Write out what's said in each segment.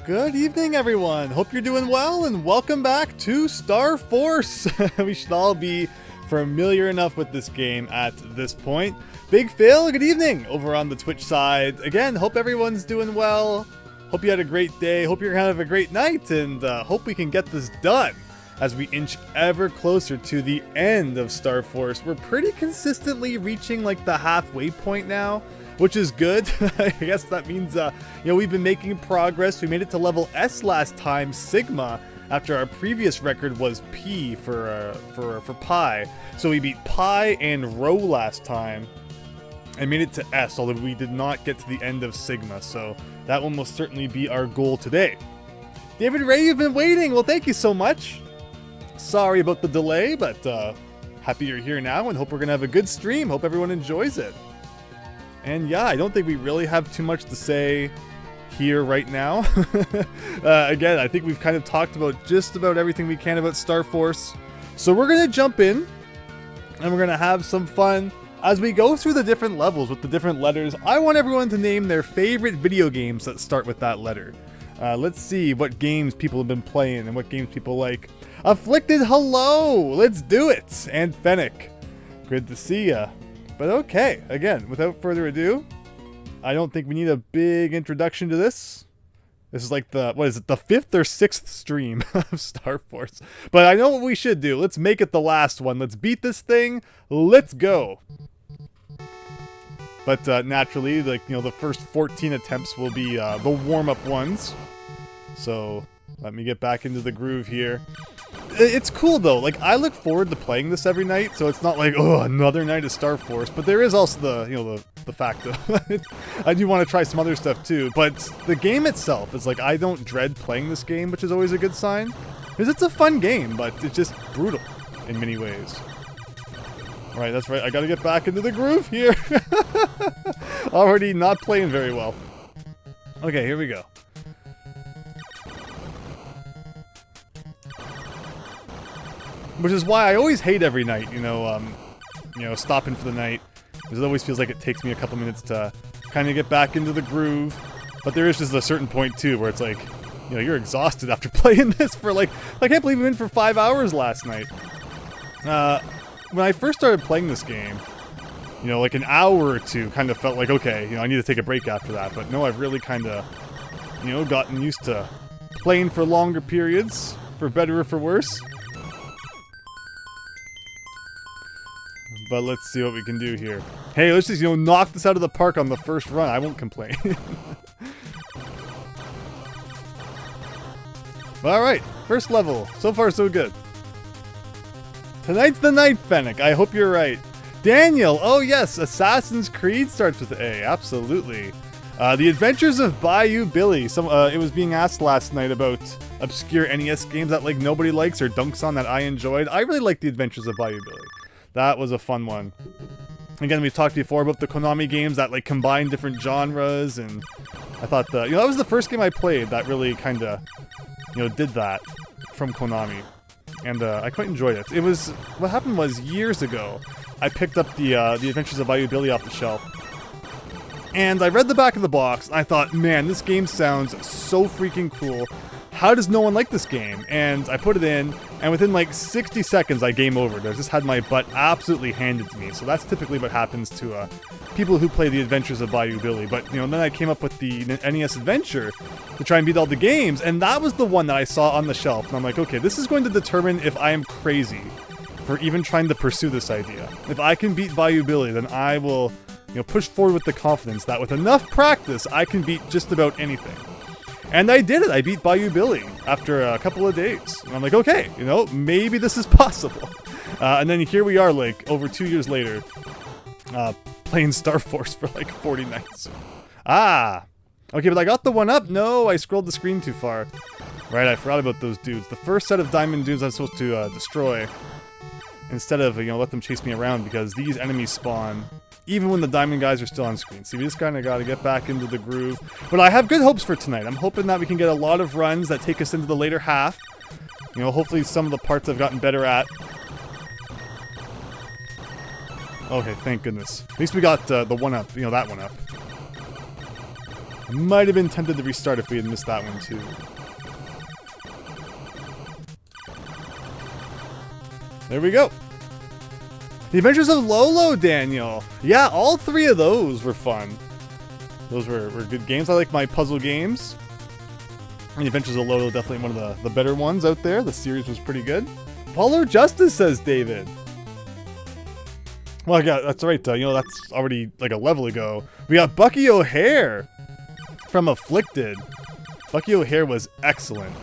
Good evening, everyone. Hope you're doing well, and welcome back to Star Force. We should all be familiar enough with this game at this point. Big Phil, good evening over on the Twitch side. Again, hope everyone's doing well. Hope you had a great day. Hope you're gonna have a great night, and hope we can get this done as we inch ever closer to the end of Star Force. We're pretty consistently reaching like the halfway point now, which is good. I guess that means, we've been making progress. We made it to level S last time, Sigma, after our previous record was P for Pi. So we beat Pi and Rho last time and made it to S, although we did not get to the end of Sigma. So that will most certainly be our goal today. David Ray, you've been waiting. Well, thank you so much. Sorry about the delay, but happy you're here now and hope we're going to have a good stream. Hope everyone enjoys it. And yeah, I don't think we really have too much to say here right now. Again, I think we've kind of talked about just about everything we can about Star Force. So we're going to jump in and we're going to have some fun as we go through the different levels with the different letters. I want everyone to name their favorite video games that start with that letter. Let's see what games people have been playing and what games people like. Afflicted, hello! Let's do it! And Fennec, good to see ya. But okay, again, without further ado, I don't think we need a big introduction to this. This is like the 5th or 6th stream of Star Force. But I know what we should do. Let's make it the last one. Let's beat this thing. Let's go. But naturally, the first 14 attempts will be the warm-up ones. So let me get back into the groove here. It's cool though, I look forward to playing this every night, so it's not like, oh, another night of Star Force, but there is also the fact of I do want to try some other stuff too, but the game itself is I don't dread playing this game, which is always a good sign, because it's a fun game, but it's just brutal in many ways. Alright, that's right, I gotta get back into the groove here. Already not playing very well. Okay, here we go. Which is why I always hate every night, stopping for the night. Because it always feels like it takes me a couple minutes to kind of get back into the groove. But there is just a certain point, too, where it's you're exhausted after playing this for I can't believe we went for 5 hours last night. When I first started playing this game, an hour or two kind of felt like, okay, I need to take a break after that. But no, I've really kind of, gotten used to playing for longer periods, for better or for worse. But let's see what we can do here. Hey, let's just, knock this out of the park on the first run. I won't complain. Alright, first level. So far, so good. Tonight's the night, Fennec. I hope you're right. Daniel, oh yes, Assassin's Creed starts with A. Absolutely. The Adventures of Bayou Billy. It was being asked last night about obscure NES games that nobody likes or dunks on that I enjoyed. I really like The Adventures of Bayou Billy. That was a fun one. Again, we've talked before about the Konami games that combine different genres, and I thought that was the first game I played that really kind of did that from Konami, and I quite enjoyed it. It was what happened was years ago I picked up the Adventures of Bayou Billy off the shelf, and I read the back of the box and I thought, man, this game sounds so freaking cool. How does no one like this game? And I put it in, and within 60 seconds I game over. I just had my butt absolutely handed to me. So that's typically what happens to people who play the Adventures of Bayou Billy. But then I came up with the NES Adventure to try and beat all the games, and that was the one that I saw on the shelf. And I'm like, okay, this is going to determine if I am crazy for even trying to pursue this idea. If I can beat Bayou Billy, then I will push forward with the confidence that with enough practice I can beat just about anything. And I did it. I beat Bayou Billy after a couple of days. And I'm like, okay, maybe this is possible. And then here we are, over 2 years later, playing Star Force for 40 nights. Ah! Okay, but I got the one up. No, I scrolled the screen too far. Right, I forgot about those dudes. The first set of diamond dudes I'm supposed to destroy. Instead of, let them chase me around, because these enemies spawn even when the diamond guys are still on screen. See, we just kind of got to get back into the groove. But I have good hopes for tonight. I'm hoping that we can get a lot of runs that take us into the later half. Hopefully some of the parts I've gotten better at. Okay, thank goodness. At least we got the one-up, that one-up. Might have been tempted to restart if we had missed that one too. There we go. The Adventures of Lolo, Daniel. Yeah, all 3 of those were fun. Those were good games. I like my puzzle games. And the Adventures of Lolo, definitely one of the better ones out there. The series was pretty good. Apollo Justice, says David. Well, yeah, that's right. You know, that's already like a level ago. We got Bucky O'Hare from Afflicted. Bucky O'Hare was excellent.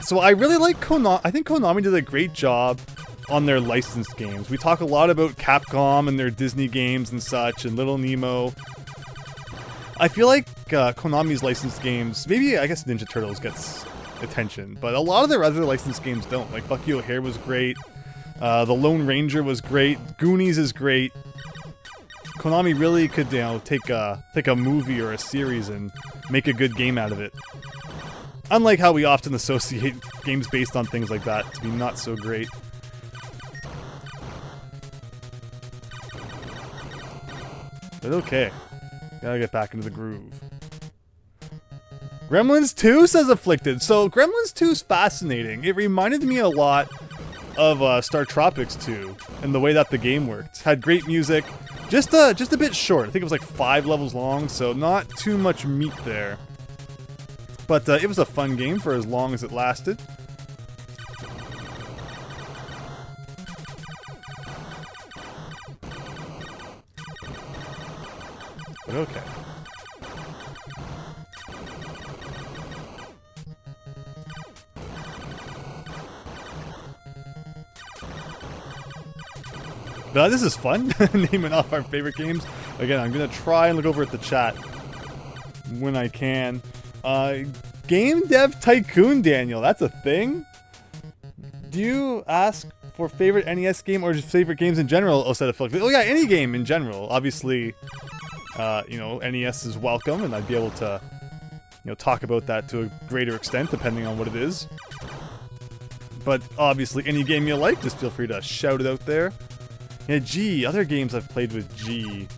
So I really like Konami. I think Konami did a great job on their licensed games. We talk a lot about Capcom and their Disney games and such, and Little Nemo. I feel like Konami's licensed games, maybe I guess Ninja Turtles gets attention, but a lot of their other licensed games don't. Like Bucky O'Hare was great. The Lone Ranger was great. Goonies is great. Konami really could, you know, take a movie or a series and make a good game out of it. Unlike how we often associate games based on things like that to be not so great. But okay. Gotta get back into the groove. Gremlins 2, says Afflicted. So Gremlins 2 is fascinating. It reminded me a lot of Star Tropics 2 and the way that the game worked. Had great music. Just a bit short. I think it was like 5 levels long, so not too much meat there. But it was a fun game for as long as it lasted. But okay. But this is fun, naming off our favorite games. Again, I'm going to try and look over at the chat when I can. Game Dev Tycoon, Daniel, that's a thing? Do you ask for favorite NES game or just favorite games in general? Oh, oh yeah, any game in general. Obviously, you know, NES is welcome, and I'd be able to, you know, talk about that to a greater extent depending on what it is. But obviously, any game you like, just feel free to shout it out there. Yeah, G. Other games I've played with G.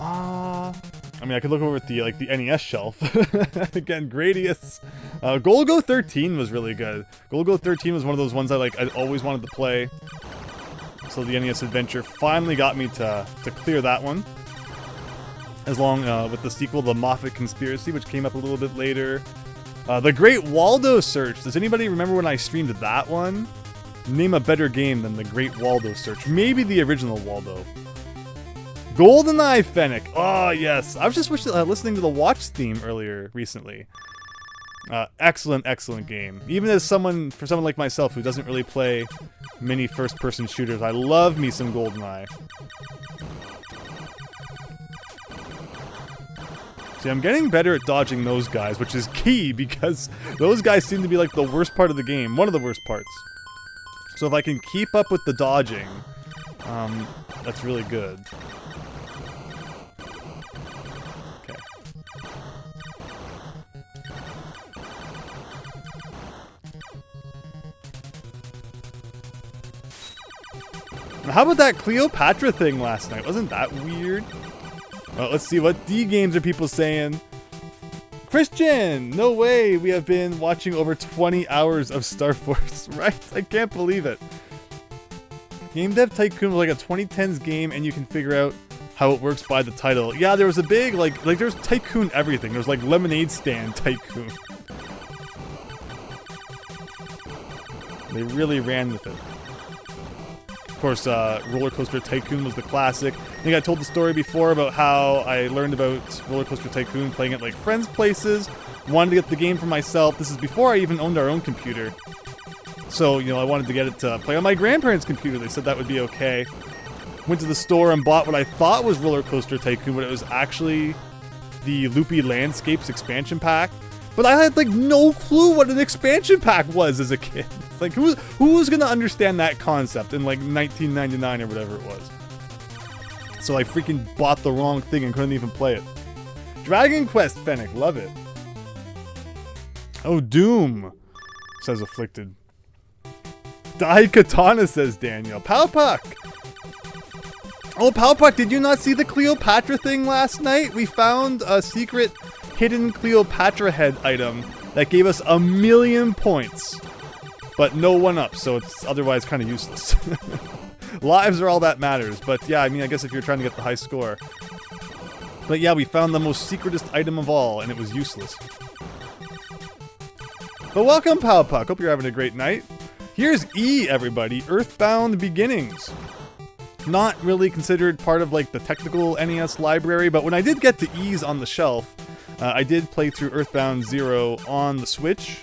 I mean, I could look over at the NES shelf. Again, Gradius. Golgo 13 was really good. Golgo 13 was one of those ones I always wanted to play. So the NES Adventure finally got me to clear that one. As long with the sequel, The Moffat Conspiracy, which came up a little bit later. The Great Waldo Search. Does anybody remember when I streamed that one? Name a better game than The Great Waldo Search. Maybe the original Waldo. GoldenEye Fennec. Oh, yes. I was just listening to the Watch theme earlier recently. Excellent, excellent game. Even as for someone like myself who doesn't really play many first-person shooters, I love me some GoldenEye. See, I'm getting better at dodging those guys, which is key because those guys seem to be like the worst part of the game. One of the worst parts. So if I can keep up with the dodging, that's really good. Okay. How about that Cleopatra thing last night? Wasn't that weird? Well, let's see what D games are people saying. Christian! No way! We have been watching over 20 hours of Star Force, right? I can't believe it. Game Dev Tycoon was like a 2010s game, and you can figure out how it works by the title. Yeah, there was a big, like there's Tycoon everything. There's like Lemonade Stand Tycoon. They really ran with it. Of course, Roller Coaster Tycoon was the classic. I think I told the story before about how I learned about Roller Coaster Tycoon playing at like friends' places. Wanted to get the game for myself. This is before I even owned our own computer. So, you know, I wanted to get it to play on my grandparents' computer. They said that would be okay. Went to the store and bought what I thought was Roller Coaster Tycoon, but it was actually the Loopy Landscapes expansion pack. But I had like no clue what an expansion pack was as a kid. It's like who was gonna understand that concept in like 1999 or whatever it was? So I freaking bought the wrong thing and couldn't even play it. Dragon Quest Fennec, love it. Oh, Doom, says Afflicted. Dai Katana, says Daniel. Pow Puck. Oh, Palpuck, did you not see the Cleopatra thing last night? We found a secret hidden Cleopatra head item that gave us 1,000,000 points. But no 1-up, so it's otherwise kind of useless. Lives are all that matters, but yeah, I mean, I guess if you're trying to get the high score. But yeah, we found the most secretest item of all, and it was useless. But welcome, Palpuck. Hope you're having a great night. Here's E, everybody. Earthbound Beginnings. Not really considered part of like the technical NES library, but when I did get to E's on the shelf, I did play through Earthbound 0 on the Switch.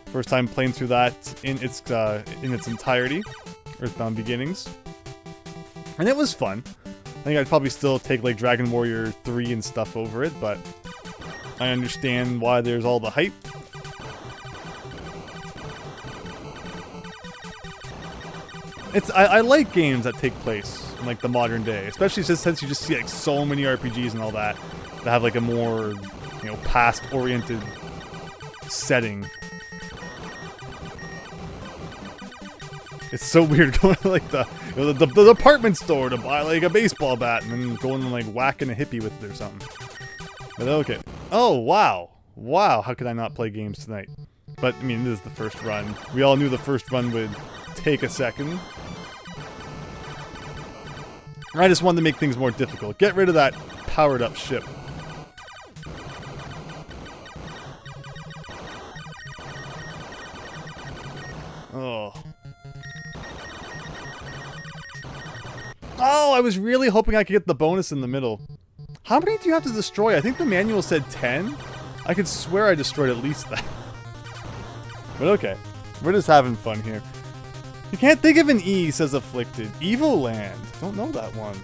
First time playing through that in its entirety. Earthbound Beginnings. And it was fun. I think I'd probably still take like Dragon Warrior 3 and stuff over it, but I understand why there's all the hype. I like games that take place in like the modern day, especially since you just see like so many RPGs and all that have like a more, you know, past-oriented setting. It's so weird going to like the department store to buy like a baseball bat and then going and like whacking a hippie with it or something. But okay. Oh, wow. Wow, how could I not play games tonight? But, I mean, this is the first run. We all knew the first run would take a second. I just wanted to make things more difficult. Get rid of that powered-up ship. Oh. Oh, I was really hoping I could get the bonus in the middle. How many do you have to destroy? I think the manual said 10. I could swear I destroyed at least that. But okay. We're just having fun here. You can't think of an E, says Afflicted. Evoland. Don't know that one.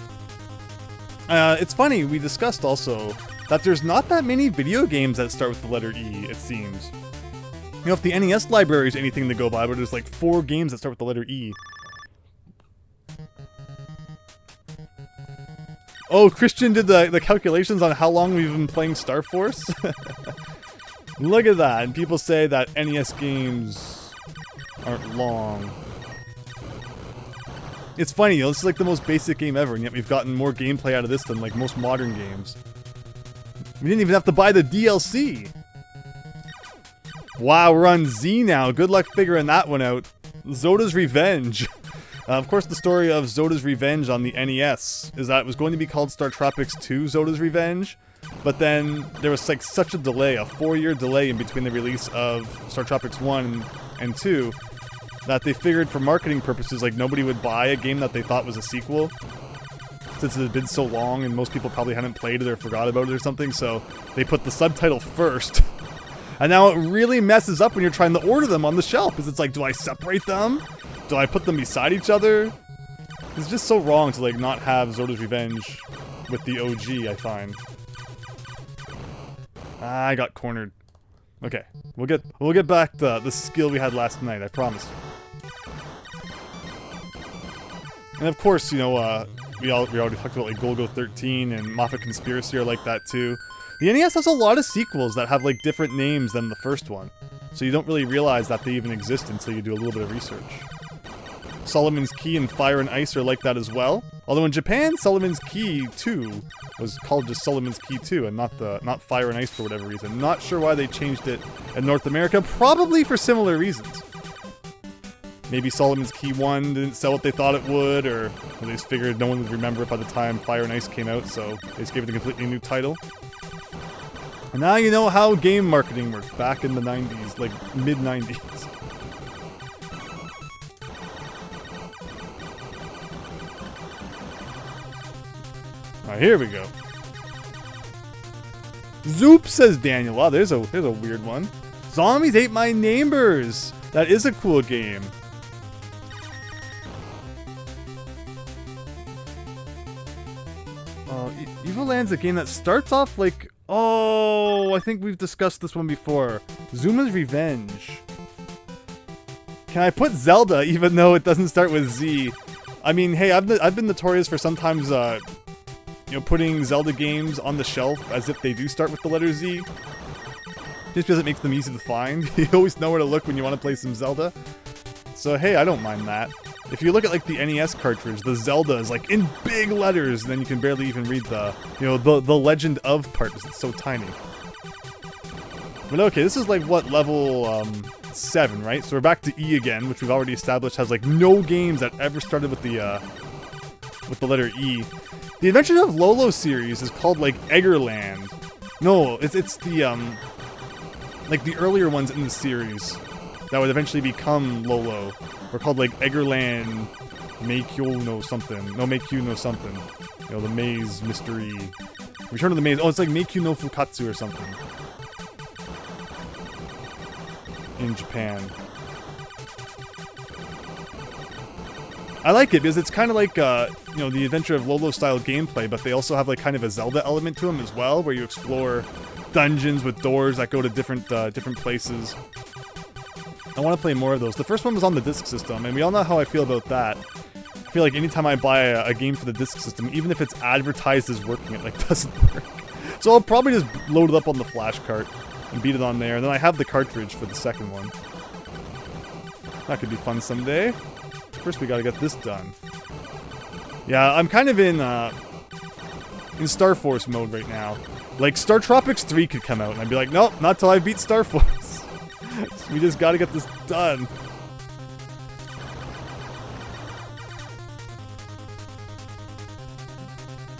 It's funny, we discussed also that there's not that many video games that start with the letter E, it seems. You know, if the NES library is anything to go by, but there's like 4 games that start with the letter E. Oh, Christian did the calculations on how long we've been playing Star Force? Look at that, and people say that NES games aren't long. It's funny, you know, this is like the most basic game ever, and yet we've gotten more gameplay out of this than like most modern games. We didn't even have to buy the DLC! Wow, we're on Z now. Good luck figuring that one out. Zoda's Revenge. Of course, the story of Zoda's Revenge on the NES is that it was going to be called Star Tropics 2 Zoda's Revenge, but then there was like such a delay, a 4-year delay in between the release of Star Tropics 1 and 2, that they figured for marketing purposes, like nobody would buy a game that they thought was a sequel, since it had been so long and most people probably hadn't played it or forgot about it or something, so they put the subtitle first. And now it really messes up when you're trying to order them on the shelf, because it's like, do I separate them? Do I put them beside each other? It's just so wrong to like not have Zoda's Revenge with the OG, I find. I got cornered. Okay, we'll get back to the skill we had last night, I promise. And of course, you know, we already talked about like Golgo 13 and Moffat Conspiracy are like that too. The NES has a lot of sequels that have like different names than the first one, so you don't really realize that they even exist until you do a little bit of research. Solomon's Key and Fire and Ice are like that as well. Although in Japan, Solomon's Key 2 was called just Solomon's Key 2 and not Fire and Ice for whatever reason. Not sure why they changed it in North America, probably for similar reasons. Maybe Solomon's Key 1 didn't sell what they thought it would, or they just figured no one would remember it by the time Fire and Ice came out, so they just gave it a completely new title. And now you know how game marketing works back in the 90s, like mid-90s. Alright, here we go. Zoop, says Daniel. Wow, there's a weird one. Zombies Ate My Neighbors. That is a cool game. Evoland's a game that starts off like... Oh, I think we've discussed this one before. Zuma's Revenge. Can I put Zelda even though it doesn't start with Z? I mean, hey, I've been notorious for sometimes, you know, putting Zelda games on the shelf as if they do start with the letter Z. Just because it makes them easy to find. You always know where to look when you want to play some Zelda. So hey, I don't mind that. If you look at like the NES cartridge, the Zelda is like in big letters, and then you can barely even read the, you know, the legend of part because it's so tiny. But okay, this is like what, level 7, right? So we're back to E again, which we've already established has like no games that ever started with the letter E. The Adventures of Lolo series is called like Eggerland. No, it's the like the earlier ones in the series that would eventually become Lolo. We're called like Eggerland, Make You Know Something. No, Make You Know Something. You know, the Maze Mystery. Return of the Maze. Oh, it's like Make You Know Fukatsu or something. In Japan. I like it because it's kind of like, you know, the Adventure of Lolo style gameplay, but they also have like kind of a Zelda element to them as well, where you explore dungeons with doors that go to different places. I want to play more of those. The first one was on the disc system, and we all know how I feel about that. I feel like anytime I buy a game for the disc system, even if it's advertised as working, it like doesn't work. So I'll probably just load it up on the flash cart and beat it on there, and then I have the cartridge for the second one. That could be fun someday. First we gotta get this done. Yeah, I'm kind of in Star Force mode right now. Like, Star Tropics 3 could come out, and I'd be like, nope, not till I beat Star Force. So we just gotta get this done.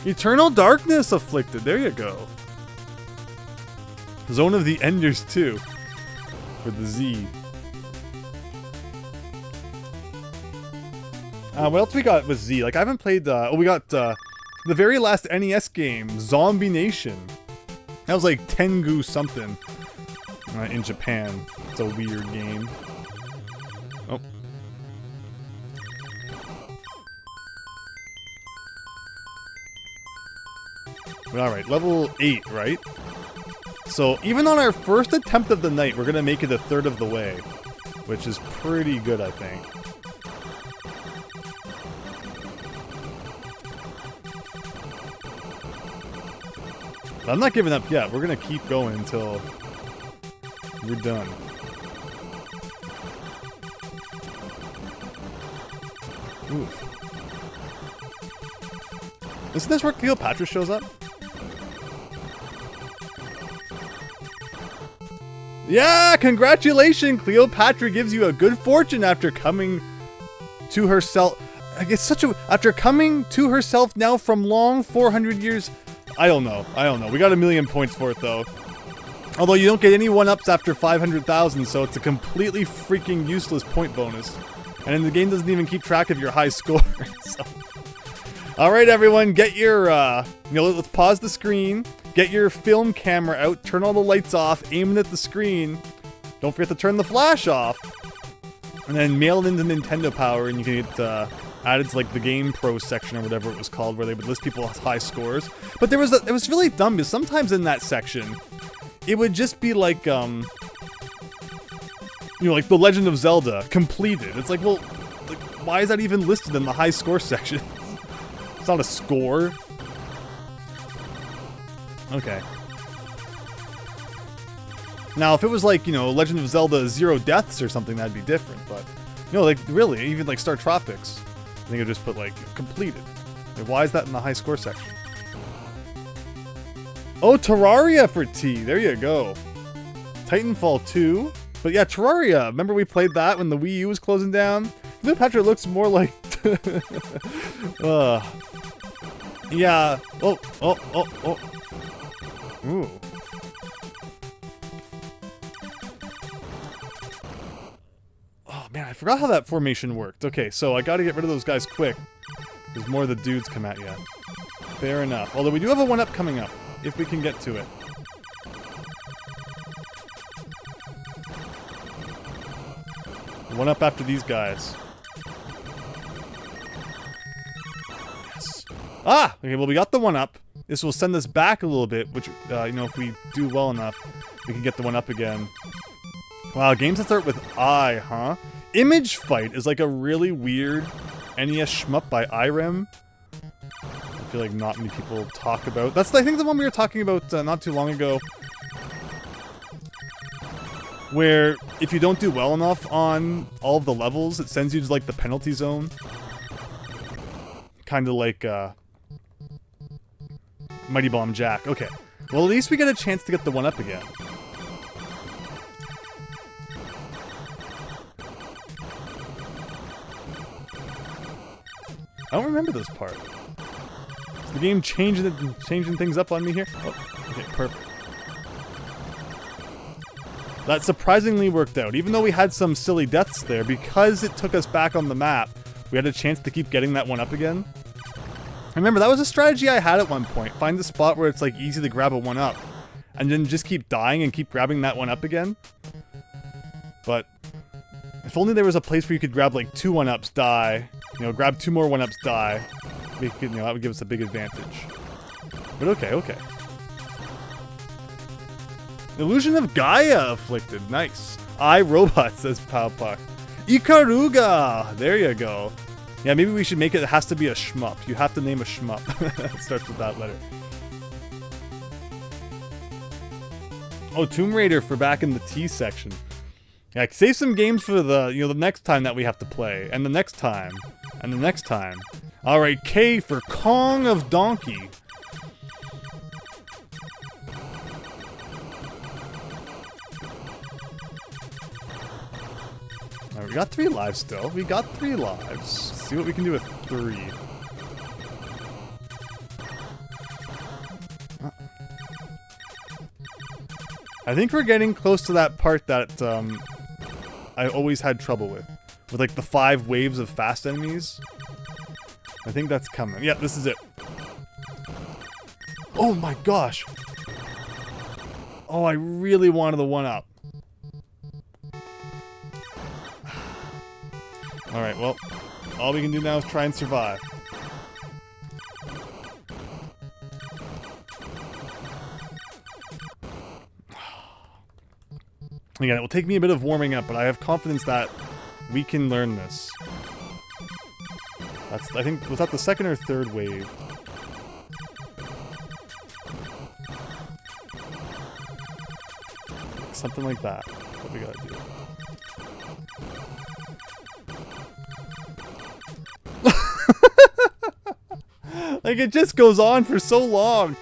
Eternal Darkness Afflicted, there you go. Zone of the Enders 2 for the Z. What else we got with Z? Like, I haven't played, we got, the very last NES game, Zombie Nation. That was like Tengu something, in Japan. It's a weird game. Oh. Alright, level 8, right? So, even on our first attempt of the night, we're gonna make it a third of the way. Which is pretty good, I think. But I'm not giving up yet. We're gonna keep going until we're done. Oof. Isn't this where Cleopatra shows up? Yeah, congratulations! Cleopatra gives you a good fortune after coming to herself. It's such a after coming to herself now from long 400 years. I don't know. We got 1,000,000 points for it though. Although you don't get any 1-ups after 500,000, so it's a completely freaking useless point bonus. And then the game doesn't even keep track of your high score. So. Alright everyone, get your, let's pause the screen, get your film camera out, turn all the lights off, aim it at the screen, don't forget to turn the flash off, and then mail it into Nintendo Power and you can get, added to like the Game Pro section or whatever it was called, where they would list people's high scores. But it was really dumb because sometimes in that section, it would just be like, like The Legend of Zelda completed. It's like, well, like, why is that even listed in the high score section? It's not a score. Okay. Now, if it was like, Legend of Zelda 0 Deaths or something, that'd be different. But, like, really, even like Star Tropics, I think I just put, like, completed. Like, why is that in the high score section? Oh, Terraria for T. There you go. Titanfall 2. But yeah, Terraria. Remember we played that when the Wii U was closing down? Cleopatra looks more like... Yeah. Oh. Ooh. Oh, man, I forgot how that formation worked. Okay, so I gotta get rid of those guys quick. Because more of the dudes come at you. Fair enough. Although we do have a 1-up coming up. If we can get to it. One up after these guys. Yes. Ah! Okay, well we got the 1-up. This will send us back a little bit, which, if we do well enough, we can get the 1-up again. Wow, games that start with I, huh? Image Fight is like a really weird NES shmup by Irem. I feel like not many people talk about. That's, I think, the one we were talking about not too long ago. where if you don't do well enough on all of the levels, it sends you to like the penalty zone. Kind of like Mighty Bomb Jack. Okay. Well, at least we get a chance to get the 1-up again. I don't remember this part. Is the game changing things up on me here? Oh, okay, perfect. That surprisingly worked out. Even though we had some silly deaths there, because it took us back on the map, we had a chance to keep getting that 1-up again. Remember, that was a strategy I had at one point. Find a spot where it's like easy to grab a 1-up, and then just keep dying and keep grabbing that 1-up again. But if only there was a place where you could grab like 2 1-ups, die, you know, grab 2 more 1-ups, die. You know, that would give us a big advantage. But okay, okay. Illusion of Gaia afflicted. Nice. iRobot, says Powpuck. Ikaruga! There you go. Yeah, maybe we should make it has to be a shmup. You have to name a shmup. It starts with that letter. Oh, Tomb Raider for back in the T section. Yeah, save some games for the, you know, the next time that we have to play. And the next time. And the next time. Alright, K for Kong of Donkey. Alright, we got 3 lives still. We got 3 lives. Let's see what we can do with 3. I think we're getting close to that part that I always had trouble with like the 5 waves of fast enemies. I think that's coming. Yeah, this is it. Oh my gosh! Oh, I really wanted the 1-up. Alright, well, all we can do now is try and survive. Again, it will take me a bit of warming up, but I have confidence that we can learn this. That's, I think, was that the 2nd or 3rd wave? Something like that. That's what we gotta do. Like, it just goes on for so long.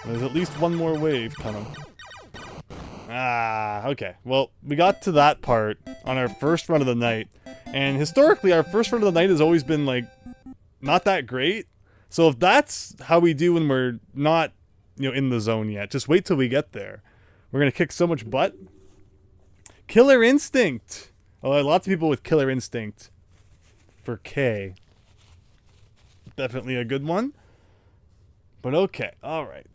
There's at least one more wave coming. Ah, okay. Well, we got to that part on our first run of the night. And historically, our first run of the night has always been, like, not that great. So if that's how we do when we're not, you know, in the zone yet, just wait till we get there. We're gonna kick so much butt. Killer Instinct! Oh, lots of people with Killer Instinct for K. Definitely a good one. But okay, alright,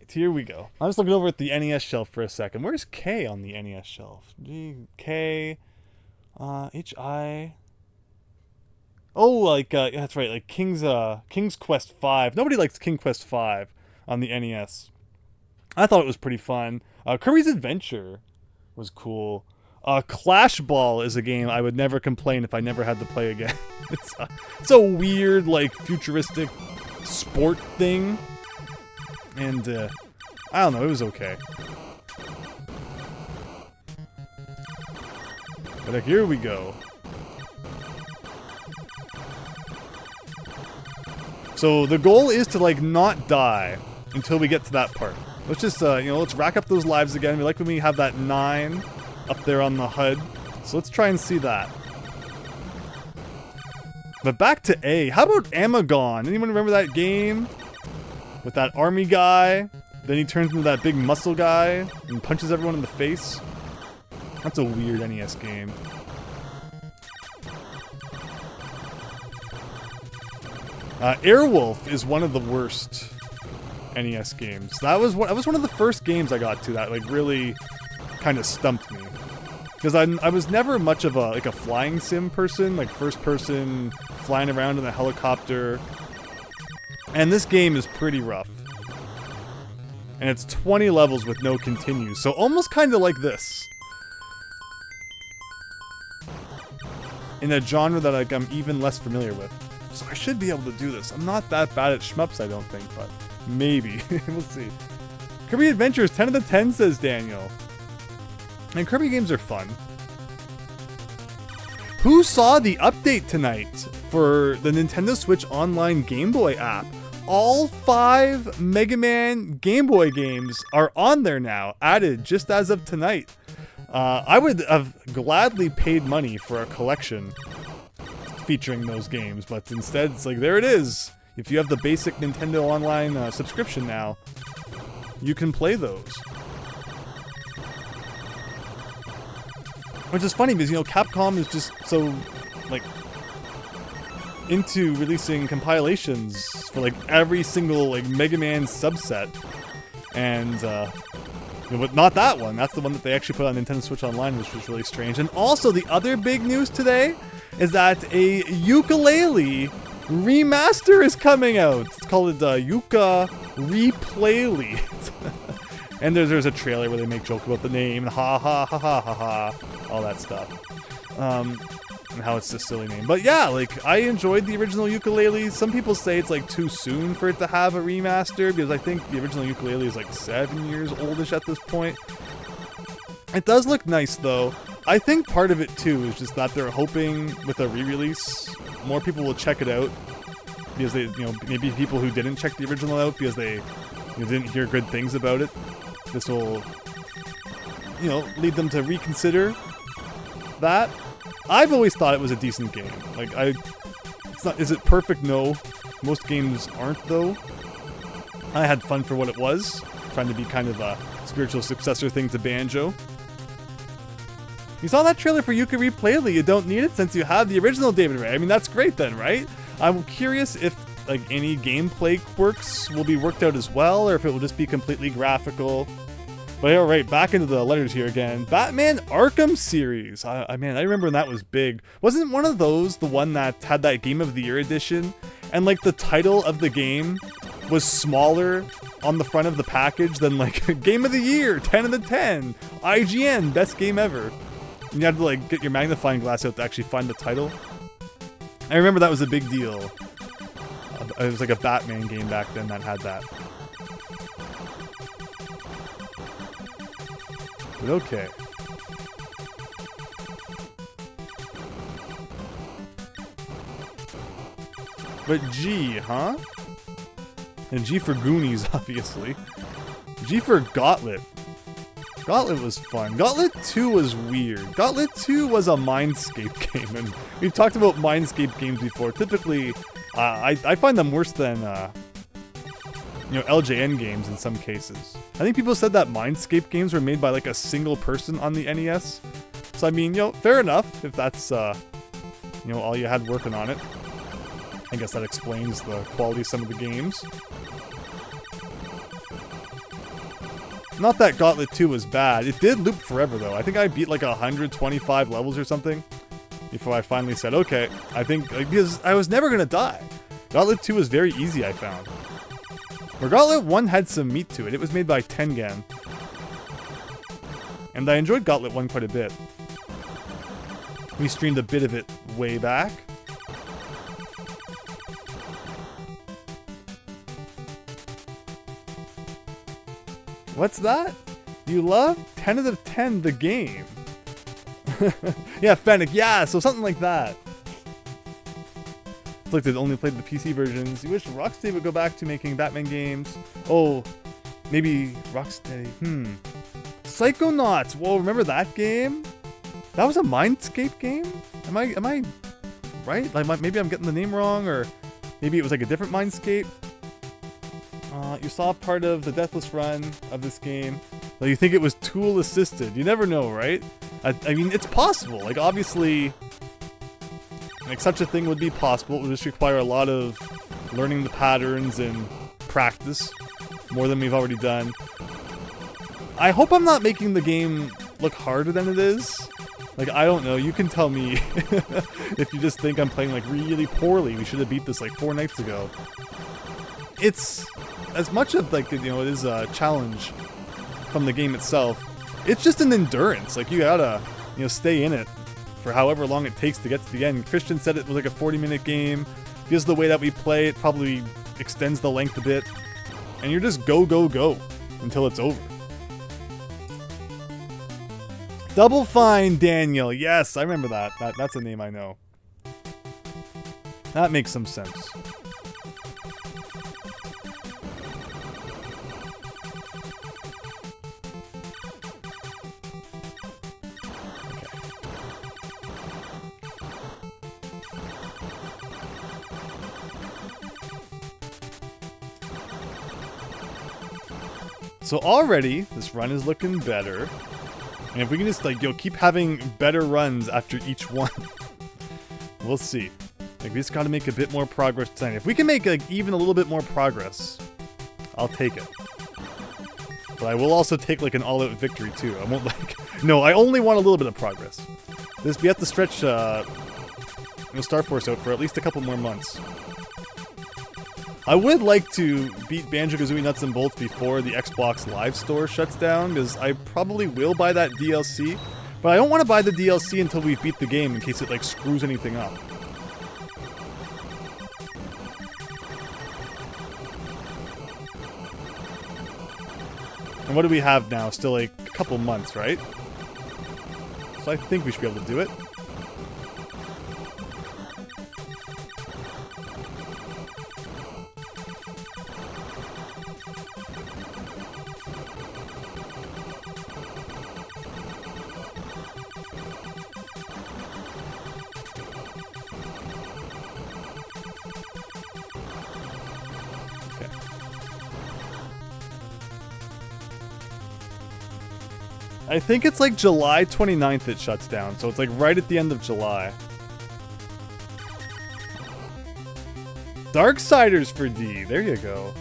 here we go. I'm just looking over at the NES shelf for a second. Where's K on the NES shelf? G, K, H-I... Oh, like, that's right, like King's Quest 5. Nobody likes King Quest 5 on the NES. I thought it was pretty fun. Kirby's Adventure was cool. Clash Ball is a game I would never complain if I never had to play again. It's a weird, like, futuristic sport thing. And, I don't know, it was okay. But here we go. So the goal is to, like, not die until we get to that part. Let's just, you know, let's rack up those lives again. We like when we have that 9 up there on the HUD. So let's try and see that. But back to A. How about Amagon? Anyone remember that game? With that army guy. Then he turns into that big muscle guy and punches everyone in the face. That's a weird NES game. Airwolf is one of the worst NES games. That was one of the first games I got to that like really kind of stumped me. Because I was never much of a flying sim person, like first person flying around in a helicopter. And this game is pretty rough. And it's 20 levels with no continues, so almost kind of like this. In a genre that like I'm even less familiar with. So I should be able to do this. I'm not that bad at shmups, I don't think, but maybe. We'll see. Kirby Adventures, 10 out of 10, says Daniel. And Kirby games are fun. Who saw the update tonight for the Nintendo Switch Online Game Boy app? All 5 Mega Man Game Boy games are on there now, added just as of tonight. I would have gladly paid money for a collection featuring those games, but instead it's like, there it is. If you have the basic Nintendo Online subscription now, you can play those. Which is funny because, you know, Capcom is just so, like, into releasing compilations for, like, every single, like, Mega Man subset. And, you know, but not that one. That's the one that they actually put on Nintendo Switch Online, which was really strange. And also, the other big news today is that a ukulele remaster is coming out. It's called Yuka Replayly. And there's a trailer where they make joke about the name, ha ha ha ha ha ha, all that stuff. And how it's a silly name. But yeah, like, I enjoyed the original ukulele. Some people say it's like too soon for it to have a remaster, because I think the original ukulele is like 7 years oldish at this point. It does look nice though. I think part of it too is just that they're hoping with a re-release, more people will check it out. Because they, you know, maybe people who didn't check the original out because they, you know, didn't hear good things about it. This will, you know, lead them to reconsider that. I've always thought it was a decent game. Like, it's not, is it perfect? No. Most games aren't, though. I had fun for what it was, trying to be kind of a spiritual successor thing to Banjo. You saw that trailer for Yuka Replayly. You don't need it since you have the original David Ray. I mean, that's great then, right? I'm curious if, like, any gameplay quirks will be worked out as well, or if it will just be completely graphical. But alright, back into the letters here again. Batman Arkham series. Man, I remember when that was big. Wasn't one of those the one that had that Game of the Year edition? And, like, the title of the game was smaller on the front of the package than, like, Game of the Year, 10 out of 10, IGN, best game ever. And you had to, like, get your magnifying glass out to actually find the title. I remember that was a big deal. It was like a Batman game back then that had that. But okay. But G, huh? And G for Goonies, obviously. G for Gauntlet. Gauntlet was fun. Gauntlet 2 was weird. Gauntlet 2 was a Mindscape game, and we've talked about Mindscape games before. Typically, I find them worse than, you know, LJN games in some cases. I think people said that Mindscape games were made by, like, a single person on the NES. So, I mean, you know, fair enough if that's, you know, all you had working on it. I guess that explains the quality of some of the games. Not that Gauntlet 2 was bad. It did loop forever, though. I think I beat like 125 levels or something before I finally said, okay, I think, like, because I was never going to die. Gauntlet 2 was very easy, I found. Where Gauntlet 1 had some meat to it. It was made by Tengen. And I enjoyed Gauntlet 1 quite a bit. We streamed a bit of it way back. What's that? You love 10 out of 10 the game. Yeah, Fennec, yeah, so something like that. It's like they only played the PC versions. You wish Rocksteady would go back to making Batman games. Oh, maybe Rocksteady. Psychonauts. Whoa, remember that game? That was a Mindscape game? Am I right? Like, maybe I'm getting the name wrong, or maybe it was like a different Mindscape. You saw part of the Deathless run of this game. Like, you think it was tool assisted. You never know, right? I mean, it's possible. Like, obviously, like, such a thing would be possible. It would just require a lot of learning the patterns and practice, more than we've already done. I hope I'm not making the game look harder than it is. Like, I don't know. You can tell me if you just think I'm playing, like, really poorly. We should have beat this, like, 4 nights ago. It's as much of, like, you know, it is a challenge from the game itself. It's just an endurance. Like, you gotta, you know, stay in it for however long it takes to get to the end. Christian said it was like a 40-minute game. Because of the way that we play, it probably extends the length a bit. And you're just go, go, go. until it's over. Double Fine Daniel. Yes, I remember that. That's a name I know. That makes some sense. So already, this run is looking better. And if we can just, like, keep having better runs after each one, we'll see. Like, we just gotta make a bit more progress tonight. If we can make, like, even a little bit more progress, I'll take it. But I will also take, like, an all-out victory, too. I won't, like... No, I only want a little bit of progress. We have to stretch, Star Force out for at least a couple more months. I would like to beat Banjo-Kazooie Nuts and Bolts before the Xbox Live Store shuts down, because I probably will buy that DLC, but I don't want to buy the DLC until we beat the game in case it, like, screws anything up. And what do we have now? Still, like, a couple months, right? So I think we should be able to do it. I think it's like July 29th it shuts down, so it's like right at the end of July. Darksiders for D, there you go.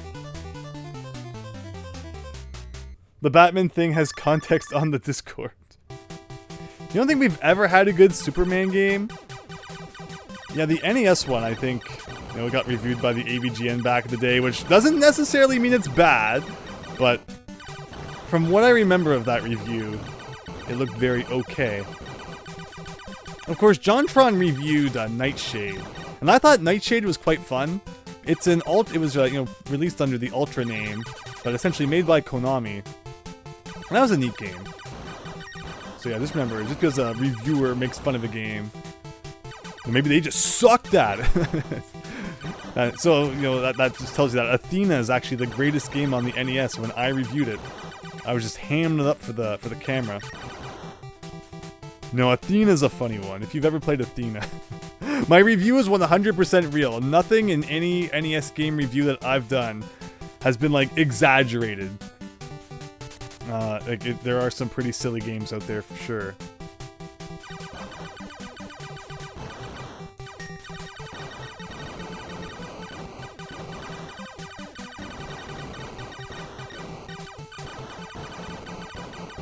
The Batman thing has context on the Discord. You don't think we've ever had a good Superman game? Yeah, the NES one, I think, got reviewed by the AVGN back in the day, which doesn't necessarily mean it's bad, but from what I remember of that review, it looked very okay. Of course, JonTron reviewed Nightshade, and I thought Nightshade was quite fun. It's an it was released under the Ultra name, but essentially made by Konami. And that was a neat game. So yeah, just remember, just because a reviewer makes fun of a game, maybe they just sucked at it. So that just tells you that Athena is actually the greatest game on the NES. When I reviewed it, I was just hamming it up for the camera. No, Athena's a funny one, if you've ever played Athena. My review is 100% real. Nothing in any NES game review that I've done has been, like, exaggerated. There are some pretty silly games out there for sure.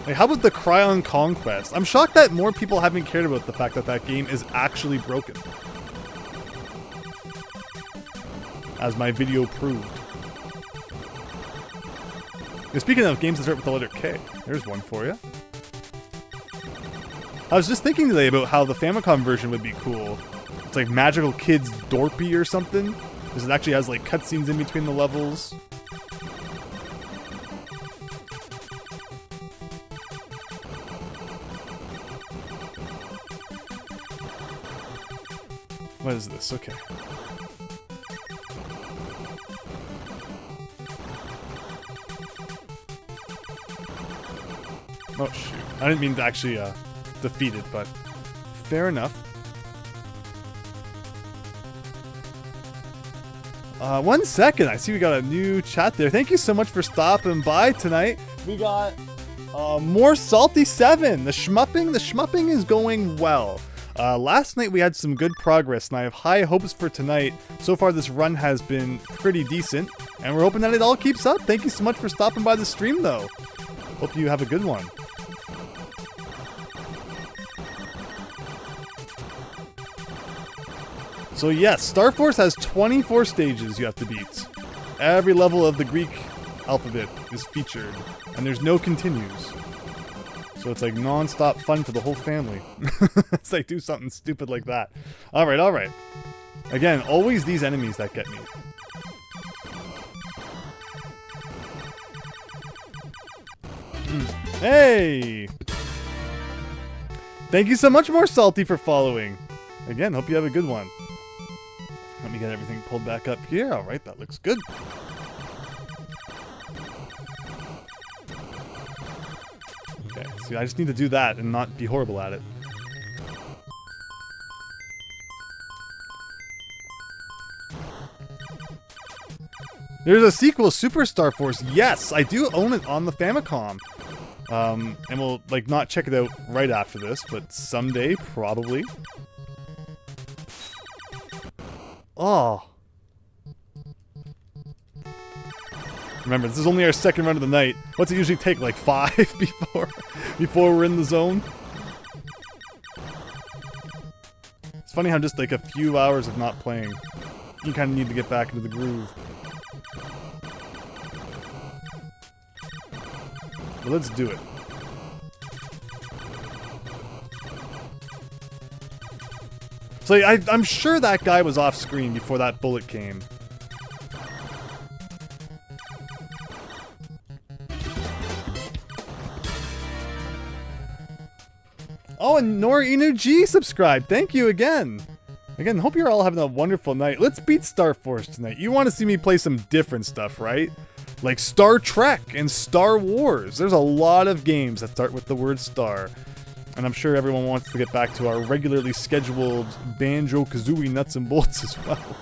Like, how about the Cryon Conquest? I'm shocked that more people haven't cared about the fact that that game is actually broken. As my video proved. And speaking of games that start with the letter K, there's one for you. I was just thinking today about how the Famicom version would be cool. It's like Magical Kids Dorpy or something. Because it actually has, like, cutscenes in between the levels. What is this? Okay. Oh, shoot. I didn't mean to actually defeat it, but fair enough. 1 second. I see we got a new chat there. Thank you so much for stopping by tonight. We got more Salty 7. The shmupping is going well. Last night we had some good progress, and I have high hopes for tonight. So far this run has been pretty decent, and we're hoping that it all keeps up. Thank you so much for stopping by the stream, though. Hope you have a good one. So yes, Star Force has 24 stages you have to beat. Every level of the Greek alphabet is featured, and there's no continues. So it's like non-stop fun for the whole family. It's like do something stupid like that. Alright, alright. Again, always these enemies that get me. Hey! Thank you so much, More Salty, for following. Again, hope you have a good one. Let me get everything pulled back up here. All right, that looks good. Okay, see, I just need to do that and not be horrible at it. There's a sequel, Super Star Force. Yes, I do own it on the Famicom. And we'll, like, not check it out right after this, but someday, probably. Oh. Remember, this is only our second run of the night. What's it usually take, like 5 before we're in the zone? It's funny how just, like, a few hours of not playing, you kind of need to get back into the groove. But let's do it. So I'm sure that guy was off screen before that bullet came. Oh, and Nor Inu G subscribed. Thank you again. Again, hope you're all having a wonderful night. Let's beat Star Force tonight. You want to see me play some different stuff, right? Like Star Trek and Star Wars. There's a lot of games that start with the word star. And I'm sure everyone wants to get back to our regularly scheduled Banjo-Kazooie nuts and bolts as well.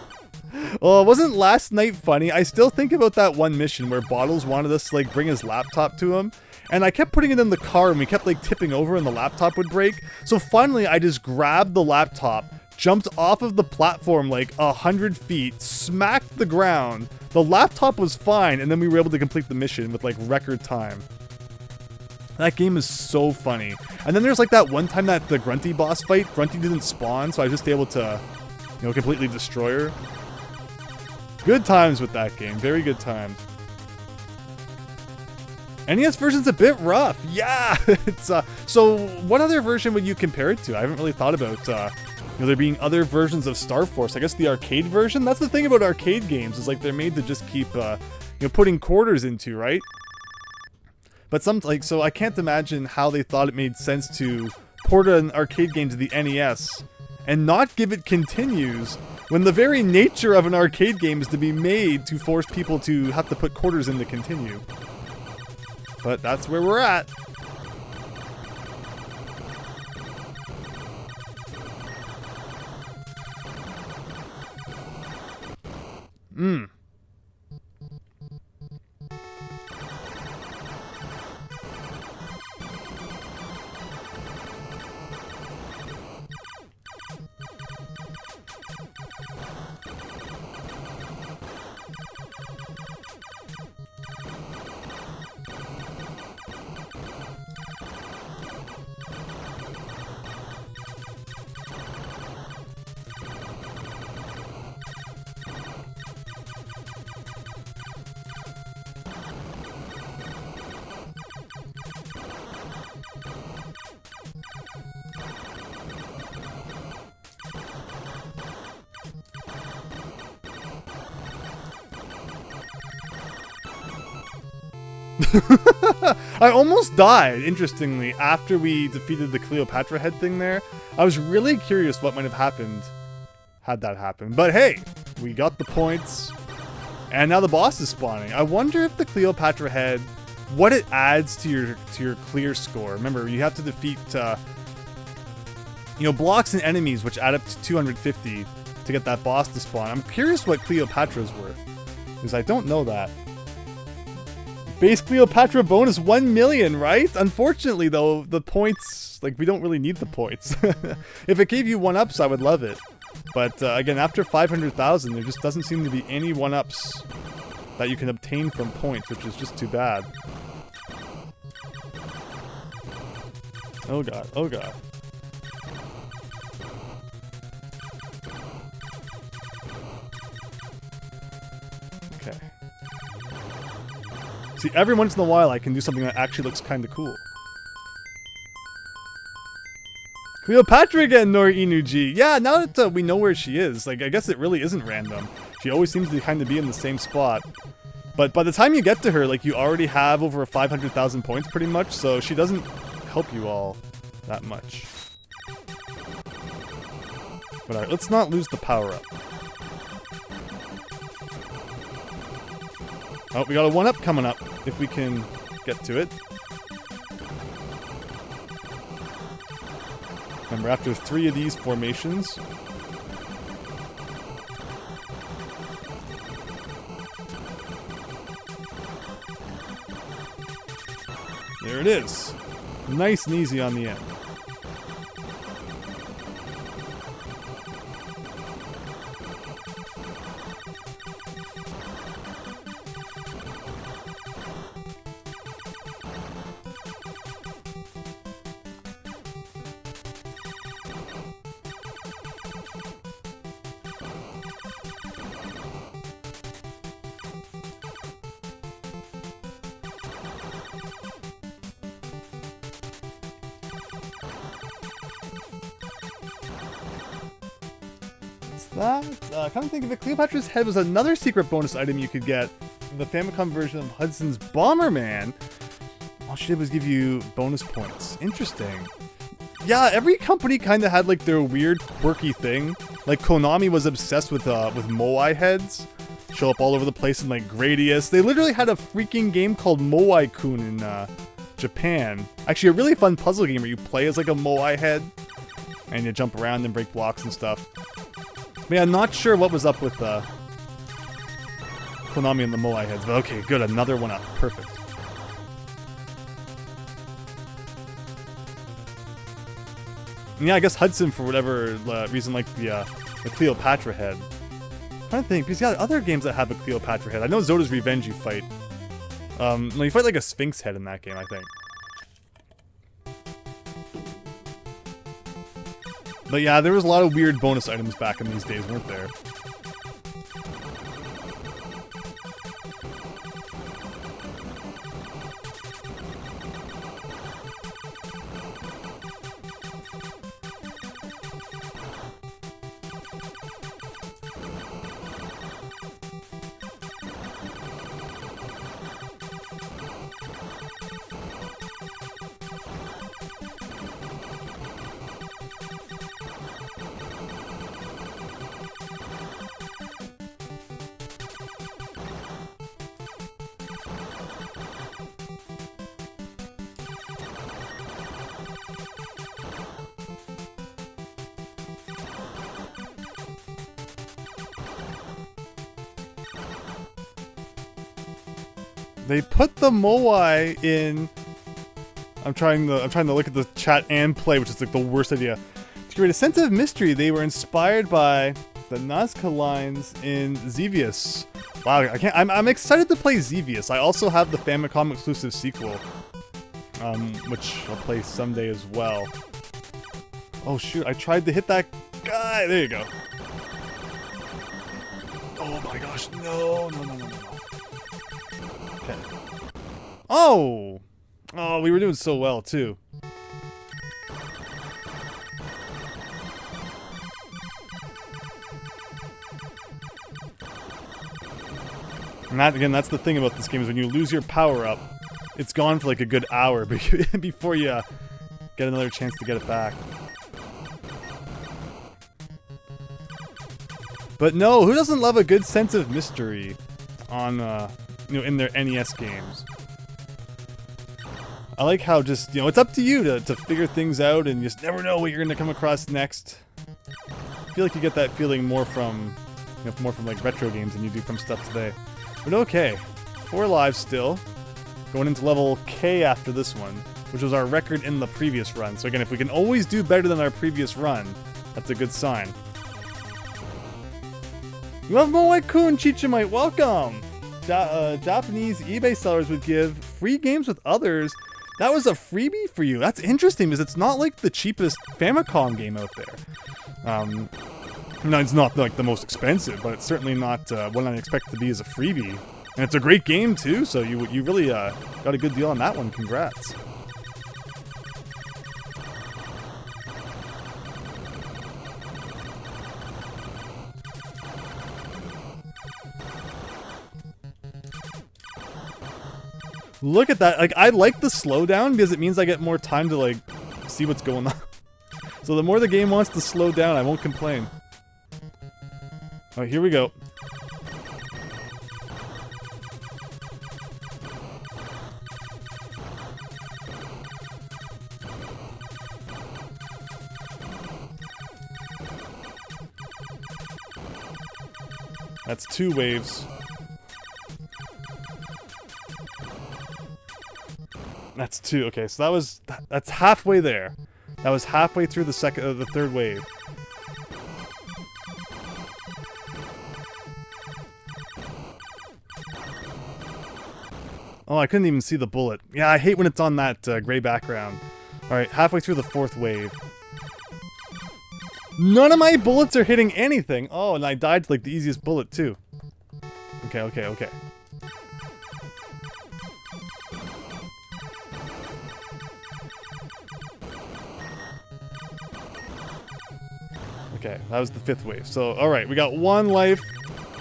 Oh, wasn't last night funny? I still think about that one mission where Bottles wanted us to, like, bring his laptop to him. And I kept putting it in the car and we kept, like, tipping over and the laptop would break. So finally, I just grabbed the laptop, jumped off of the platform like 100 feet, smacked the ground. The laptop was fine, and then we were able to complete the mission with, like, record time. That game is so funny. And then there's, like, that one time that the Grunty boss fight, Grunty didn't spawn, so I was just able to, you know, completely destroy her. Good times with that game. Very good times. NES version's a bit rough. Yeah! It's, so what other version would you compare it to? I haven't really thought about, you know, there being other versions of Star Force. I guess the arcade version? That's the thing about arcade games, is like they're made to just keep, you know, putting quarters into, right? But so I can't imagine how they thought it made sense to port an arcade game to the NES and not give it continues when the very nature of an arcade game is to be made to force people to have to put quarters in to continue. But that's where we're at. I almost died, interestingly, after we defeated the Cleopatra head thing there. I was really curious what might have happened had that happened. But hey, we got the points, and now the boss is spawning. I wonder if the Cleopatra head, what it adds to your clear score. Remember, you have to defeat, you know, blocks and enemies, which add up to 250 to get that boss to spawn. I'm curious what Cleopatra's worth, because I don't know that. Base Cleopatra bonus 1 million, right? Unfortunately, though, the points, like, we don't really need the points. If it gave you 1-ups, I would love it. But, again, after 500,000, there just doesn't seem to be any 1-ups that you can obtain from points, which is just too bad. Oh god, oh god. Okay. See, every once in a while I can do something that actually looks kind of cool. Cleopatra again, Nor Inuji. Yeah, now that we know where she is, like, I guess it really isn't random. She always seems to kind of be in the same spot. But by the time you get to her, like, you already have over 500,000 points pretty much, so she doesn't help you all that much. But alright, let's not lose the power-up. Oh, we got a 1-up coming up, if we can get to it. Remember, after 3 of these formations... There it is. Nice and easy on the end. Come to think of it, Cleopatra's head was another secret bonus item you could get in the Famicom version of Hudson's Bomberman. All she did was give you bonus points. Interesting. Yeah, every company kind of had like their weird, quirky thing. Like Konami was obsessed with Moai heads. Show up all over the place in like Gradius. They literally had a freaking game called Moai-kun in Japan. Actually, a really fun puzzle game where you play as like a Moai head and you jump around and break blocks and stuff. But yeah, not sure what was up with Konami and the Moai heads, but okay, good, another one up. Perfect. And yeah, I guess Hudson, for whatever reason, like the Cleopatra head. I'm trying to think, because yeah, other games that have a Cleopatra head. I know Zoda's Revenge you fight. No, you fight like a Sphinx head in that game, I think. But yeah, there was a lot of weird bonus items back in these days, weren't there? They put the Moai in. I'm trying to look at the chat and play, which is like the worst idea. To create a sense of mystery, they were inspired by the Nazca lines in Xevious. Wow, I'm excited to play Xevious. I also have the Famicom exclusive sequel, which I'll play someday as well. Oh shoot! I tried to hit that guy. There you go. Oh my gosh! No. Okay. Oh! Oh, we were doing so well, too. And that, again, that's the thing about this game, is when you lose your power-up, it's gone for like a good hour before you get another chance to get it back. But no, who doesn't love a good sense of mystery on, in their NES games? I like how just, it's up to you to figure things out, and you just never know what you're gonna come across next. I feel like you get that feeling more from, like retro games than you do from stuff today. But okay, 4 lives still. Going into level K after this one, which was our record in the previous run. So again, if we can always do better than our previous run, that's a good sign. You love Moai-kun, Chichamite, welcome! Japanese eBay sellers would give free games with others. That was a freebie for you. That's interesting, because it's not like the cheapest Famicom game out there. No, it's not like the most expensive, but it's certainly not one I expect to be as a freebie. And it's a great game too, so you really got a good deal on that one. Congrats. Look at that. Like, I like the slowdown because it means I get more time to, like, see what's going on. So the more the game wants to slow down, I won't complain. Alright, here we go. That's 2 waves. That's 2. Okay, so that's halfway there. That was halfway through the third wave. Oh, I couldn't even see the bullet. Yeah, I hate when it's on that gray background. Alright, halfway through the 4th wave. None of my bullets are hitting anything. Oh, and I died to, like, the easiest bullet, too. Okay. Okay, that was the 5th wave. So, alright, we got 1 life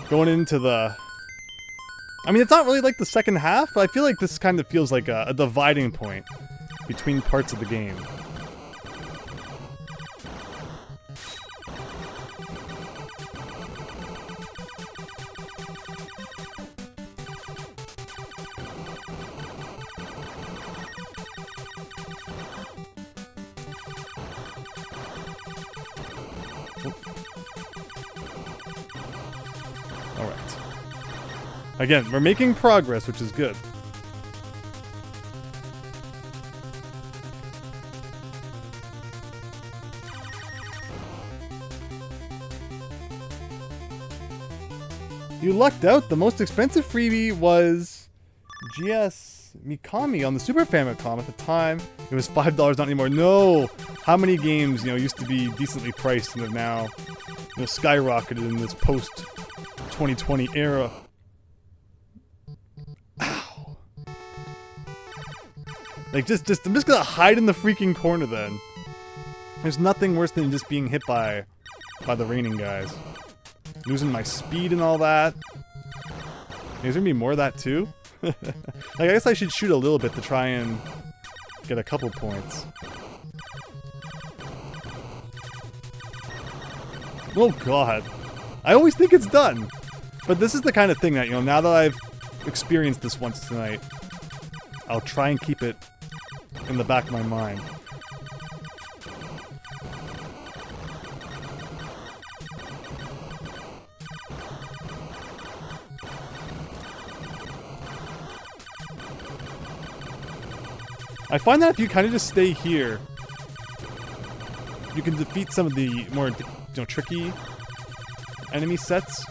going into the... I mean, it's not really like the second half, but I feel like this kind of feels like a dividing point between parts of the game. Alright. Again, we're making progress, which is good. You lucked out. The most expensive freebie was GS Mikami on the Super Famicom at the time. It was $5, not anymore. No! How many games, used to be decently priced and have now, skyrocketed in this post-2020 era? Ow. Like, I'm just gonna hide in the freaking corner then. There's nothing worse than just being hit by the raining guys. Losing my speed and all that. There's gonna be more of that too? Like, I guess I should shoot a little bit to try and get a couple points. Oh god. I always think it's done. But this is the kind of thing that, now that I've experienced this once tonight, I'll try and keep it in the back of my mind. I find that if you kind of just stay here, you can defeat some of the more, tricky enemy sets.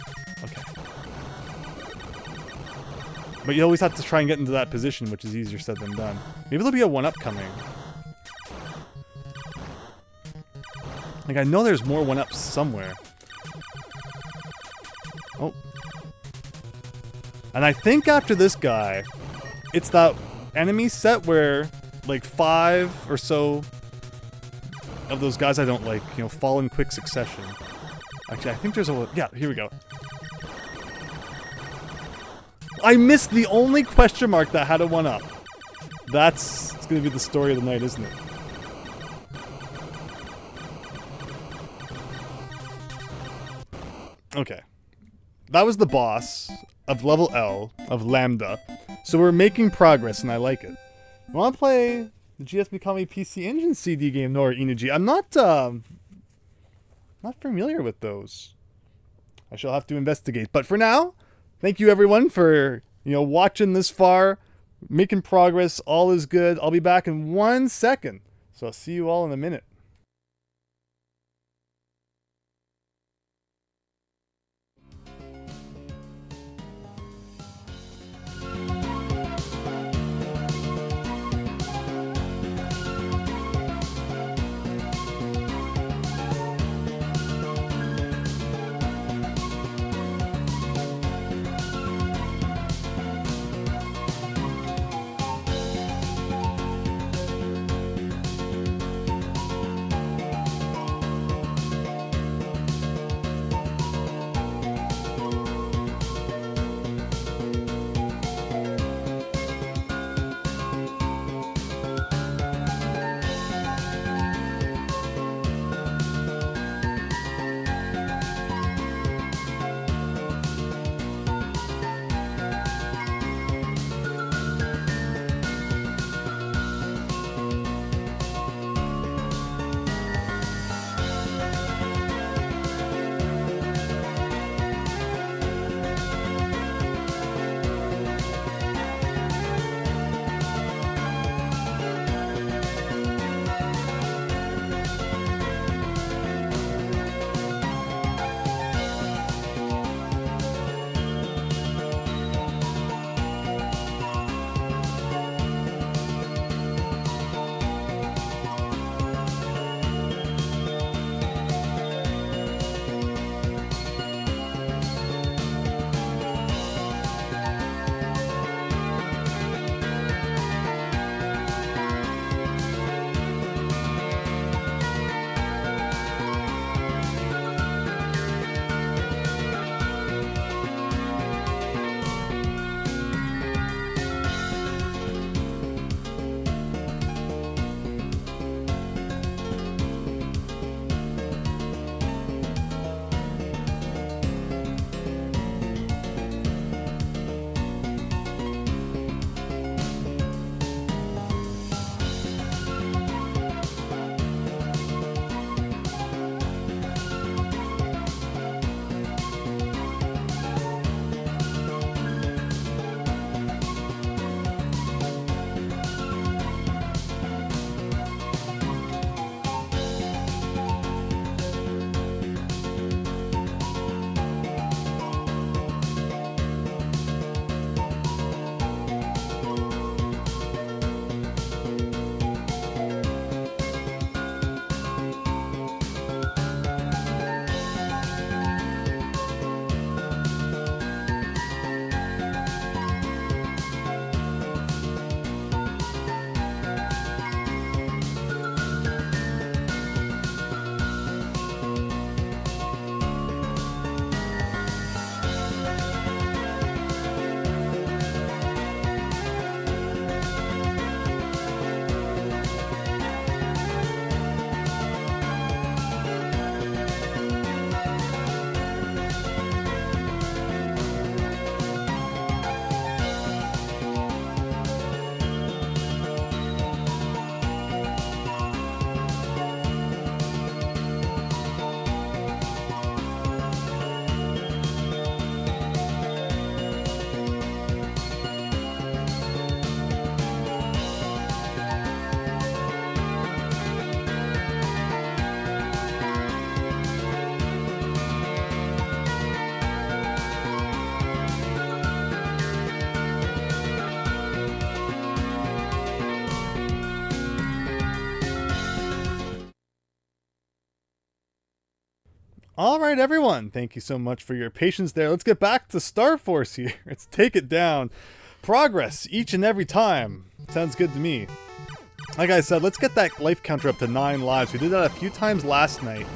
Okay. But you always have to try and get into that position, which is easier said than done. Maybe there'll be a 1-up coming. Like, I know there's more 1-ups somewhere. Oh. And I think after this guy, it's that enemy set where, like, 5 or so of those guys I don't like, fall in quick succession. Actually, I think there's a... Yeah, here we go. I missed the only question mark that had a 1-up. It's gonna be the story of the night, isn't it? Okay. That was the boss of level L, of Lambda. So we're making progress, and I like it. I want to play the GS Mikami PC Engine CD game, Nora Inuji. I'm not familiar with those. I shall have to investigate. But for now, thank you everyone for, watching this far, making progress. All is good. I'll be back in 1 second. So I'll see you all in a minute. All right, everyone. Thank you so much for your patience there. Let's get back to Star Force here. Let's take it down. Progress each and every time. Sounds good to me. Like I said, let's get that life counter up to 9 lives. We did that a few times last night.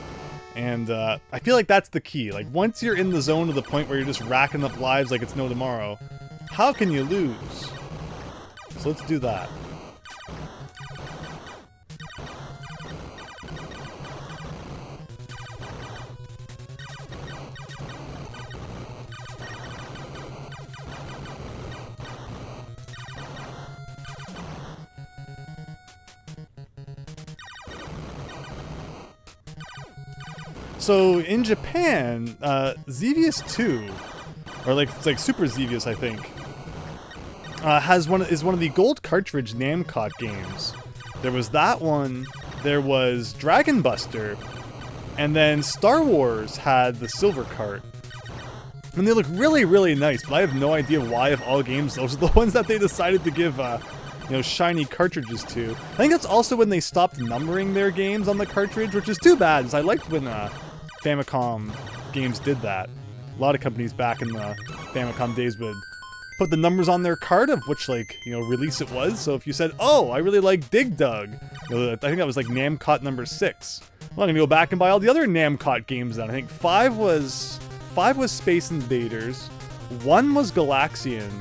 And I feel like that's the key. Like, once you're in the zone to the point where you're just racking up lives like it's no tomorrow, how can you lose? So let's do that. So in Japan, Xevious 2, or it's like Super Xevious, I think, is one of the gold cartridge Namcot games. There was that one. There was Dragon Buster, and then Star Wars had the silver cart. And they look really, really nice, but I have no idea why, of all games, those are the ones that they decided to give shiny cartridges to. I think that's also when they stopped numbering their games on the cartridge, which is too bad, because I liked when Famicom games did that. A lot of companies back in the Famicom days would put the numbers on their card of which, release it was. So if you said, oh, I really like Dig Dug, I think that was like Namcot number 6. Well, I'm gonna go back and buy all the other Namcot games then. I think 5 was Space Invaders, 1 was Galaxian,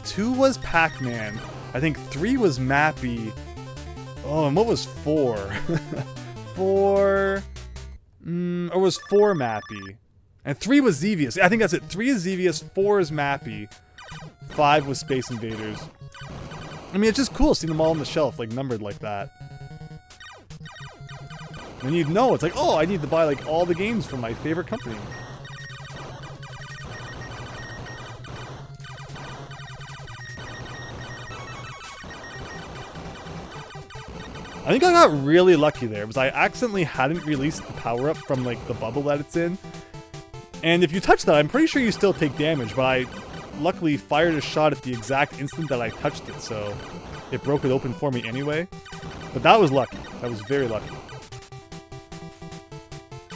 2 was Pac-Man, I think 3 was Mappy. Oh, and what was 4? 4... or was 4 Mappy? And 3 was Xevious. I think that's it. 3 is Xevious, 4 is Mappy, 5 was Space Invaders. I mean, it's just cool seeing them all on the shelf, numbered like that. And you'd know, it's like, oh, I need to buy, all the games from my favorite company. I think I got really lucky there, because I accidentally hadn't released the power-up from, the bubble that it's in. And if you touch that, I'm pretty sure you still take damage, but I luckily fired a shot at the exact instant that I touched it, so it broke it open for me anyway. But that was lucky. That was very lucky.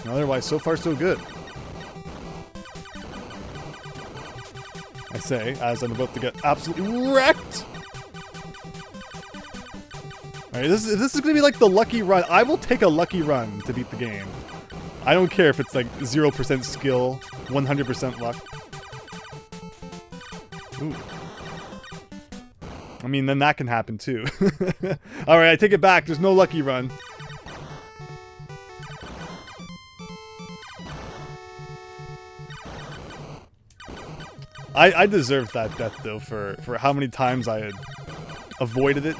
And otherwise, so far so good. I say, as I'm about to get absolutely wrecked! Alright, this is gonna be like the lucky run. I will take a lucky run to beat the game. I don't care if it's 0% skill, 100% luck. Ooh. I mean, then that can happen too. Alright, I take it back. There's no lucky run. I deserved that death though for how many times I had avoided it.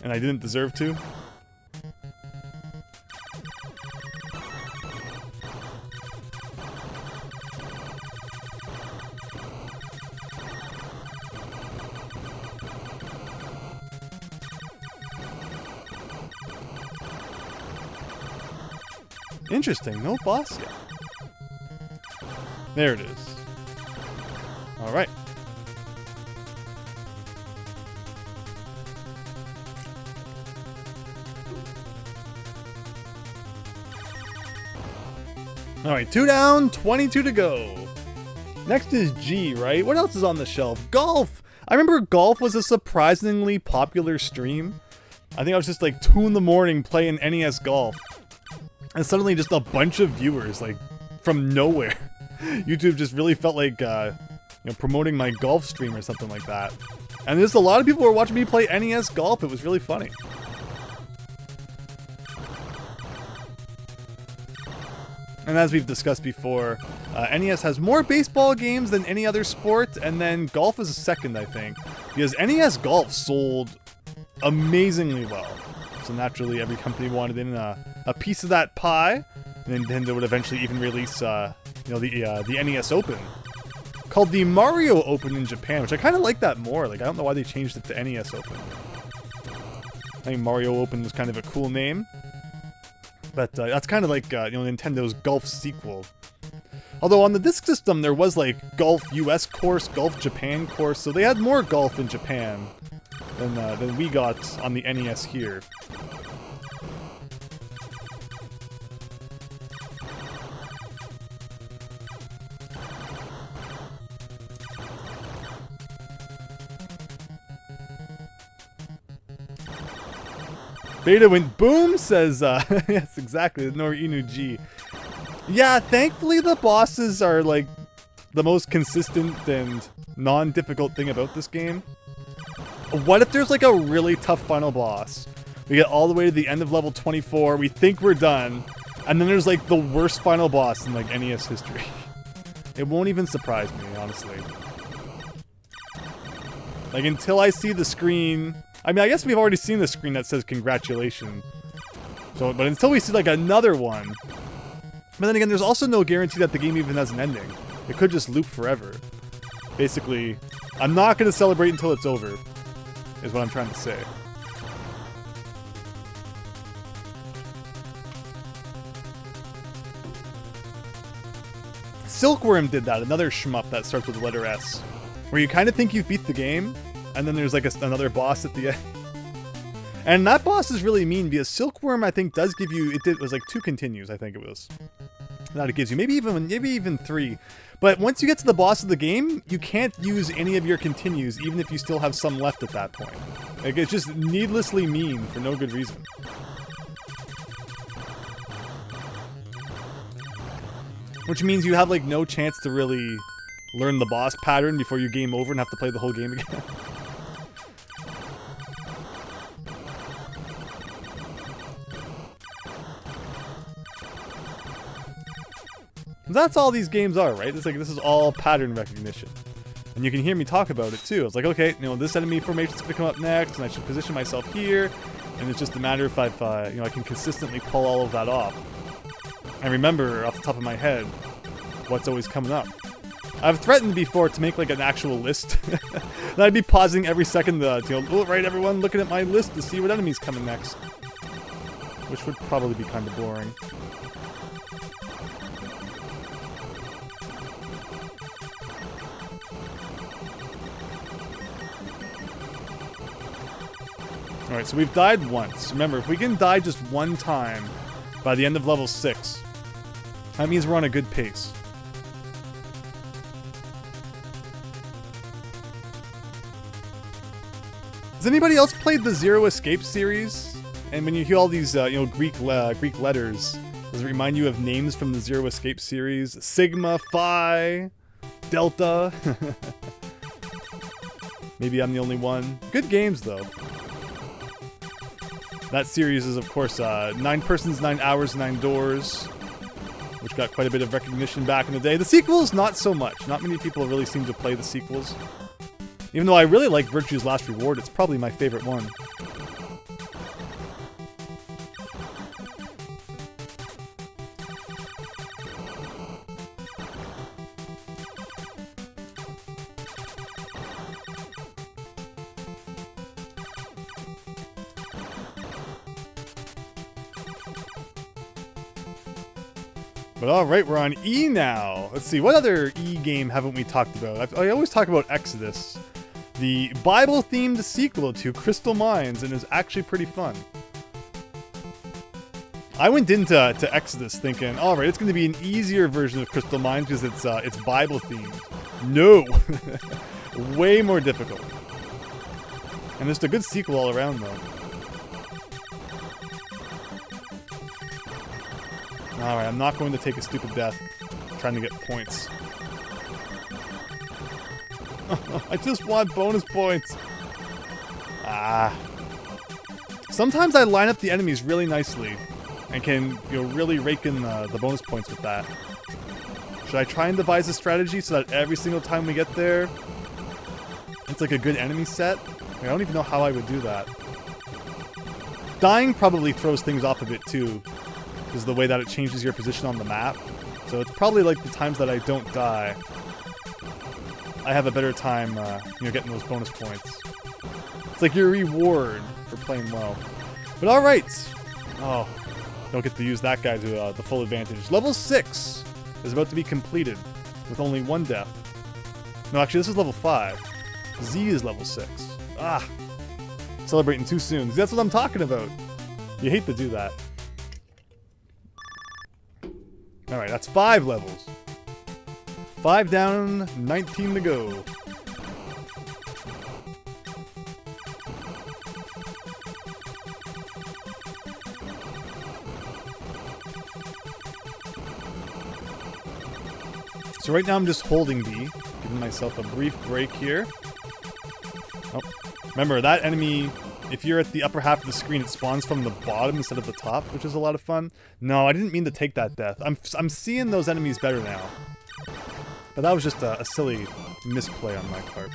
And I didn't deserve to. Interesting, no boss yet. There it is. Alright. Alright, 2 down, 22 to go. Next is G, right? What else is on the shelf? Golf! I remember golf was a surprisingly popular stream. I think I was just 2 in the morning playing NES Golf. And suddenly just a bunch of viewers, from nowhere. YouTube just really felt like, promoting my golf stream or something like that. And there's a lot of people who were watching me play NES Golf. It was really funny. And as we've discussed before, NES has more baseball games than any other sport, and then golf is second, I think. Because NES Golf sold amazingly well. So naturally, every company wanted in a piece of that pie. And Nintendo would eventually even release, the NES Open. Called the Mario Open in Japan, which I kind of like that more. I don't know why they changed it to NES Open. I think Mario Open was kind of a cool name. But that's kind of like, Nintendo's Golf sequel. Although on the disc system, there was, Golf US course, Golf Japan course, so they had more golf in Japan than we got on the NES here. Beta went boom, says, yes, exactly, Nor Inu G. Yeah, thankfully the bosses are, like, the most consistent and non-difficult thing about this game. What if there's, like, a really tough final boss? We get all the way to the end of level 24, we think we're done, and then there's, like, the worst final boss in, like, NES history. It won't even surprise me, honestly. Like, until I see the screen... I mean, I guess we've already seen the screen that says congratulations. So, but until we see, like, another one... But then again, there's also no guarantee that the game even has an ending. It could just loop forever. Basically, I'm not going to celebrate until it's over, is what I'm trying to say. Silkworm did that, another shmup that starts with the letter S. Where you kind of think you've beat the game, and then there's like another boss at the end. And that boss is really mean, because Silkworm, I think, does give you... It was like 2 continues, I think it was. That it gives you. Maybe even 3. But once you get to the boss of the game, you can't use any of your continues, even if you still have some left at that point. Like, it's just needlessly mean for no good reason. Which means you have, like, no chance to really learn the boss pattern before you game over and have to play the whole game again. That's all these games are, right? It's like, this is all pattern recognition. And you can hear me talk about it, too. It's like, okay, you know, this enemy formation's gonna come up next, and I should position myself here, and it's just a matter if I've, you know, I can consistently pull all of that off. I remember off the top of my head what's always coming up. I've threatened before to make like an actual list. And I'd be pausing every second to, you know, right, everyone looking at my list to see what enemy's coming next. Which would probably be kind of boring. Alright, so we've died once. Remember, if we can die just one time by the end of level 6, that means we're on a good pace. Has anybody else played the Zero Escape series? And when you hear all these, you know, Greek letters, does it remind you of names from the Zero Escape series? Sigma, Phi, Delta. Maybe I'm the only one. Good games, though. That series is, of course, 9 Persons, 9 Hours, 9 Doors, which got quite a bit of recognition back in the day. The sequels, not so much. Not many people really seem to play the sequels. Even though I really like Virtue's Last Reward, it's probably my favorite one. But alright, we're on E now. Let's see, what other E game haven't we talked about? I always talk about Exodus, the Bible-themed sequel to Crystal Mines, and it's actually pretty fun. I went into Exodus thinking, alright, it's going to be an easier version of Crystal Mines because it's Bible-themed. No! Way more difficult. And it's a good sequel all around, though. Alright, I'm not going to take a stupid death trying to get points. I just want bonus points! Ah. Sometimes I line up the enemies really nicely and can, you know, really rake in the bonus points with that. Should I try and devise a strategy so that every single time we get there, it's like a good enemy set? I don't even know how I would do that. Dying probably throws things off a bit too, is the way that it changes your position on the map. So it's probably like the times that I don't die, I have a better time, you know, getting those bonus points. It's like your reward for playing well. But alright! Oh, don't get to use that guy to the full advantage. Level 6 is about to be completed with only 1 death. No, actually this is level 5. Z is level 6. Ah! Celebrating too soon. That's what I'm talking about. You hate to do that. Alright, that's 5 levels. 5 down, 19 to go. So right now I'm just holding B, giving myself a brief break here. Oh, remember that enemy, if you're at the upper half of the screen, it spawns from the bottom instead of the top, which is a lot of fun. No, I didn't mean to take that death. I'm seeing those enemies better now. But that was just a silly misplay on my part.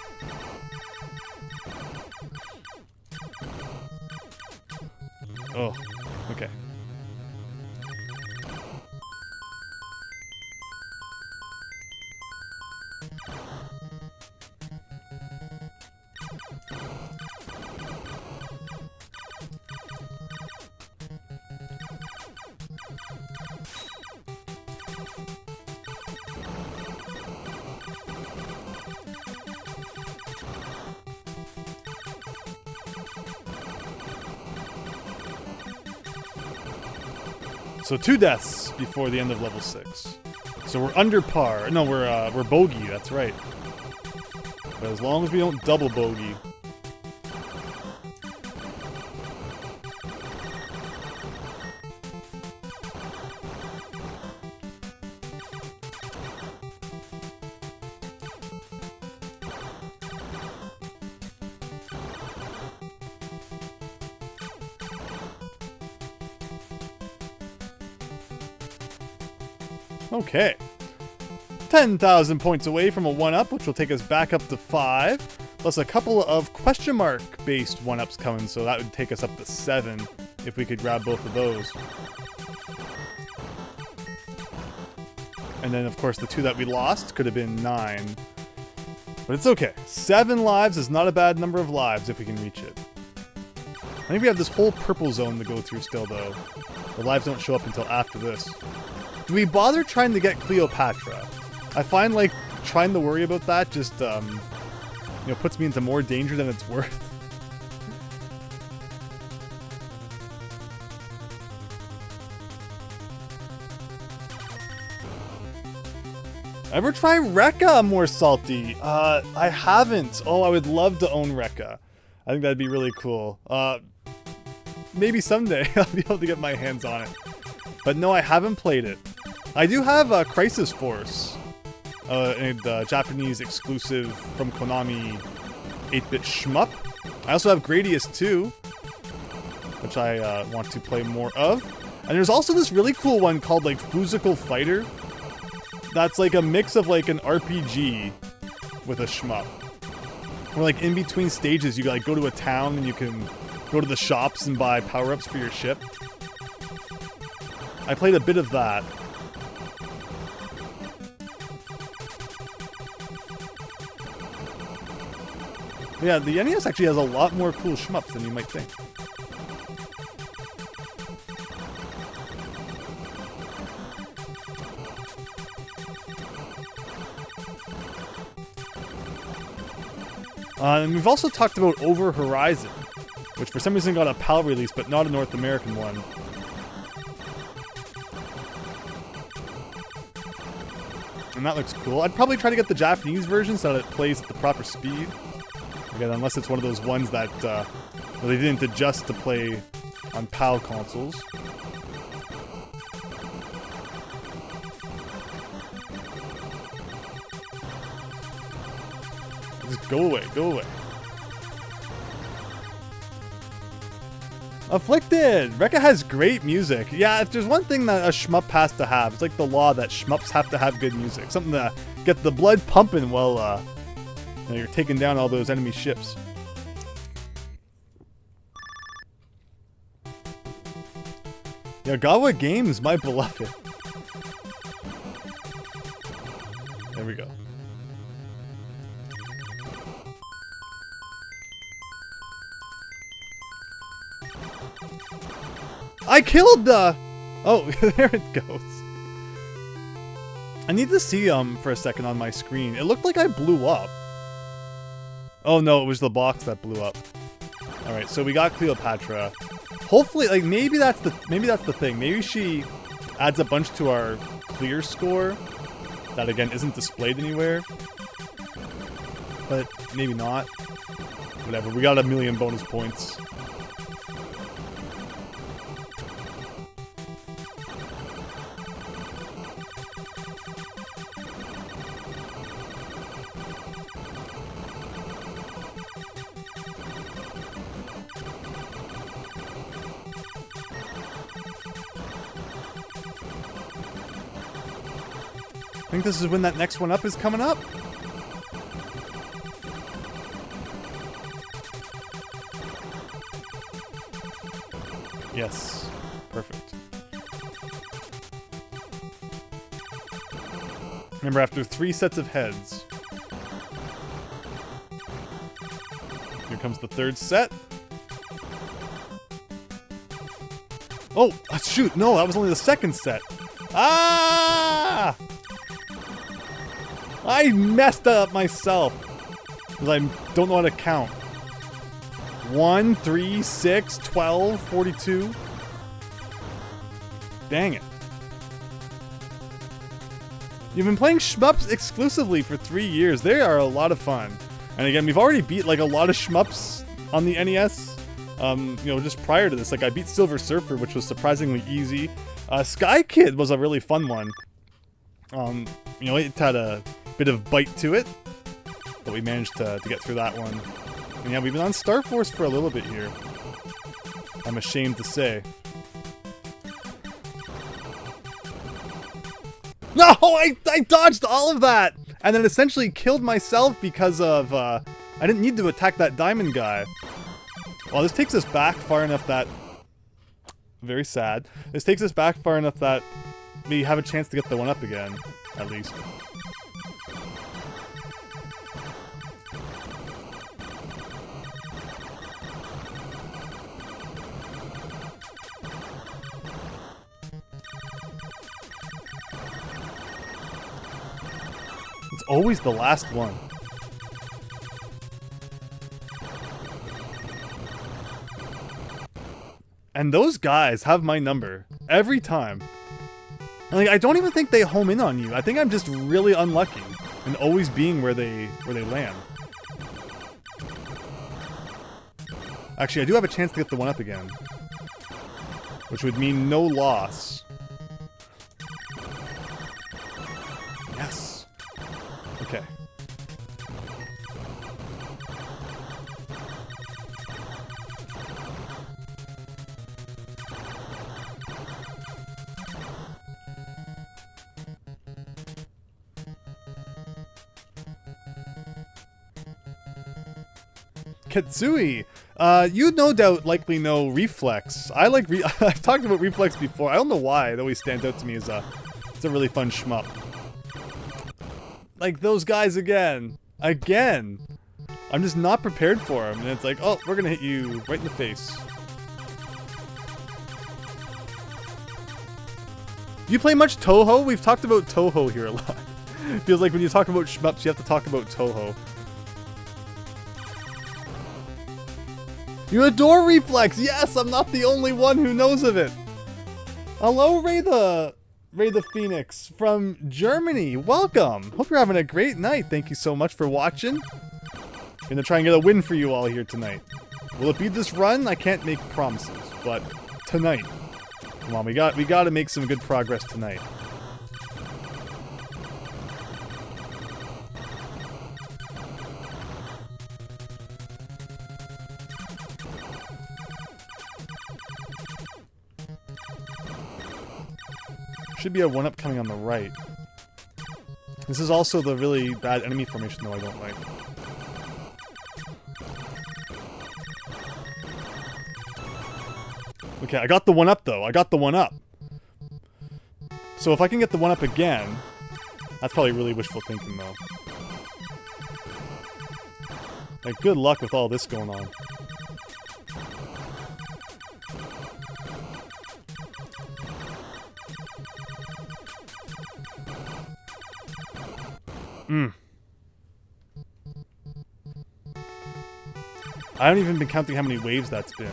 Oh, okay. So 2 deaths before the end of level 6. So we're under par. No, we're bogey, that's right. But as long as we don't double bogey. Okay. 10,000 points away from a 1-up, which will take us back up to 5. Plus a couple of question mark based 1-ups coming, so that would take us up to 7 if we could grab both of those. And then of course the 2 that we lost could have been 9. But it's okay. 7 lives is not a bad number of lives if we can reach it. I think we have this whole purple zone to go through still though. The lives don't show up until after this. Do we bother trying to get Cleopatra? I find like trying to worry about that just puts me into more danger than it's worth. Ever try Rekka more salty? I haven't. Oh, I would love to own Rekka. I think that'd be really cool. Maybe someday I'll be able to get my hands on it. But no, I haven't played it. I do have Crisis Force, a Japanese exclusive from Konami 8-bit shmup. I also have Gradius 2, which I want to play more of. And there's also this really cool one called like Physical Fighter. That's like a mix of like an RPG with a shmup. Where like in between stages you like go to a town and you can go to the shops and buy power-ups for your ship. I played a bit of that. Yeah, the NES actually has a lot more cool shmups than you might think. And we've also talked about Over Horizon, which for some reason got a PAL release, but not a North American one. And that looks cool. I'd probably try to get the Japanese version so that it plays at the proper speed. Again, unless it's one of those ones that they didn't adjust to play on PAL consoles. Just go away, go away. Afflicted! Rekka has great music. Yeah, if there's one thing that a shmup has to have, it's like the law that shmups have to have good music. Something to get the blood pumping while you're taking down all those enemy ships. Yagawa Games, my beloved. There we go. I killed the... Oh, there it goes. I need to see for a second on my screen. It looked like I blew up. Oh no, it was the box that blew up. All right, so we got Cleopatra. Hopefully, like maybe that's the thing. Maybe she adds a bunch to our clear score that again isn't displayed anywhere. But maybe not. Whatever. We got 1,000,000 bonus points. think this is when that next one up is coming up. Yes. Perfect. Remember, after 3 sets of heads. Here comes the 3rd set. Oh, shoot. No, that was only the 2nd set. Ah! I messed up myself. Because I don't know how to count. 1, 3, 6, 12, 42. Dang it. You've been playing shmups exclusively for 3 years. They are a lot of fun. And again, we've already beat like a lot of shmups on the NES. You know, just prior to this, like I beat Silver Surfer, which was surprisingly easy. Sky Kid was a really fun one. You know, it had a bit of bite to it, but we managed to get through that one. And yeah, we've been on Star Force for a little bit here. I'm ashamed to say. No, I dodged all of that! And then essentially killed myself because of, I didn't need to attack that diamond guy. Well, this takes us back far enough that... Very sad. This takes us back far enough that we have a chance to get the 1-up again, at least. It's always the last one. And those guys have my number every time. And like, I don't even think they home in on you. I think I'm just really unlucky in always being where they land. Actually, I do have a chance to get the 1-up again, which would mean no loss. Yes. Okay. Katsui, you no doubt likely know Reflex. I like I've talked about Reflex before. I don't know why. It always stands out to me as it's a really fun shmup. Like those guys again. Again. I'm just not prepared for them. And it's like, oh, we're gonna hit you right in the face. Do you play much Toho? We've talked about Toho here a lot. Feels like when you talk about shmups, you have to talk about Toho. You adore Reflex! Yes, I'm not the only one who knows of it! Hello, Ray the Phoenix from Germany. Welcome! Hope you're having a great night. Thank you so much for watching. Gonna try and get a win for you all here tonight. Will it be this run? I can't make promises, but tonight. Come on, we gotta make some good progress tonight. Should be a 1-up coming on the right. This is also the really bad enemy formation though I don't like. Okay, I got the 1-up though. I got the 1-up. So if I can get the 1-up again, that's probably really wishful thinking though. Like, good luck with all this going on. I haven't even been counting how many waves that's been.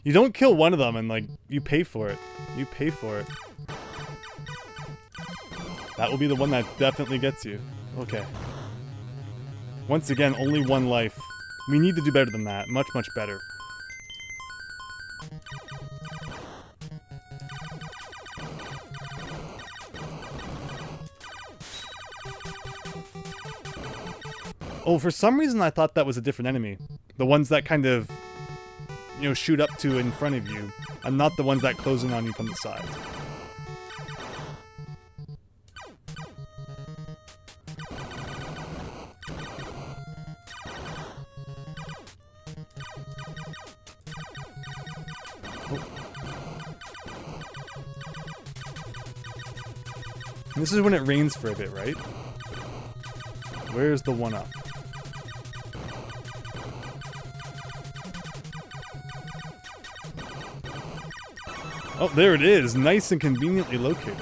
You don't kill one of them and like, you pay for it. You pay for it. That will be the one that definitely gets you. Okay. Once again, only 1 life. We need to do better than that. Much, much better. Oh, for some reason I thought that was a different enemy. The ones that kind of, you know, shoot up to in front of you, and not the ones that close in on you from the side. This is when it rains for a bit, right? Where's the one up? Oh, there it is. Nice and conveniently located.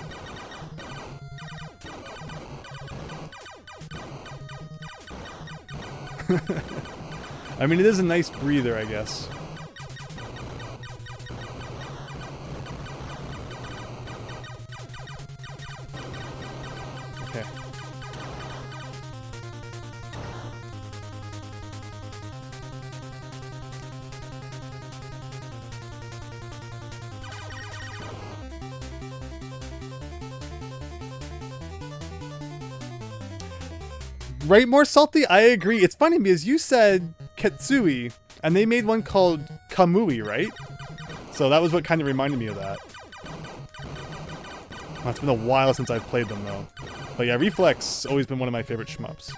I mean, it is a nice breather, I guess. Okay. Right, more salty? I agree. It's funny because you said Ketsui, and they made one called Kamui, right? So that was what kind of reminded me of that. Well, it's been a while since I've played them, though. But yeah, Reflex has always been one of my favorite shmups.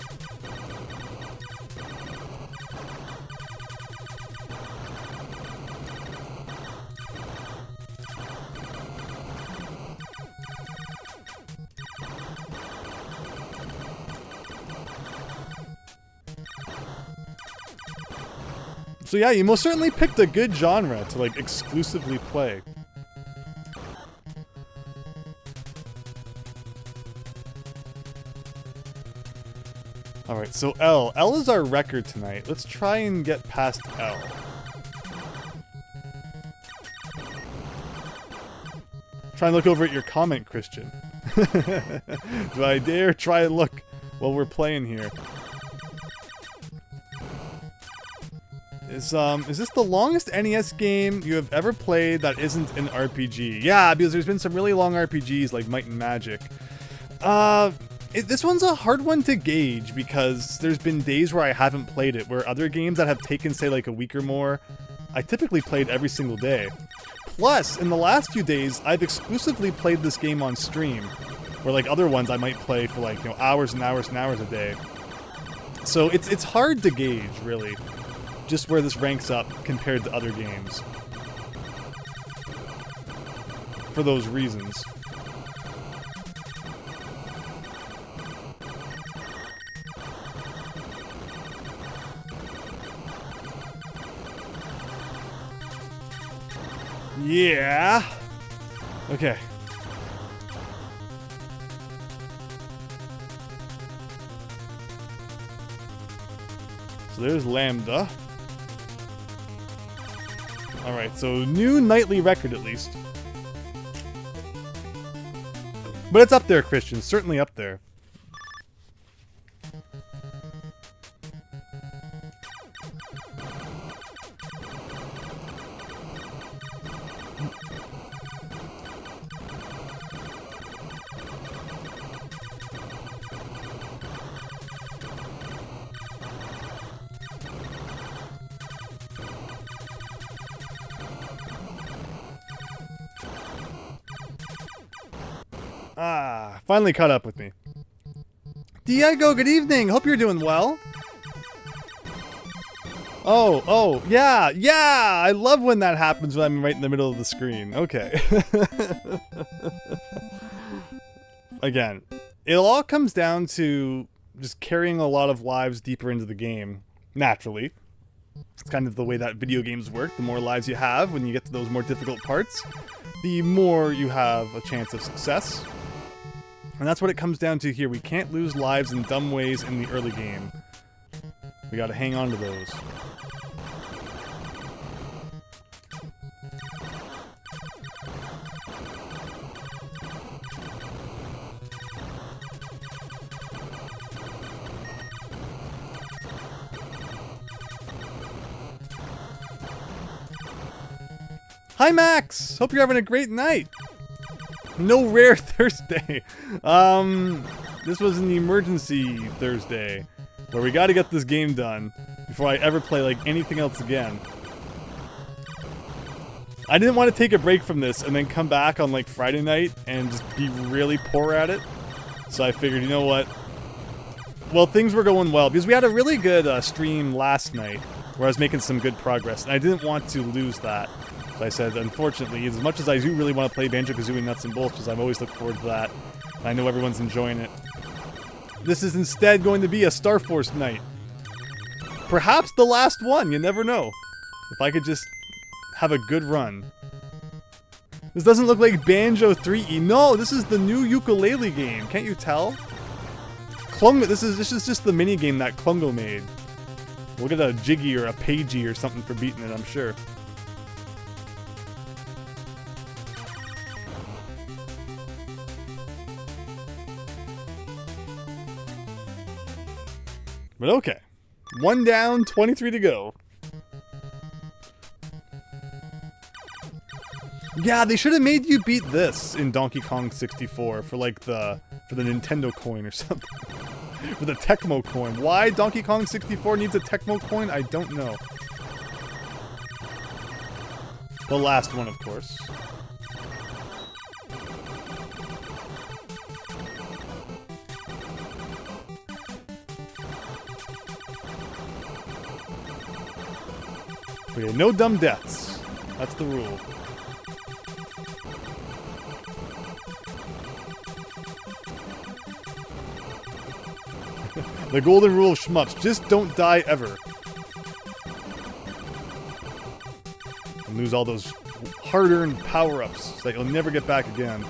So yeah, you most certainly picked a good genre to like exclusively play. Alright, so L. L is our record tonight. Let's try and get past L. Try and look over at your comment, Christian. Do I dare try and look while we're playing here? Is this the longest NES game you have ever played that isn't an RPG? Yeah, because there's been some really long RPGs like Might and Magic. This one's a hard one to gauge because there's been days where I haven't played it, where other games that have taken, say, like a week or more, I typically played every single day. Plus, in the last few days, I've exclusively played this game on stream, where like other ones I might play for like, you know, hours and hours and hours a day. So it's hard to gauge, really, just where this ranks up compared to other games. For those reasons. Yeah. Okay. So there's Lambda. Alright, so new nightly record at least. But it's up there, Christian. Certainly up there. Ah, finally caught up with me. Diego, good evening. Hope you're doing well. Oh, yeah. I love when that happens when I'm right in the middle of the screen. Okay. Again, it all comes down to just carrying a lot of lives deeper into the game, naturally. It's kind of the way that video games work. The more lives you have when you get to those more difficult parts, the more you have a chance of success. And that's what it comes down to here. We can't lose lives in dumb ways in the early game. We gotta hang on to those. Hi Max! Hope you're having a great night! No rare Thursday. This was an emergency Thursday where we got to get this game done before I ever play like anything else again. I didn't want to take a break from this and then come back on like Friday night and just be really poor at it. So I figured, you know what? Well, things were going well because we had a really good stream last night where I was making some good progress, and I didn't want to lose that. So I said, unfortunately, as much as I do really want to play Banjo-Kazooie Nuts and Bolts, because I've always looked forward to that, and I know everyone's enjoying it, this is instead going to be a Star Force night. Perhaps the last one, you never know. If I could just have a good run. This doesn't look like Banjo 3E. No, this is the new ukulele game. Can't you tell? This is just the mini game that Klungo made. We'll get a Jiggy or a Pagey or something for beating it, I'm sure. But okay. 1 down, 23 to go. Yeah, they should have made you beat this in Donkey Kong 64 for like for the Nintendo coin or something. For the Tecmo coin. Why Donkey Kong 64 needs a Tecmo coin, I don't know. The last one, of course. Okay, no dumb deaths. That's the rule. The golden rule of shmups, just don't die ever. And lose all those hard-earned power-ups that you'll never get back again.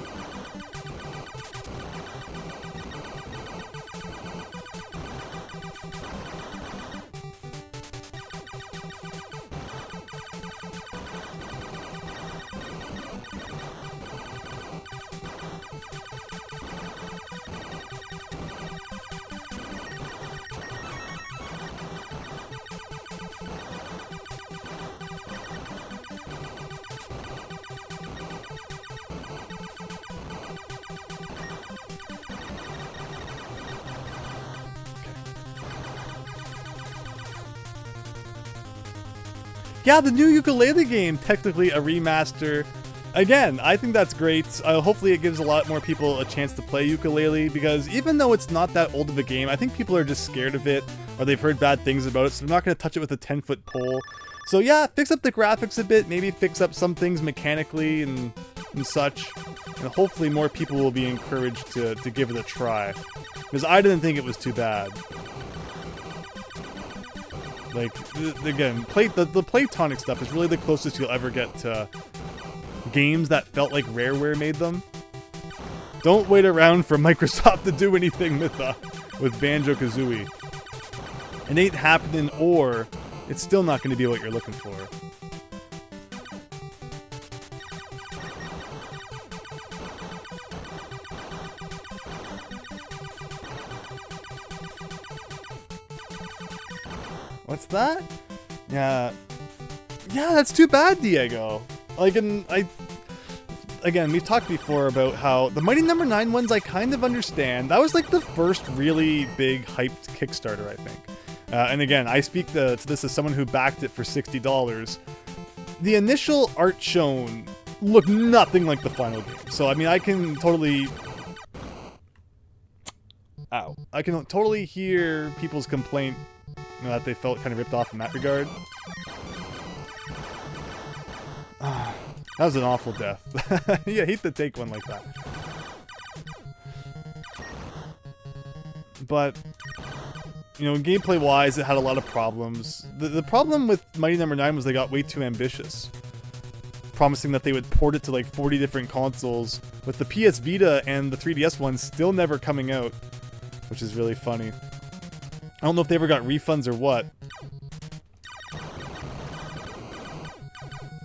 Yeah, the new ukulele game, technically a remaster. Again, I think that's great. Hopefully it gives a lot more people a chance to play ukulele, because even though it's not that old of a game, I think people are just scared of it, or they've heard bad things about it, so they're not going to touch it with a 10-foot pole. So yeah, fix up the graphics a bit, maybe fix up some things mechanically and such, and hopefully more people will be encouraged to give it a try. Because I didn't think it was too bad. Like, again, the Playtonic stuff is really the closest you'll ever get to games that felt like Rareware made them. Don't wait around for Microsoft to do anything with Banjo-Kazooie. It ain't happening, or it's still not going to be what you're looking for. What's that? Yeah, that's too bad, Diego. Like, again, we've talked before about how the Mighty Number 9 ones I kind of understand. That was like the first really big hyped Kickstarter, I think. And again, I speak to this as someone who backed it for $60. The initial art shown looked nothing like the final game. So, I mean, I can totally... Ow. I can totally hear people's complaint that they felt kind of ripped off in that regard. That was an awful death. Yeah, I hate to take one like that. But, you know, gameplay-wise, it had a lot of problems. The problem with Mighty Number 9 was they got way too ambitious, promising that they would port it to like 40 different consoles, with the PS Vita and the 3DS ones still never coming out, which is really funny. I don't know if they ever got refunds or what.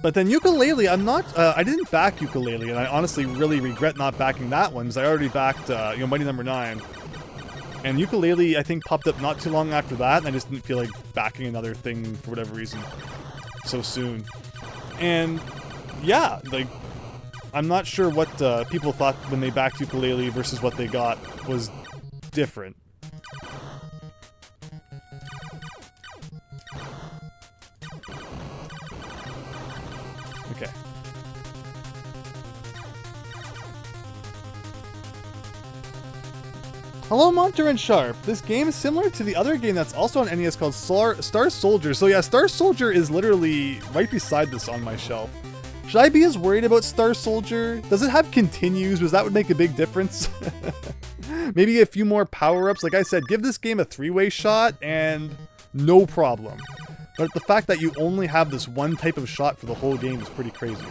But then Yooka-Laylee, I didn't back Yooka-Laylee, and I honestly really regret not backing that one, because I already backed, Mighty Number 9. And Yooka-Laylee, I think, popped up not too long after that, and I just didn't feel like backing another thing for whatever reason so soon. And, yeah, like, I'm not sure what people thought when they backed Yooka-Laylee versus what they got was different. Hello, Monter and Sharp. This game is similar to the other game that's also on NES called Star Soldier. So yeah, Star Soldier is literally right beside this on my shelf. Should I be as worried about Star Soldier? Does it have continues? Because that would make a big difference. Maybe a few more power-ups. Like I said, give this game a 3-way shot and no problem. But the fact that you only have this one type of shot for the whole game is pretty crazy.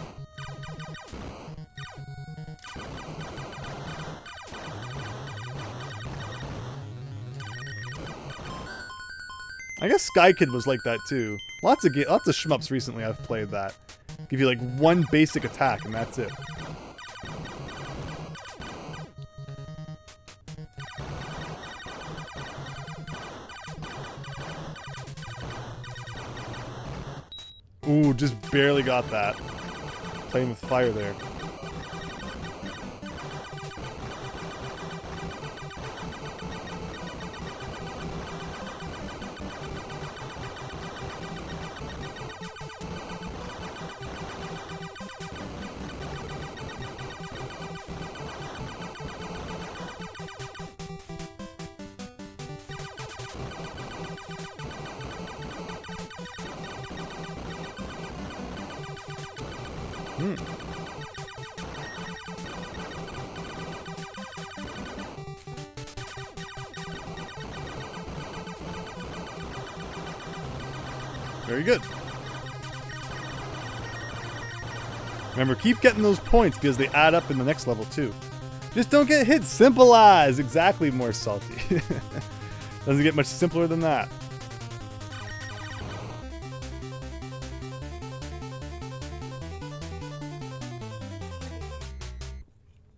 I guess Sky Kid was like that too. Lots of shmups recently I've played that. Give you like one basic attack and that's it. Ooh, just barely got that. Playing with fire there. Very good. Remember, keep getting those points because they add up in the next level too. Just don't get hit. Simple as. Exactly, more salty. Doesn't get much simpler than that.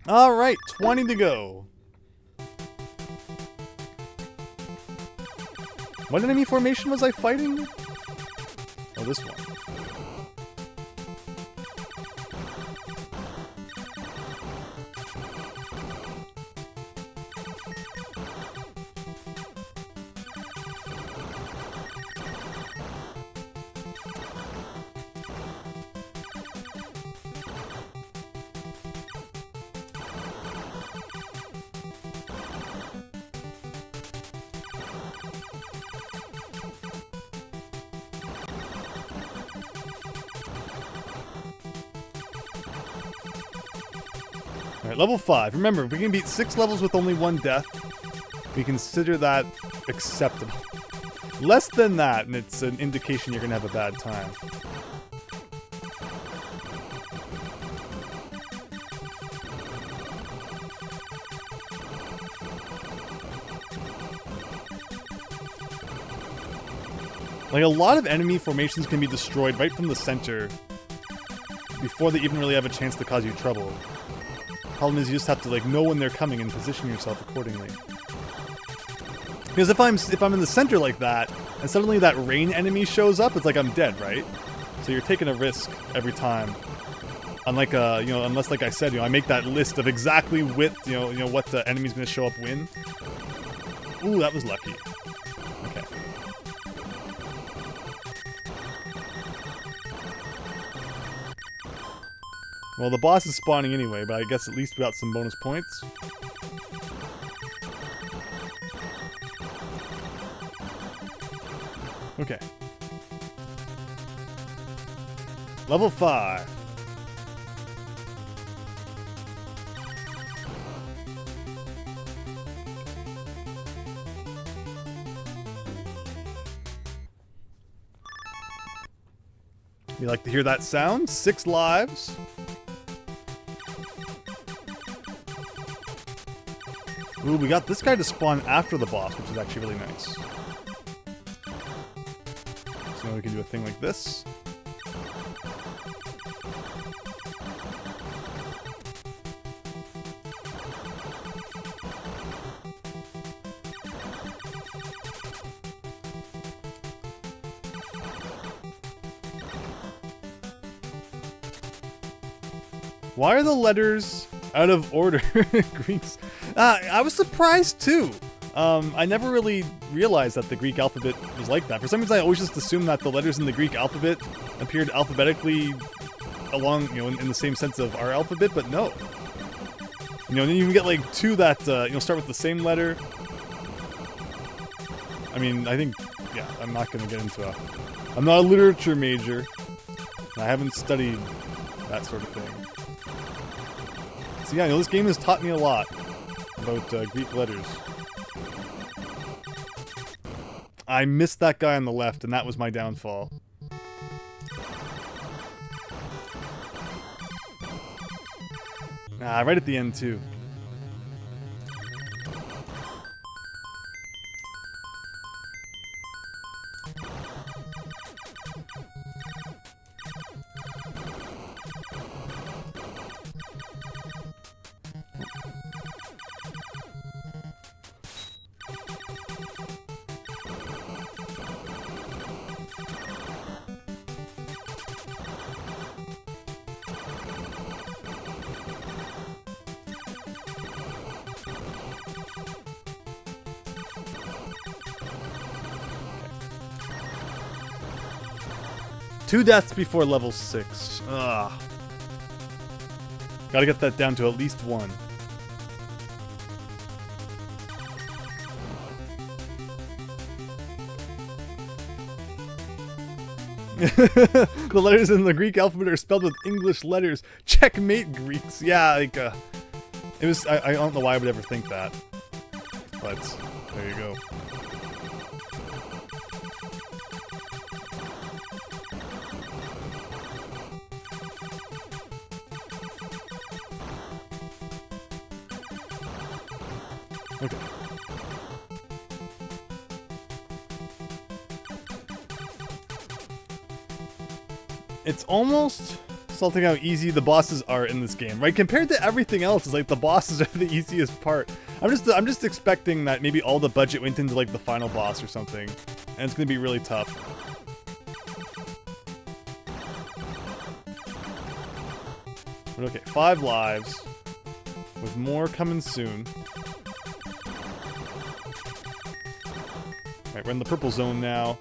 All right, 20 to go. What enemy formation was I fighting? Oh, this one. Alright, level 5. Remember, if we can beat 6 levels with only 1 death, we consider that acceptable. Less than that, and it's an indication you're gonna have a bad time. Like, a lot of enemy formations can be destroyed right from the center before they even really have a chance to cause you trouble. Problem is, you just have to like know when they're coming and position yourself accordingly. Because if I'm in the center like that, and suddenly that rain enemy shows up, it's like I'm dead, right? So you're taking a risk every time. Unlike unless, like I said, I make that list of exactly what the enemy's gonna show up when. Ooh, that was lucky. Okay. Well, the boss is spawning anyway, but I guess at least we got some bonus points. Okay. Level 5. You like to hear that sound? 6 lives. Ooh, we got this guy to spawn after the boss, which is actually really nice. So now we can do a thing like this. Why are the letters out of order? Greeks. I was surprised too. I never really realized that the Greek alphabet was like that. For some reason, I always just assumed that the letters in the Greek alphabet appeared alphabetically along, in the same sense of our alphabet, but no. You know, and then you can get like 2 that, start with the same letter. I mean, I think, yeah, I'm not going to get into I'm not a literature major. I haven't studied that sort of thing. So yeah, this game has taught me a lot about Greek letters. I missed that guy on the left, and that was my downfall. Right at the end, too. Two deaths before level 6. Ugh. Gotta get that down to at least 1. The letters in the Greek alphabet are spelled with English letters. Checkmate, Greeks. Yeah, like, it was, I don't know why I would ever think that. But, there you go. Okay. It's almost insulting how easy the bosses are in this game, right? Compared to everything else, it's like the bosses are the easiest part. I'm just expecting that maybe all the budget went into like the final boss or something, and it's gonna be really tough. But okay, 5 lives, with more coming soon. Alright, we're in the purple zone now.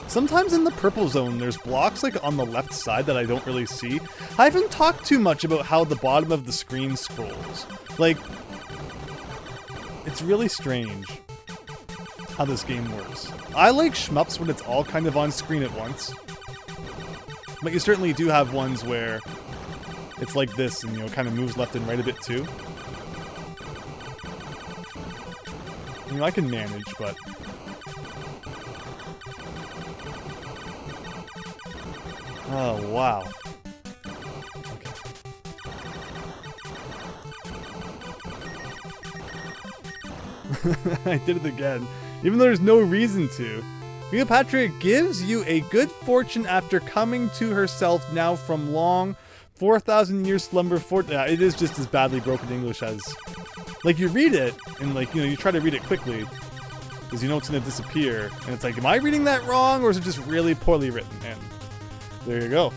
Sometimes in the purple zone, there's blocks like on the left side that I don't really see. I haven't talked too much about how the bottom of the screen scrolls. Like, it's really strange how this game works. I like shmups when it's all kind of on screen at once. But you certainly do have ones where it's like this and, it kind of moves left and right a bit too. I can manage, but... Oh, wow. Okay. I did it again. Even though there's no reason to. Cleopatra gives you a good fortune after coming to herself now from long 4,000 years slumber yeah, it is just as badly broken English as... Like, you read it, and like, you try to read it quickly, because you know it's going to disappear, and it's like, am I reading that wrong, or is it just really poorly written? And there you go.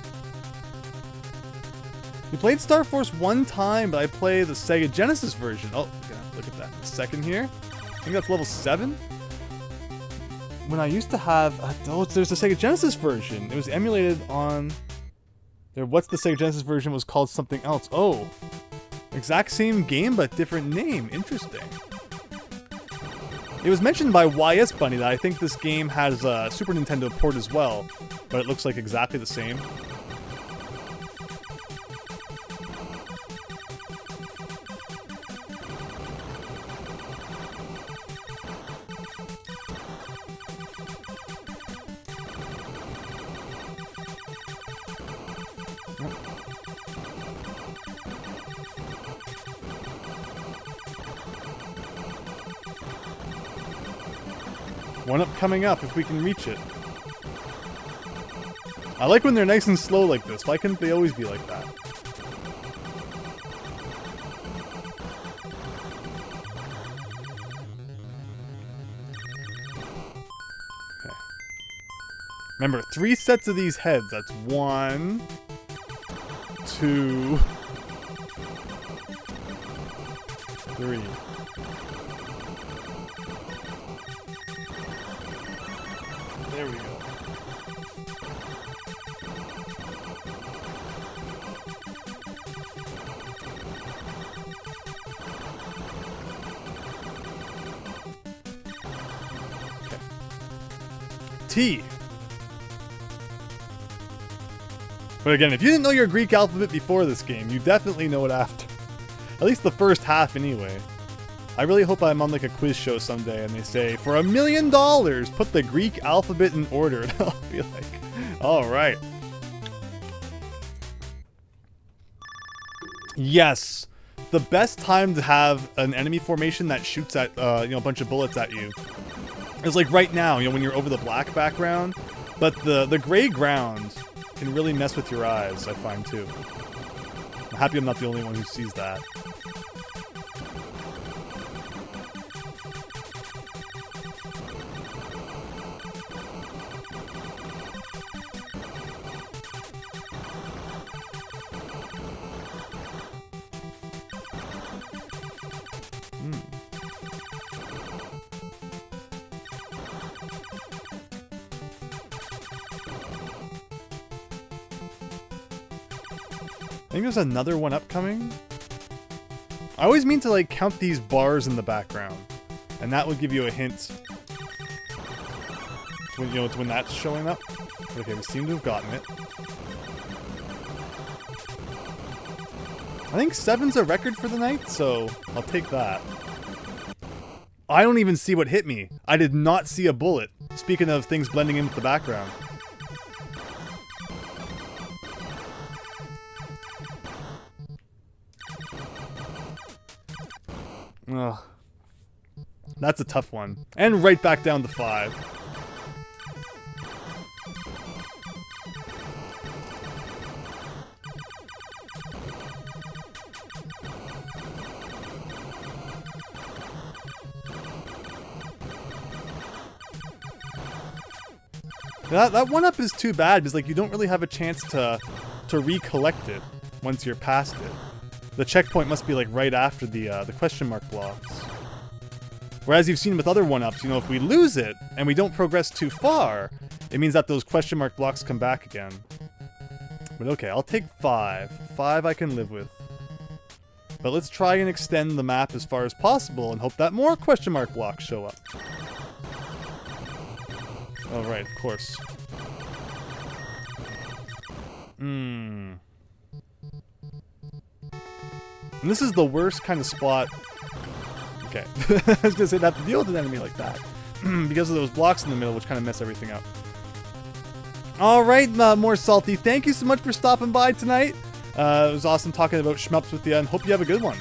We played Star Force one time, but I play the Sega Genesis version. Oh, look at that in a second here. I think that's level 7. When I used to have... there's a Sega Genesis version. It was emulated on... What's the Sega Genesis version was called something else. Oh. Exact same game, but different name. Interesting. It was mentioned by YS Bunny that I think this game has a Super Nintendo port as well, but it looks like exactly the same. One up coming up if we can reach it. I like when they're nice and slow like this. Why couldn't they always be like that? Okay. Remember, 3 sets of these heads. That's 1, 2, 3. There we go. T. But again, if you didn't know your Greek alphabet before this game, you definitely know it after. At least the first half anyway. I really hope I'm on like a quiz show someday and they say, for $1 million, put the Greek alphabet in order. And I'll be like, alright. Yes. The best time to have an enemy formation that shoots at, a bunch of bullets at you is like right now, when you're over the black background. But the gray ground can really mess with your eyes, I find too. I'm happy I'm not the only one who sees that. I think there's another one upcoming. I always mean to like count these bars in the background, and that will give you a hint when it's when that's showing up. Okay, we seem to have gotten it. I think 7's a record for the night, so I'll take that. I don't even see what hit me. I did not see a bullet. Speaking of things blending in with the background. Ugh. That's a tough one. And right back down to 5. That one-up is too bad because like you don't really have a chance to recollect it once you're past it. The checkpoint must be like right after the question mark blocks. Whereas you've seen with other one-ups, if we lose it and we don't progress too far, it means that those question mark blocks come back again. But okay, I'll take 5. 5 I can live with. But let's try and extend the map as far as possible and hope that more question mark blocks show up. Oh, right, of course. And this is the worst kind of spot. Okay. I was gonna say that to deal with an enemy like that. Because of those blocks in the middle, which kind of mess everything up. Alright, more salty. Thank you so much for stopping by tonight. It was awesome talking about shmups with you, and hope you have a good one.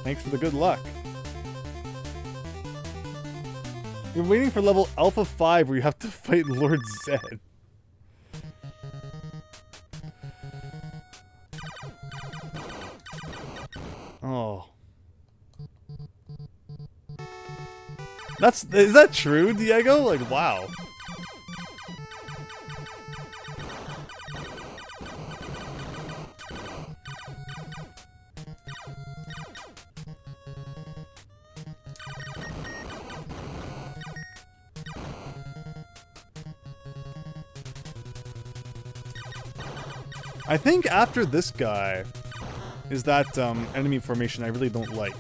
Thanks for the good luck. You're waiting for level Alpha 5 where you have to fight Lord Zed. Oh. Is that true, Diego? Like, wow. I think after this guy is that enemy formation I really don't like.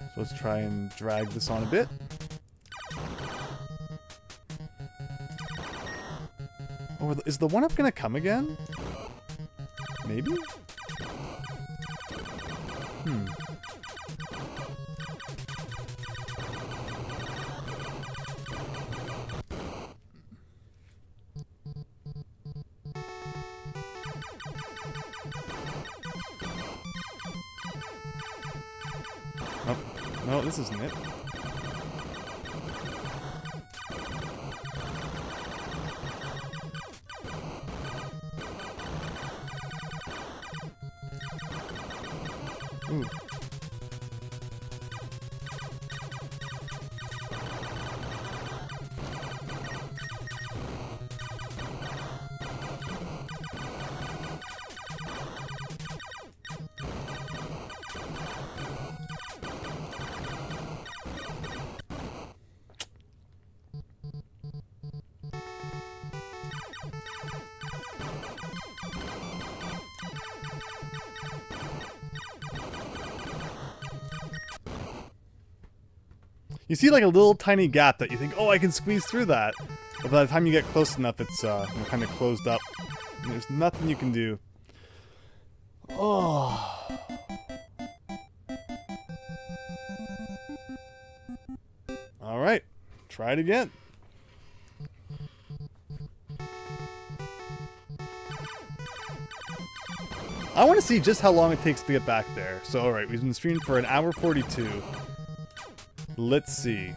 So let's try and drag this on a bit. Oh, is the one-up gonna come again? Maybe? No, this isn't it. Ooh. You see like a little tiny gap that you think, oh, I can squeeze through that. But by the time you get close enough, it's kind of closed up. And there's nothing you can do. Oh. All right, try it again. I want to see just how long it takes to get back there. So, all right, we've been streaming for 1:42. Let's see.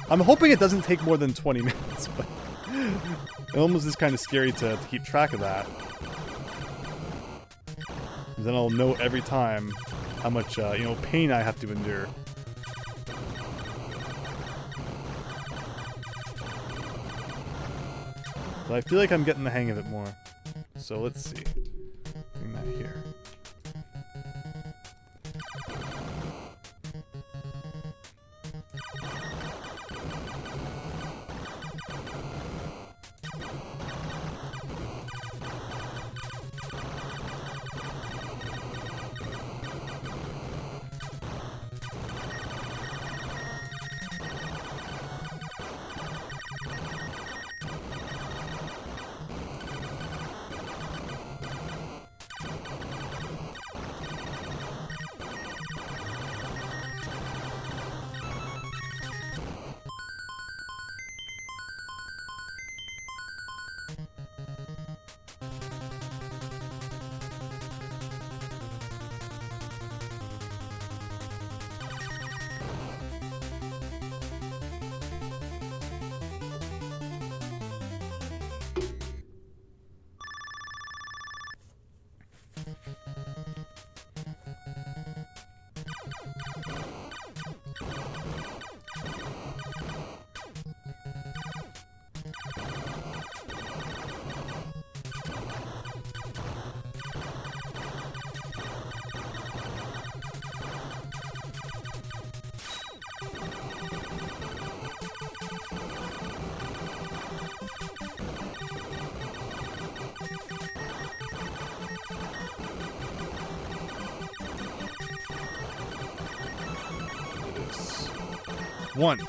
I'm hoping it doesn't take more than 20 minutes, but it almost is kind of scary to keep track of that. Then I'll know every time how much, pain I have to endure. But I feel like I'm getting the hang of it more. So let's see. Bring that here. One.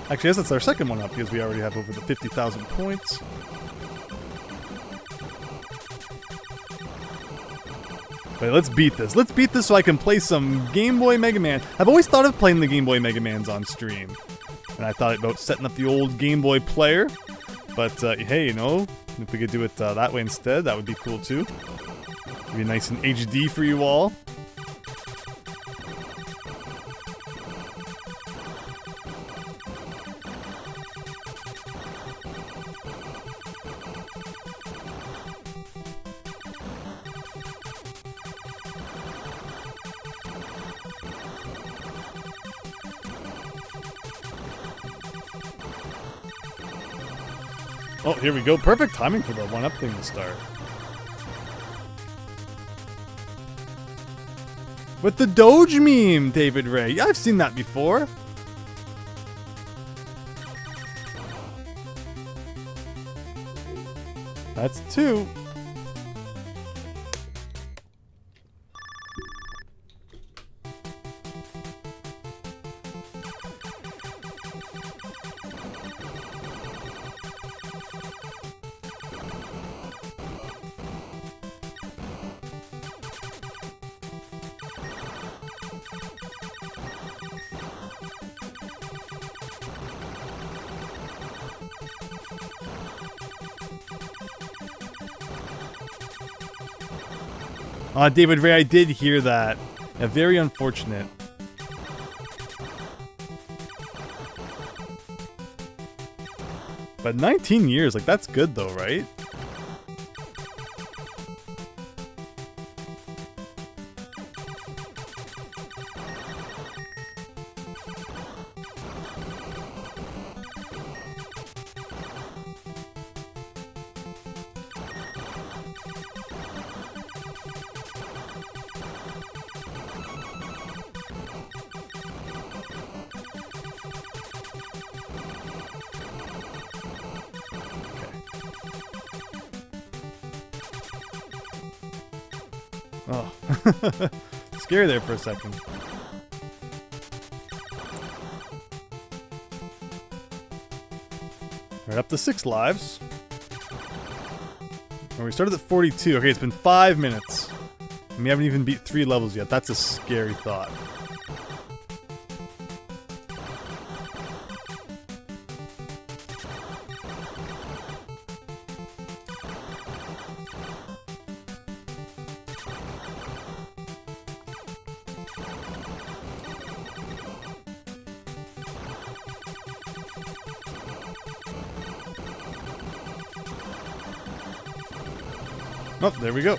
Actually, I guess that's our second one up because we already have over the 50,000 points. But let's beat this. Let's beat this so I can play some Game Boy Mega Man. I've always thought of playing the Game Boy Mega Mans on stream. And I thought about setting up the old Game Boy player. But hey, if we could do it that way instead, that would be cool too. It'd be nice and HD for you all. Oh, here we go. Perfect timing for the one-up thing to start. With the Doge meme, David Ray. Yeah, I've seen that before. That's 2. David Ray, I did hear that. Yeah, very unfortunate. But 19 years, like, that's good though, right? Oh. Scary there for a second. We're up to 6 lives. And we started at 42. Okay, it's been 5 minutes. And we haven't even beat 3 levels yet. That's a scary thought. Oh, there we go.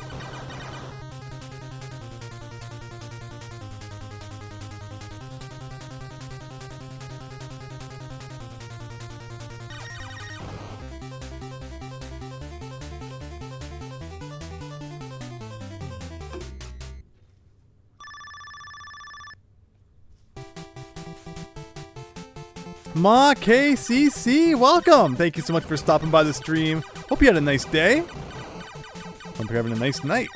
Ma KCC, welcome! Thank you so much for stopping by the stream. Hope you had a nice day. Hope you're having a nice night.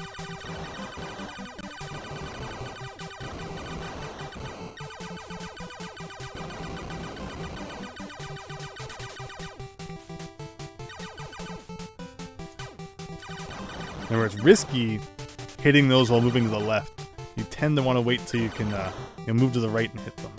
Remember, it's risky hitting those while moving to the left. You tend to want to wait till you can move to the right and hit them.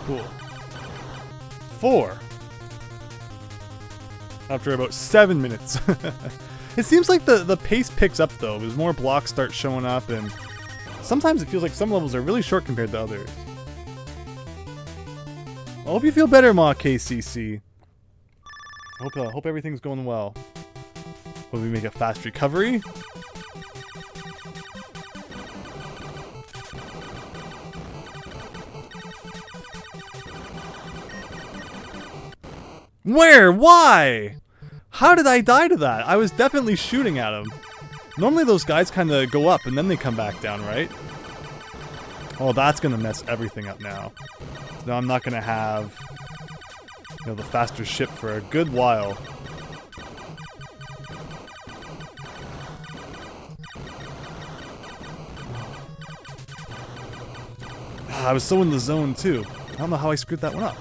Cool. 4. After about 7 minutes. It seems like the pace picks up though, as more blocks start showing up, and sometimes it feels like some levels are really short compared to others. I hope you feel better, Ma KCC. Hope everything's going well. Hope we make a fast recovery. Where? Why? How did I die to that? I was definitely shooting at him. Normally those guys kind of go up and then they come back down, right? Oh, that's going to mess everything up now. Now I'm not going to have, the faster ship for a good while. I was so in the zone too. I don't know how I screwed that one up.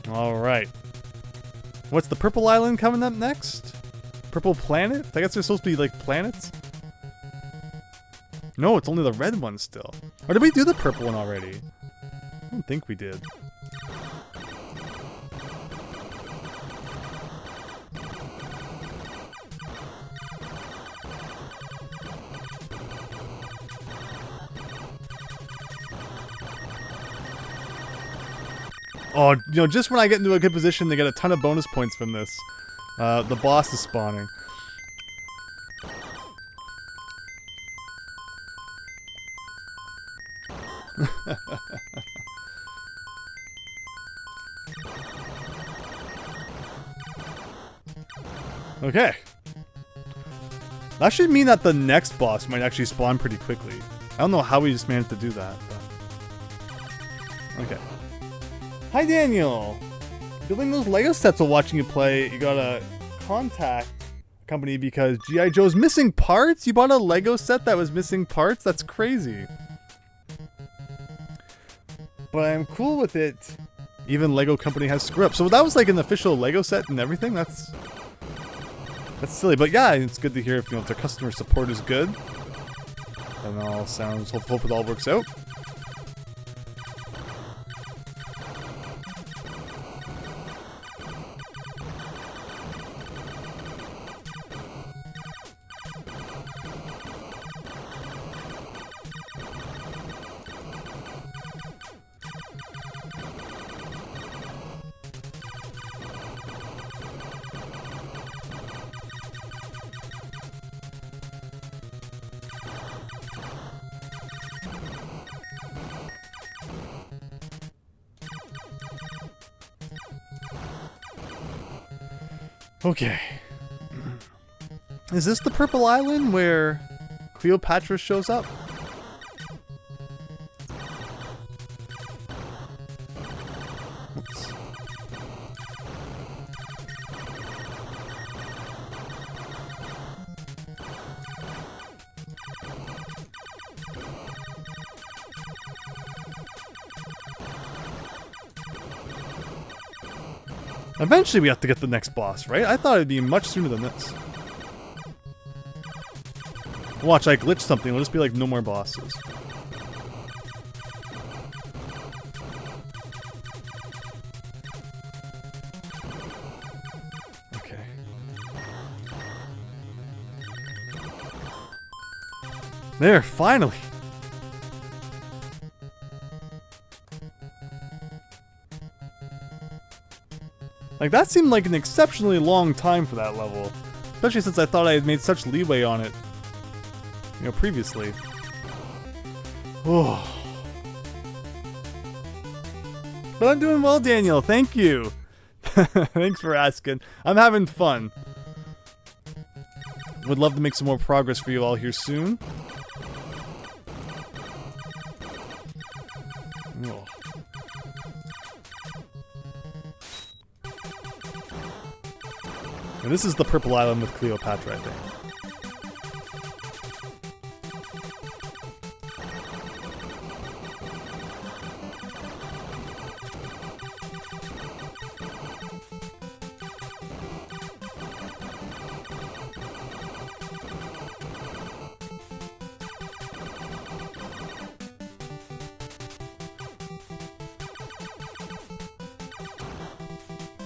Alright. What's the purple island coming up next? Purple planet? I guess they're supposed to be like planets? No, it's only the red one still. Or did we do the purple one already? I don't think we did. Oh, just when I get into a good position to get a ton of bonus points from this, the boss is spawning. Okay. That should mean that the next boss might actually spawn pretty quickly. I don't know how we just managed to do that, but... Okay. Hi Daniel! Building those Lego sets while watching you play, you gotta contact a company because G.I. Joe's missing parts? You bought a Lego set that was missing parts? That's crazy. But I'm cool with it Even Lego Company has screw up. So that was like an official Lego set and everything? That's silly. But yeah, it's good to hear if, their customer support is good. And all sounds, hope it all works out. Okay. Is this the purple island where Cleopatra shows up? Oops. Eventually we have to get the next boss, right? I thought it'd be much sooner than this. Watch, I glitched something. It'll just be like no more bosses. Okay. There, finally! Like, that seemed like an exceptionally long time for that level. Especially since I thought I had made such leeway on it, previously. Oh. But I'm doing well, Daniel. Thank you. Thanks for asking. I'm having fun. Would love to make some more progress for you all here soon. Oh. And this is the purple island with Cleopatra, I think.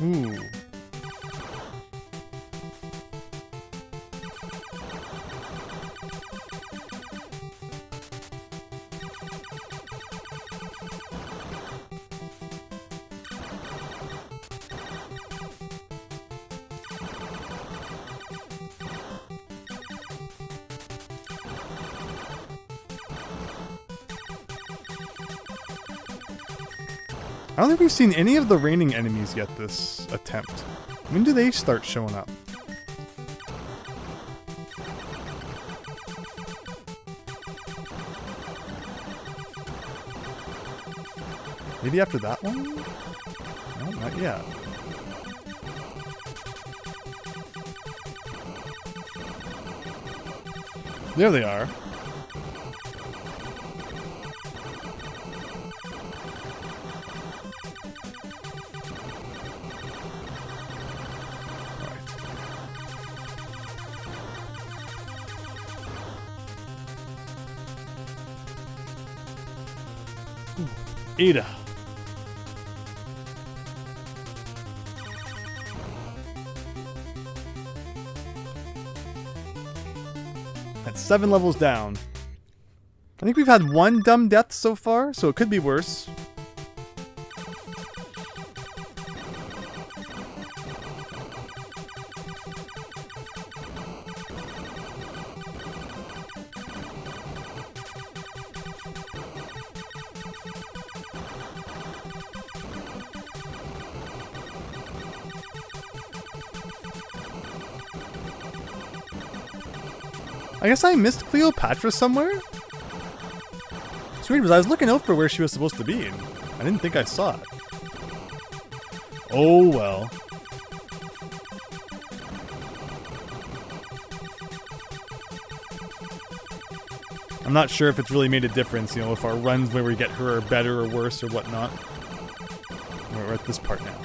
Ooh. I don't think we've seen any of the raining enemies yet this attempt. When do they start showing up? Maybe after that one? No, not yet. There they are. Ada. That's 7 levels down. I think we've had one dumb death so far, so it could be worse. I guess I missed Cleopatra somewhere? It's weird because I was looking out for where she was supposed to be, and I didn't think I saw it. Oh well. I'm not sure if it's really made a difference, if our runs where we get her are better or worse or whatnot. We're at this part now.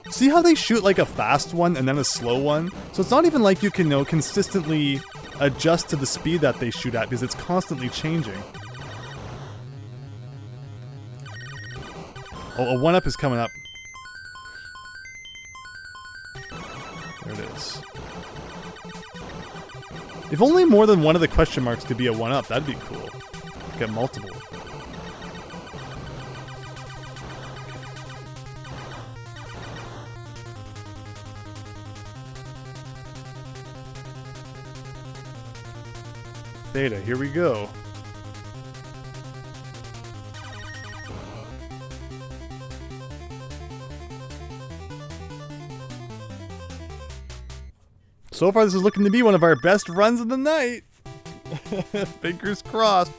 See how they shoot like a fast one and then a slow one? So it's not even like you can, you know, consistently adjust to the speed that they shoot at because it's constantly changing. Oh, a 1-up is coming up. There it is. If only more than one of the question marks could be a 1-up, that'd be cool. Get multiple. Theta, here we go. So far, this is looking to be one of our best runs of the night. Fingers crossed.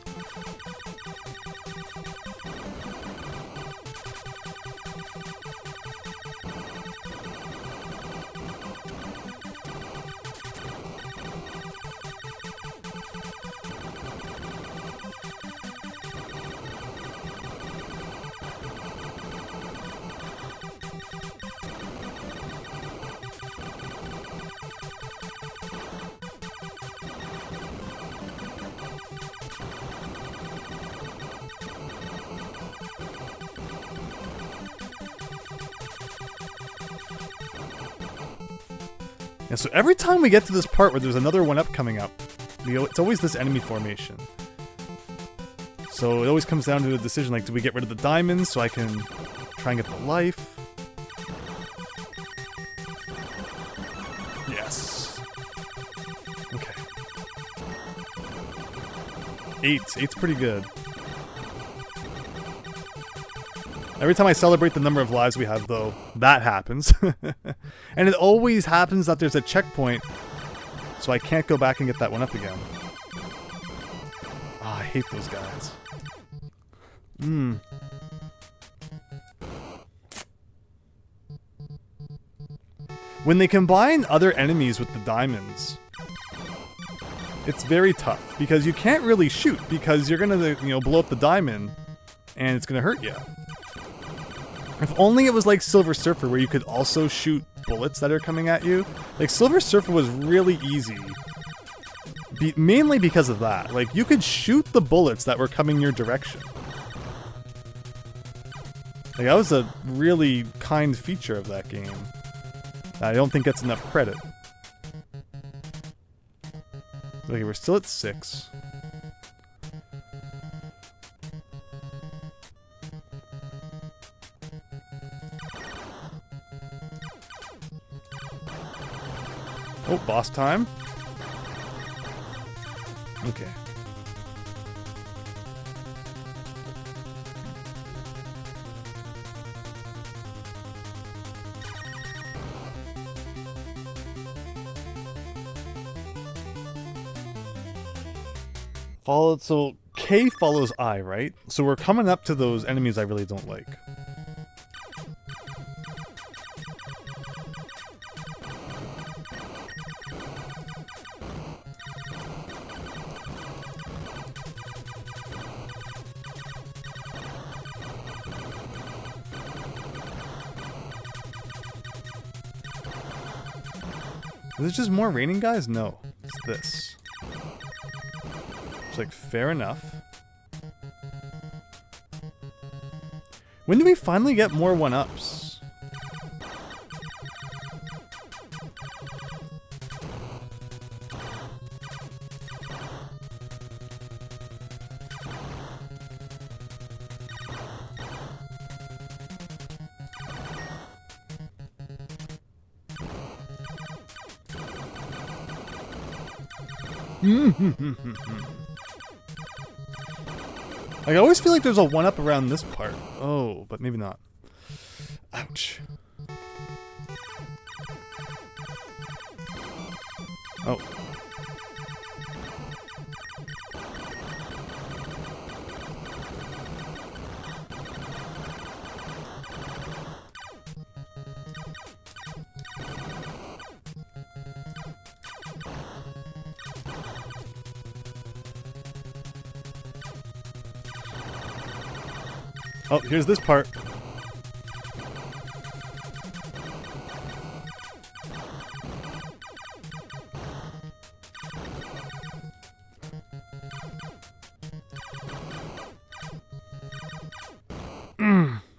Yeah, so every time we get to this part where there's another 1-up coming up, it's always this enemy formation. So it always comes down to a decision like, do we get rid of the diamonds so I can try and get the life? Yes. Okay. 8. 8's pretty good. Every time I celebrate the number of lives we have, though, that happens. And it always happens that there's a checkpoint, so I can't go back and get that 1-up again. Ah, I hate those guys. When they combine other enemies with the diamonds, it's very tough, because you can't really shoot, because you're gonna, you know, blow up the diamond, and it's gonna hurt you. If only it was like Silver Surfer, where you could also shoot bullets that are coming at you. Like, Silver Surfer was really easy. Mainly because of that. Like, you could shoot the bullets that were coming your direction. Like, that was a really kind feature of that game. I don't think gets enough credit. Okay, we're still at 6. Oh, boss time. Okay. So K follows I, right? So we're coming up to those enemies I really don't like. Is it just more raining guys? No. It's this. It's like, fair enough. When do we finally get more 1-ups? Like, I always feel like there's a 1-up around this part. Oh, but maybe not. Ouch. Oh. Oh, here's this part.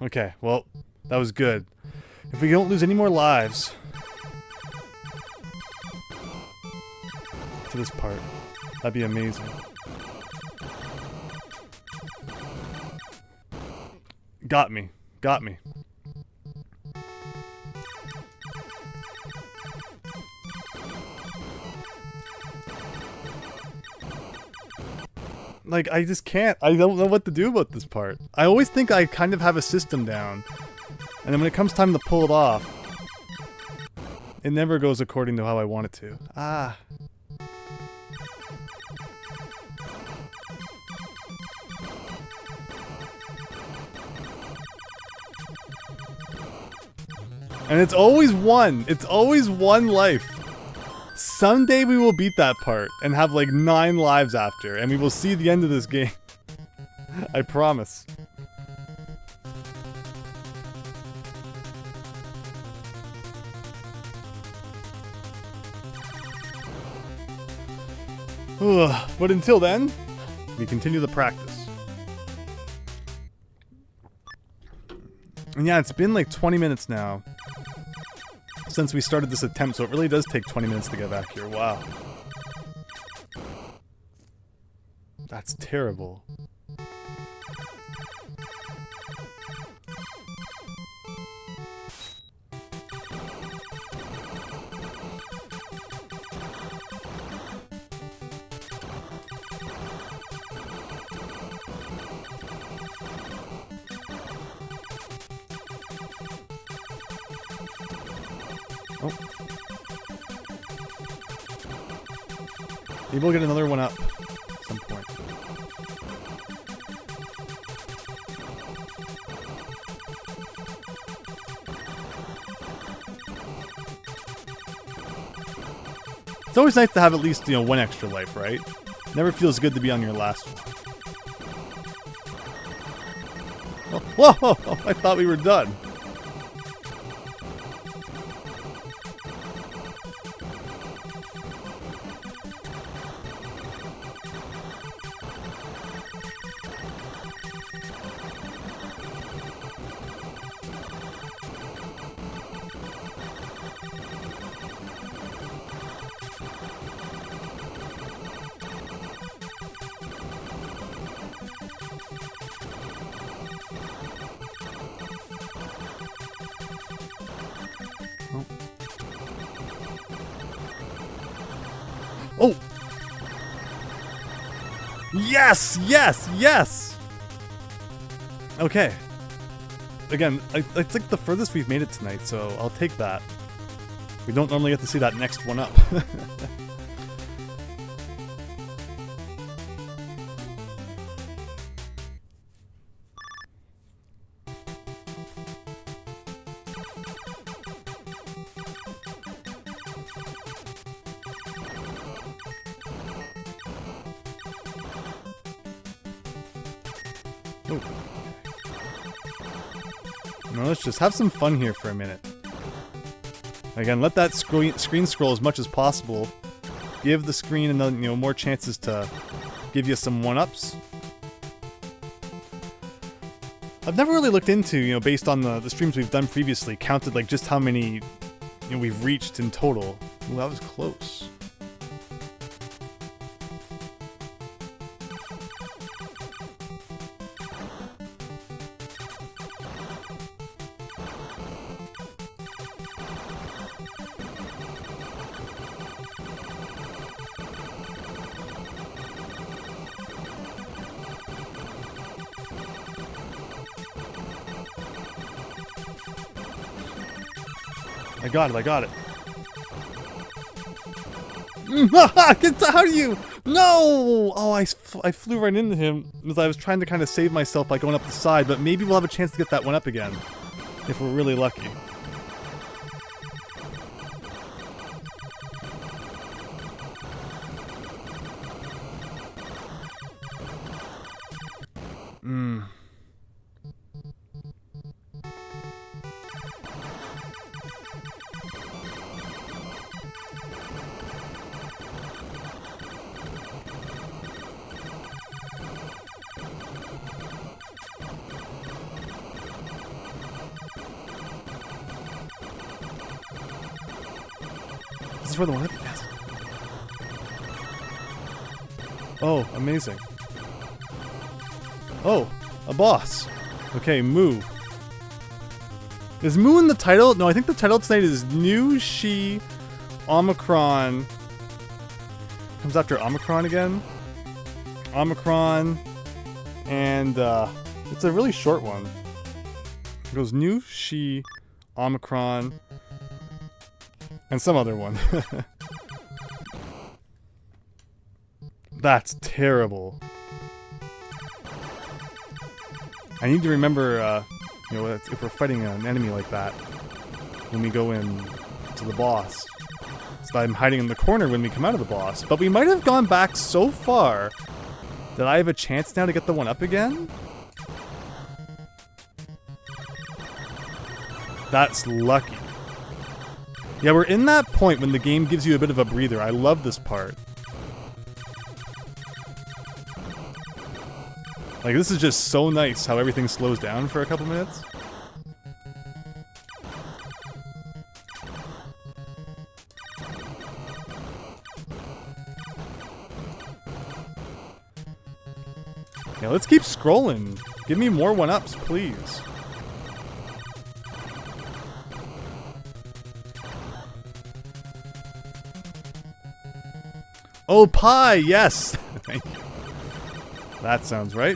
Okay, well, that was good. If we don't lose any more lives to this part, that'd be amazing. Got me. Got me. Like, I just can't. I don't know what to do about this part. I always think I kind of have a system down. And then when it comes time to pull it off, it never goes according to how I want it to. Ah. And it's always one. It's always one life. Someday we will beat that part and have like 9 lives after, and we will see the end of this game. I promise. But until then, we continue the practice. And yeah, it's been like 20 minutes now since we started this attempt, so it really does take 20 minutes to get back here. Wow. That's terrible. Oh. Maybe we'll get another one up at some point. It's always nice to have at least, one extra life, right? Never feels good to be on your last one. Oh, whoa! I thought we were done. Oh! Yes! Yes! Yes! Okay. Again, it's like the furthest we've made it tonight, so I'll take that. We don't normally get to see that next one up. No, let's just have some fun here for a minute. Again, let that screen scroll as much as possible. Give the screen another, more chances to give you some one-ups. I've never really looked into, based on the streams we've done previously, counted like just how many we've reached in total. Ooh, that was close. I got it. How do you? No! Oh, I flew right into him because I was trying to kind of save myself by going up the side, but maybe we'll have a chance to get that one up again if we're really lucky. for the 1-up. Yes. Oh, amazing. Oh, a boss. Okay, Moo. Is Moo in the title? No, I think the title tonight is New She Omicron. Comes after Omicron again. Omicron. And it's a really short one. It goes New She Omicron. And some other one. That's terrible. I need to remember, you know, if we're fighting an enemy like that, when we go in to the boss. So I'm hiding in the corner when we come out of the boss. But we might have gone back so far that I have a chance now to get the 1-up again. That's lucky. Yeah, we're in that point when the game gives you a bit of a breather. I love this part. Like, this is just so nice how everything slows down for a couple minutes. Yeah, let's keep scrolling. Give me more 1-ups, please. Oh, pie, yes! Thank you. That sounds right.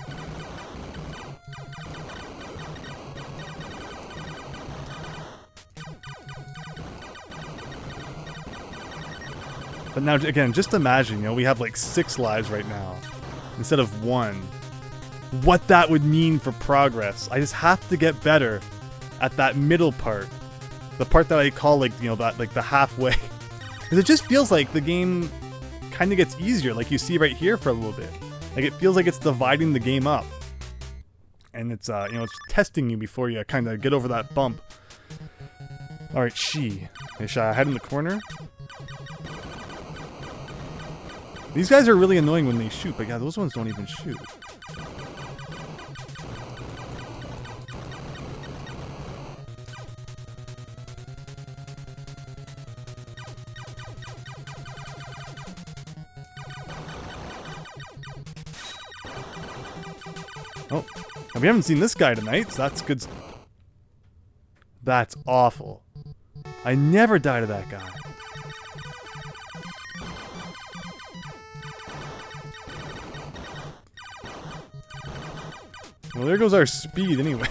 But now, again, just imagine, you know, we have like 6 lives right now, instead of 1. What that would mean for progress. I just have to get better at that middle part. The part that I call, like, you know, that, like, the halfway. Because it just feels like the game kind of gets easier, like you see right here for a little bit. Like, it feels like it's dividing the game up. And it's, you know, it's testing you before you kind of get over that bump. Alright, She. Hey, should I hide in the corner? These guys are really annoying when they shoot, but yeah, those ones don't even shoot. Oh, and we haven't seen this guy tonight, so that's good. That's awful. I never die to that guy. Well, there goes our speed anyway.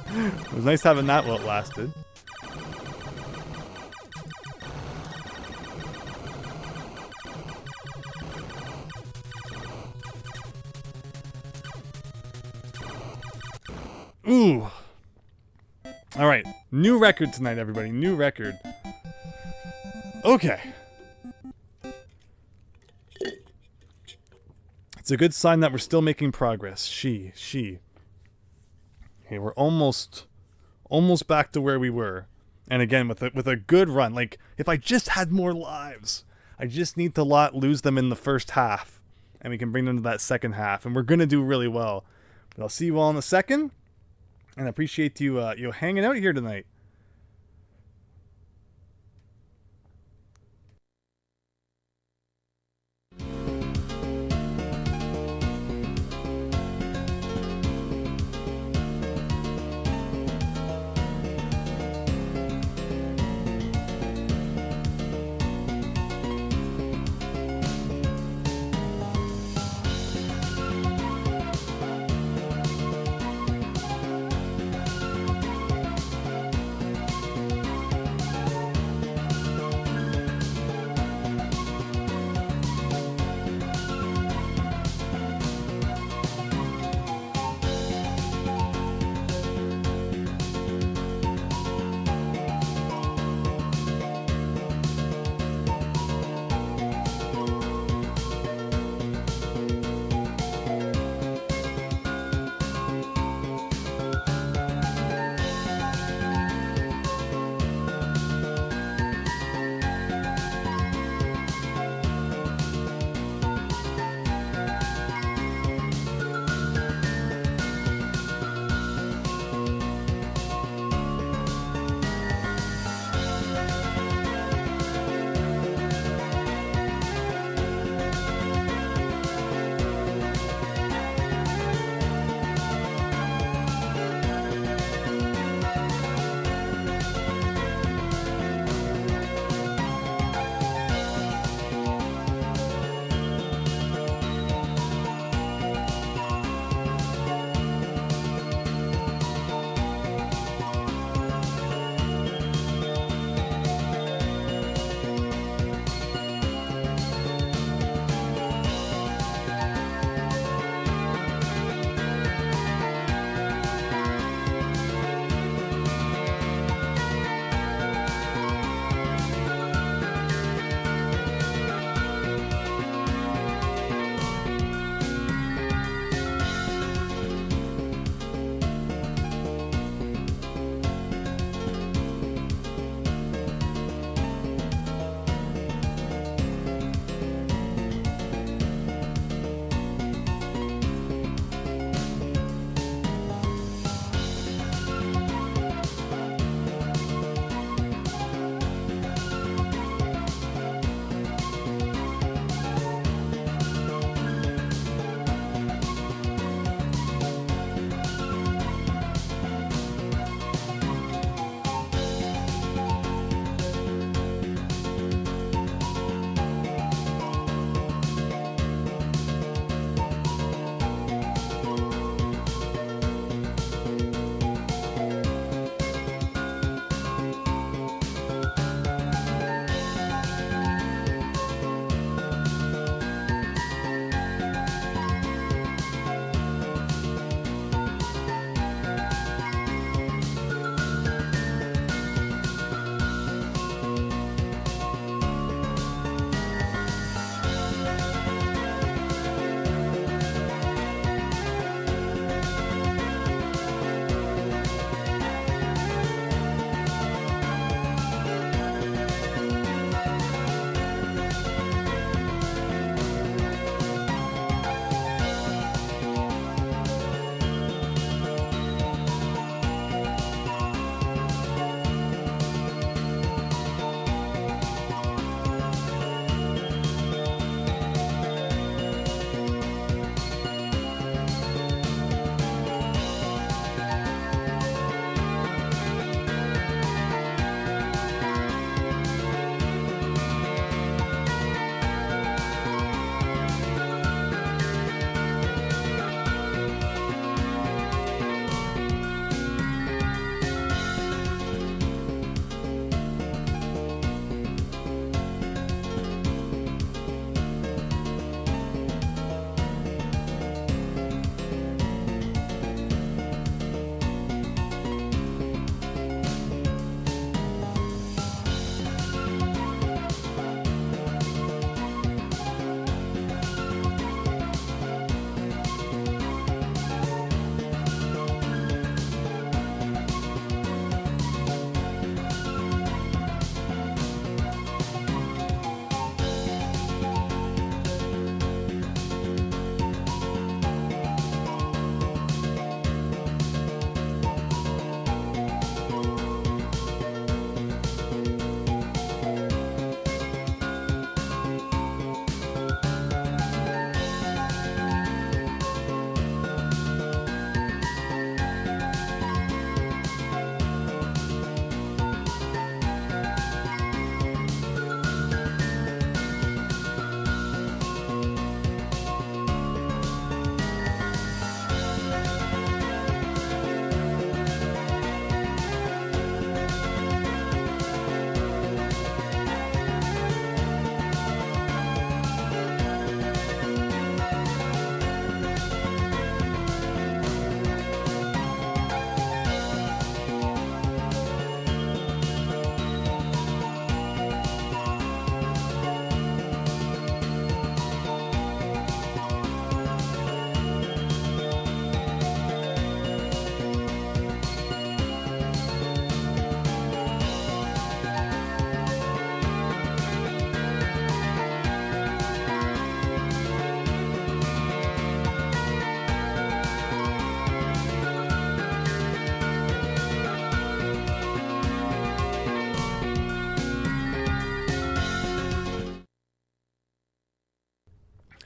It was nice having that while it lasted. Ooh. All right, new record tonight, everybody. New record. Okay. It's a good sign that we're still making progress. She. Okay, we're almost back to where we were. And again, with a good run. Like, if I just had more lives, I just need to lose them in the first half, and we can bring them to that second half, and we're gonna do really well. But I'll see you all in a second. And I appreciate you hanging out here tonight.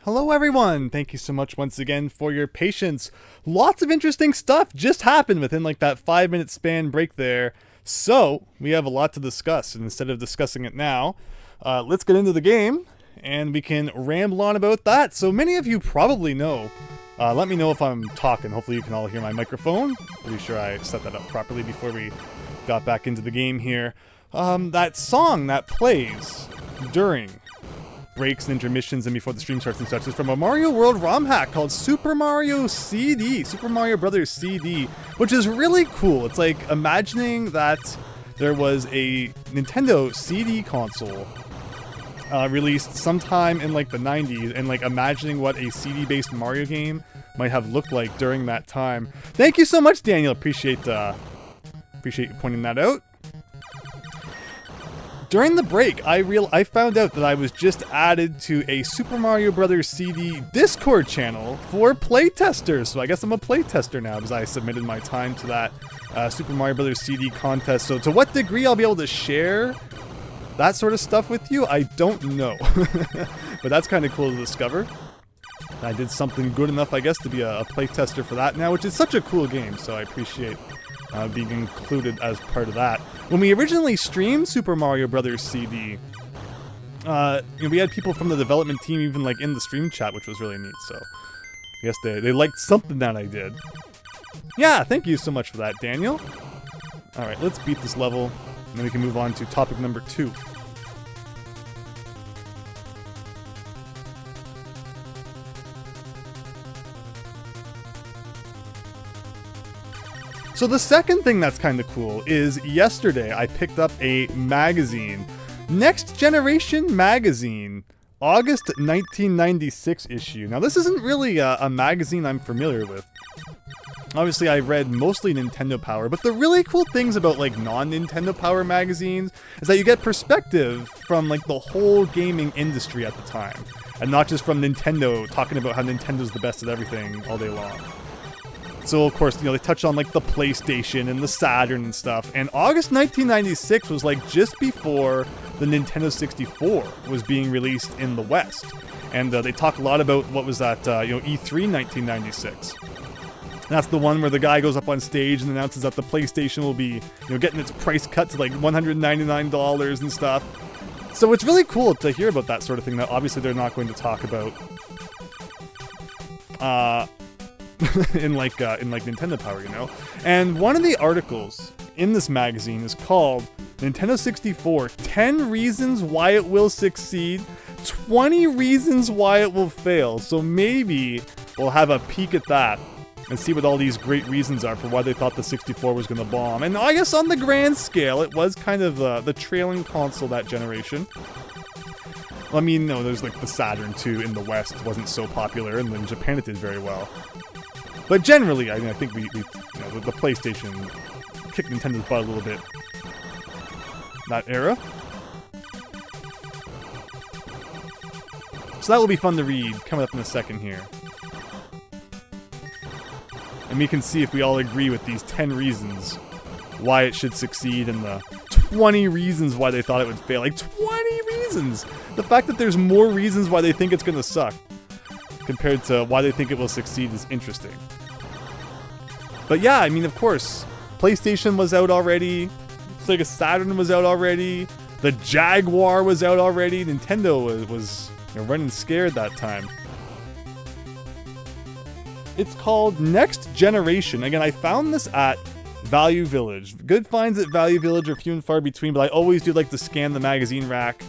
Hello everyone! Thank you so much once again for your patience. Lots of interesting stuff just happened within like that 5-minute span break there. So, we have a lot to discuss, and instead of discussing it now, let's get into the game, and we can ramble on about that. So many of you probably know, let me know if I'm talking, hopefully you can all hear my microphone. Pretty sure I set that up properly before we got back into the game here. That song that plays during breaks and intermissions and before the stream starts and such is from a Mario World ROM hack called Super Mario CD, Super Mario Brothers CD, which is really cool. It's like imagining that there was a Nintendo CD console released sometime in like the 90s, and like imagining what a CD-based Mario game might have looked like during that time. Thank you so much, Daniel. Appreciate you pointing that out. During the break, I found out that I was just added to a Super Mario Brothers CD Discord channel for playtesters. So I guess I'm a playtester now because I submitted my time to that Super Mario Brothers CD contest. So to what degree I'll be able to share that sort of stuff with you, I don't know. But that's kind of cool to discover. I did something good enough, I guess, to be a playtester for that now, which is such a cool game. So I appreciate being included as part of that. When we originally streamed Super Mario Brothers CD, we had people from the development team even like in the stream chat, which was really neat. So I guess they liked something that I did. Yeah, thank you so much for that, Daniel. All right, let's beat this level, and then we can move on to topic number 2. So the second thing that's kind of cool is yesterday I picked up a magazine, Next Generation Magazine, August 1996 issue. Now this isn't really a magazine I'm familiar with. Obviously I read mostly Nintendo Power, but the really cool things about like non-Nintendo Power magazines is that you get perspective from like the whole gaming industry at the time, and not just from Nintendo talking about how Nintendo's the best at everything all day long. So of course, they touch on like the PlayStation and the Saturn and stuff. And August 1996 was like just before the Nintendo 64 was being released in the West. And they talk a lot about what was that, E3 1996. And that's the one where the guy goes up on stage and announces that the PlayStation will be, getting its price cut to like $199 and stuff. So it's really cool to hear about that sort of thing that obviously they're not going to talk about in like Nintendo Power, And one of the articles in this magazine is called Nintendo 64 10 Reasons Why It Will Succeed, 20 Reasons Why It Will Fail. So maybe we'll have a peek at that and see what all these great reasons are for why they thought the 64 was going to bomb. And I guess on the grand scale, it was kind of the trailing console that generation. I mean, no, there's like the Saturn 2 in the West wasn't so popular, and in Japan it did very well. But generally, I think we the PlayStation kicked Nintendo's butt a little bit that era. So that will be fun to read coming up in a second here. And we can see if we all agree with these 10 reasons why it should succeed and the 20 reasons why they thought it would fail. Like 20 reasons! The fact that there's more reasons why they think it's gonna suck compared to why they think it will succeed is interesting. But yeah, I mean, of course, PlayStation was out already, Sega Saturn was out already, the Jaguar was out already, Nintendo was running scared that time. It's called Next Generation. Again, I found this at Value Village. Good finds at Value Village are few and far between, but I always do like to scan the magazine rack,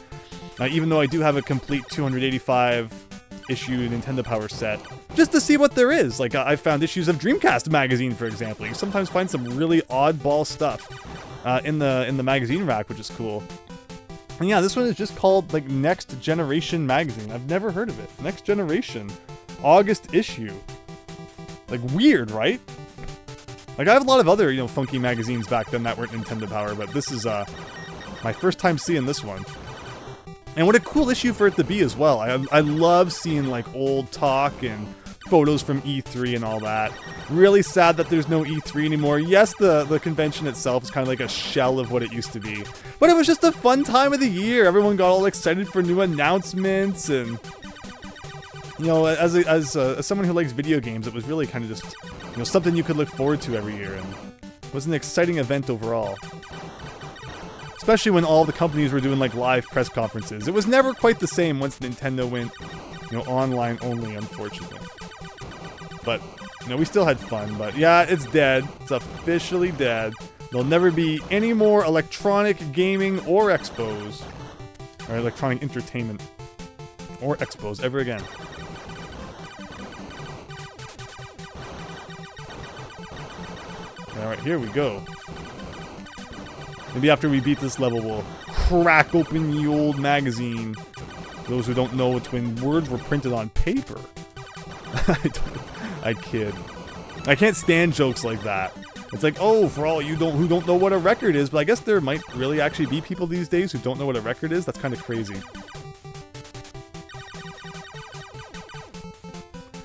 even though I do have a complete 285 issue Nintendo Power set, just to see what there is. Like I found issues of Dreamcast magazine, for example. You sometimes find some really oddball stuff in the magazine rack, which is cool. And yeah, this one is just called like Next Generation Magazine. I've never heard of it. Next Generation, August issue. Like weird, right? Like I have a lot of other funky magazines back then that weren't Nintendo Power, but this is my first time seeing this one. And what a cool issue for it to be as well. I love seeing like old talk and photos from E3 and all that. Really sad that there's no E3 anymore. Yes, the convention itself is kind of like a shell of what it used to be. But it was just a fun time of the year. Everyone got all excited for new announcements, and you know, as someone who likes video games, it was really kind of just, you know, something you could look forward to every year, and it was an exciting event overall. Especially when all the companies were doing like live press conferences. It was never quite the same once Nintendo went, you know, online only, unfortunately. But, you know, we still had fun. But yeah, it's dead. It's officially dead. There'll never be any more electronic gaming or expos, or electronic entertainment or expos ever again. Alright, here we go. Maybe after we beat this level, we'll crack open the old magazine. Those who don't know, it's when words were printed on paper. I kid. I can't stand jokes like that. It's like, oh, for all you who don't know what a record is, but I guess there might really actually be people these days who don't know what a record is. That's kind of crazy.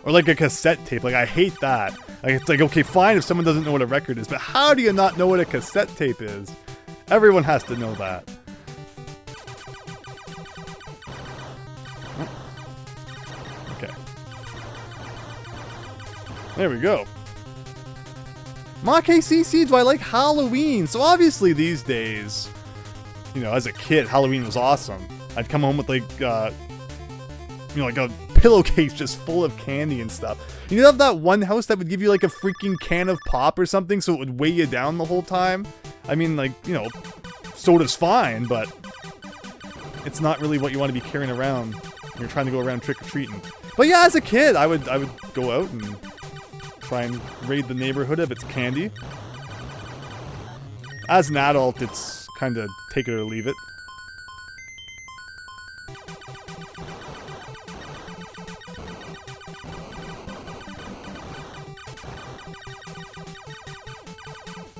Or like a cassette tape. Like, I hate that. Like, it's like, okay, fine if someone doesn't know what a record is, but how do you not know what a cassette tape is? Everyone has to know that. Okay. There we go. KCC, do I like Halloween? So obviously these days, you know, as a kid, Halloween was awesome. I'd come home with like, you know, like a pillowcase just full of candy and stuff. You know that one house that would give you like a freaking can of pop or something so it would weigh you down the whole time? I mean, like, you know, soda's fine, but it's not really what you want to be carrying around when you're trying to go around trick-or-treating. But yeah, as a kid, I would go out and try and raid the neighborhood of its candy. As an adult, it's kind of take it or leave it.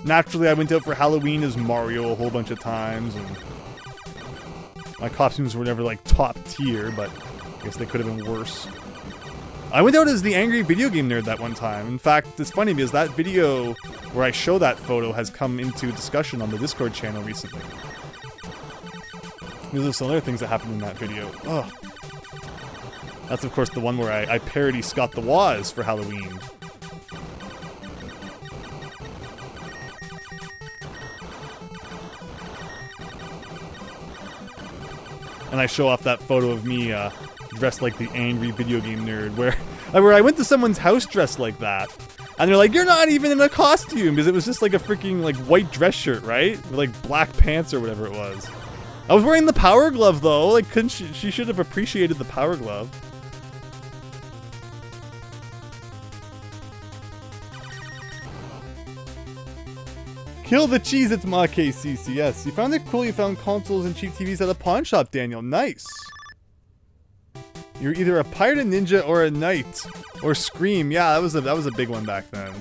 Naturally, I went out for Halloween as Mario a whole bunch of times, and my costumes were never like top tier, but I guess they could have been worse. I went out as the angry video game nerd that one time. In fact, it's funny because that video where I show that photo has come into discussion on the Discord channel recently. These are some other things that happened in that video. Ugh. That's of course the one where I parody Scott the Woz for Halloween. And I show off that photo of me dressed like the angry video game nerd, where I went to someone's house dressed like that, and they're like, "You're not even in a costume," because it was just like a freaking like white dress shirt, right? With like black pants or whatever it was. I was wearing the Power Glove though. Like, couldn't she should have appreciated the Power Glove. Kill the cheese, it's my KCCS. You found it cool you found consoles and cheap TVs at a pawn shop, Daniel. Nice. You're either a pirate, a ninja, or a knight. Or Scream. Yeah, that was a big one back then.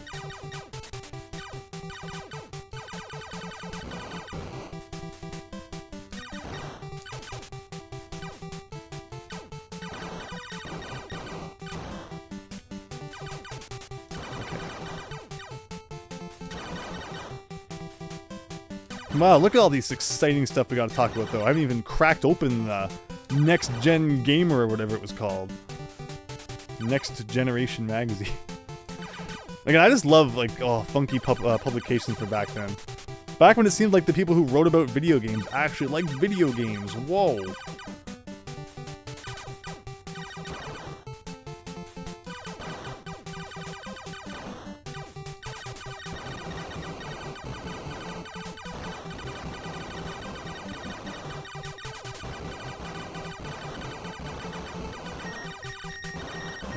Wow, look at all these exciting stuff we gotta talk about, though. I haven't even cracked open the Next Gen Gamer or whatever it was called. Next Generation Magazine. Like, I just love, like, funky publications from back then. Back when it seemed like the people who wrote about video games actually liked video games. Whoa.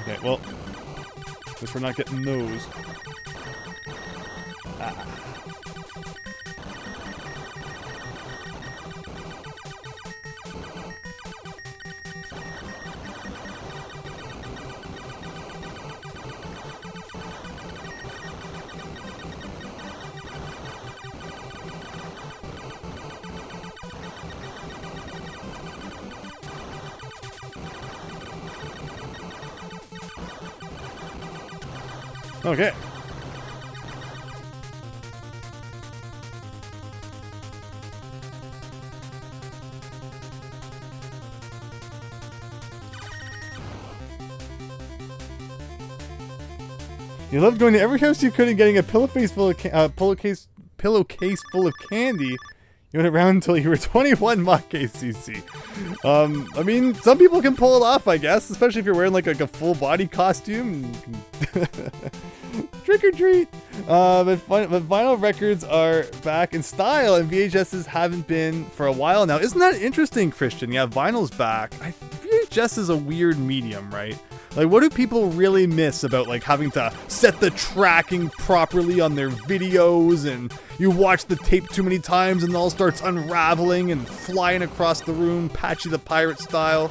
Okay, well, guess we're not getting those. Ah. Okay. You loved going to every house you could and getting a pillowcase full of candy. You went around until you were 21, mock KCC. I mean, some people can pull it off, I guess, especially if you're wearing like a full body costume. Trick or treat. But vinyl records are back in style, and VHSs haven't been for a while now. Isn't that interesting, Christian? Yeah, vinyl's back. VHS is a weird medium, right? Like, what do people really miss about, like, having to set the tracking properly on their videos, and you watch the tape too many times and it all starts unraveling and flying across the room, Patchy the Pirate style?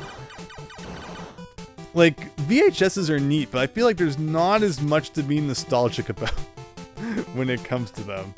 Like, VHSs are neat, but I feel like there's not as much to be nostalgic about when it comes to them.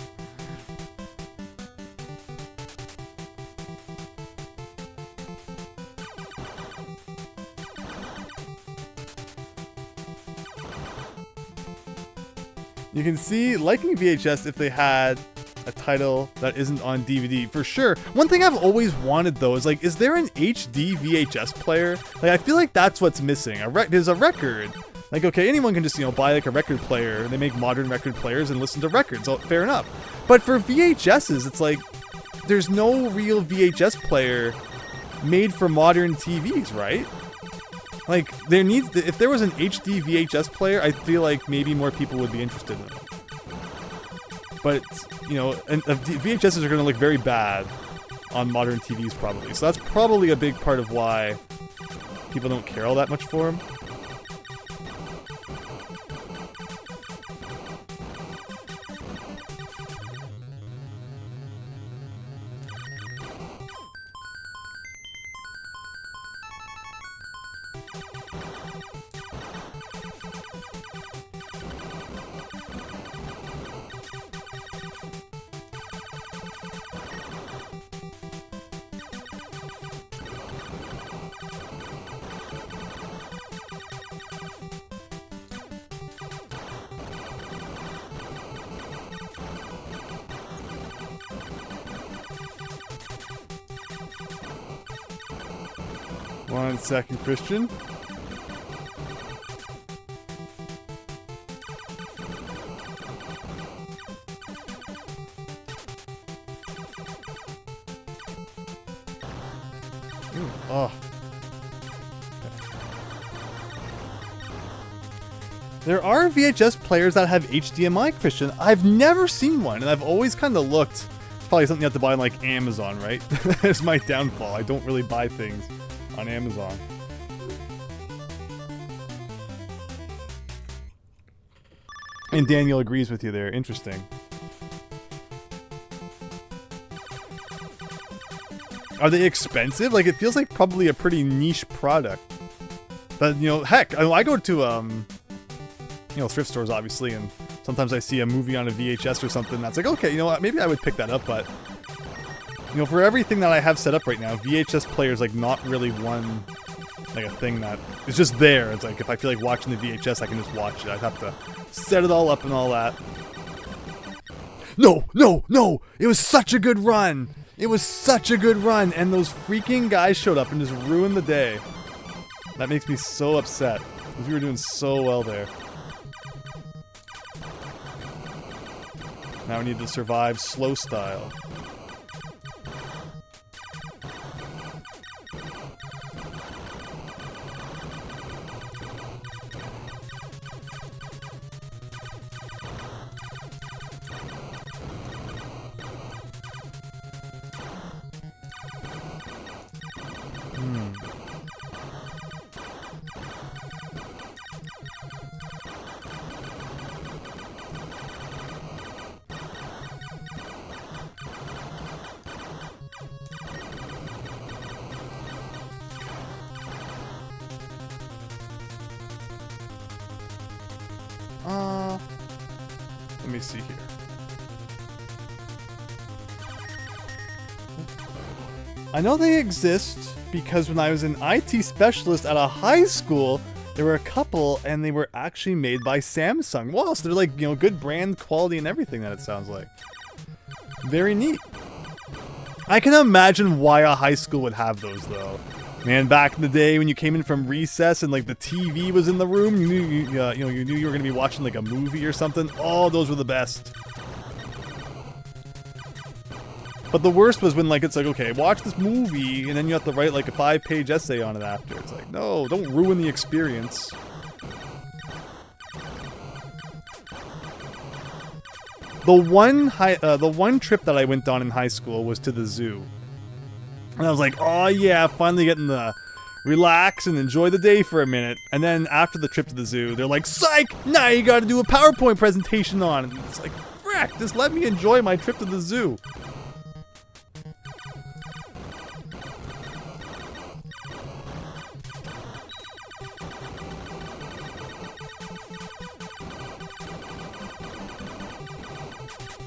You can see liking VHS if they had a title that isn't on DVD, for sure. One thing I've always wanted, though, is like, is there an HD VHS player? Like, I feel like that's what's missing. There's a record. Like, okay, anyone can just, you know, buy like a record player. They make modern record players and listen to records. So, fair enough. But for VHSs, it's like, there's no real VHS player made for modern TVs, right? Like, if there was an HD VHS player, I feel like maybe more people would be interested in it. But, you know, and VHSs are going to look very bad on modern TVs probably. So that's probably a big part of why people don't care all that much for them. One second, Christian. Ooh, oh. There are VHS players that have HDMI, Christian. I've never seen one, and I've always kind of looked. It's probably something you have to buy on like Amazon, right? That's my downfall. I don't really buy things on Amazon. And Daniel agrees with you there. Interesting. Are they expensive? Like, it feels like probably a pretty niche product. But, you know, heck, I go to, you know, thrift stores, obviously, and sometimes I see a movie on a VHS or something that's like, okay, you know what, maybe I would pick that up, but, you know, for everything that I have set up right now, VHS player's, like, not really one, like, a thing that is just there. It's like, if I feel like watching the VHS, I can just watch it. I'd have to set it all up and all that. No! It was such a good run! It was such a good run, and those freaking guys showed up and just ruined the day. That makes me so upset, because we were doing so well there. Now we need to survive slow style. Let me see here. I know they exist because when I was an IT specialist at a high school, there were a couple and they were actually made by Samsung. Wow, so they're like, you know, good brand quality and everything that it sounds like. Very neat. I can imagine why a high school would have those though. Man, back in the day when you came in from recess and like the TV was in the room, you knew you were gonna be watching like a movie or something. Oh, those were the best. But the worst was when like it's like, okay, watch this movie, and then you have to write like a 5-page essay on it after. It's like, no, don't ruin the experience. The one trip that I went on in high school was to the zoo. And I was like, oh yeah, finally getting to relax and enjoy the day for a minute. And then after the trip to the zoo, they're like, psych! Now you gotta do a PowerPoint presentation on it. And it's like, frick, just let me enjoy my trip to the zoo.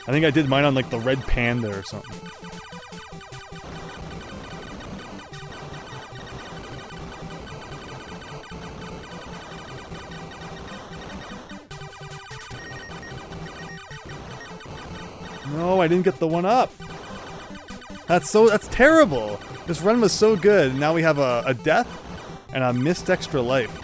I think I did mine on like the red panda or something. No, I didn't get the one up. That's terrible. This run was so good. Now we have a death and a missed extra life.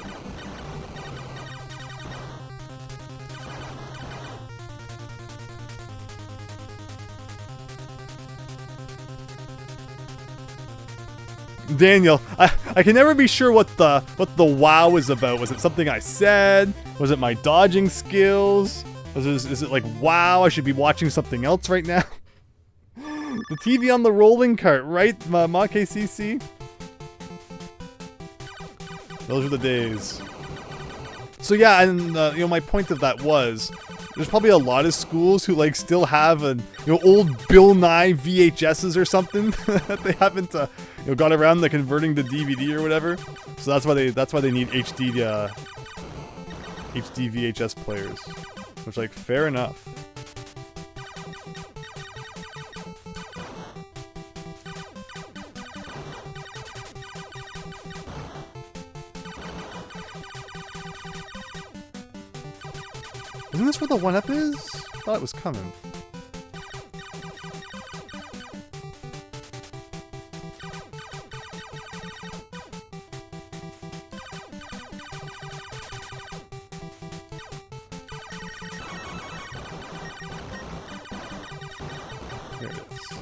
Daniel, I can never be sure what the wow is about. Was it something I said? Was it my dodging skills? Is it like, wow, I should be watching something else right now? The TV on the rolling cart, right? Ma KCC? Those were the days. So yeah, and my point of that was, there's probably a lot of schools who like still have old Bill Nye VHSs or something that they haven't got around to converting to DVD or whatever. So that's why they need HD VHS players. Which, like, fair enough. Isn't this where the 1-up is? I thought it was coming. There it is.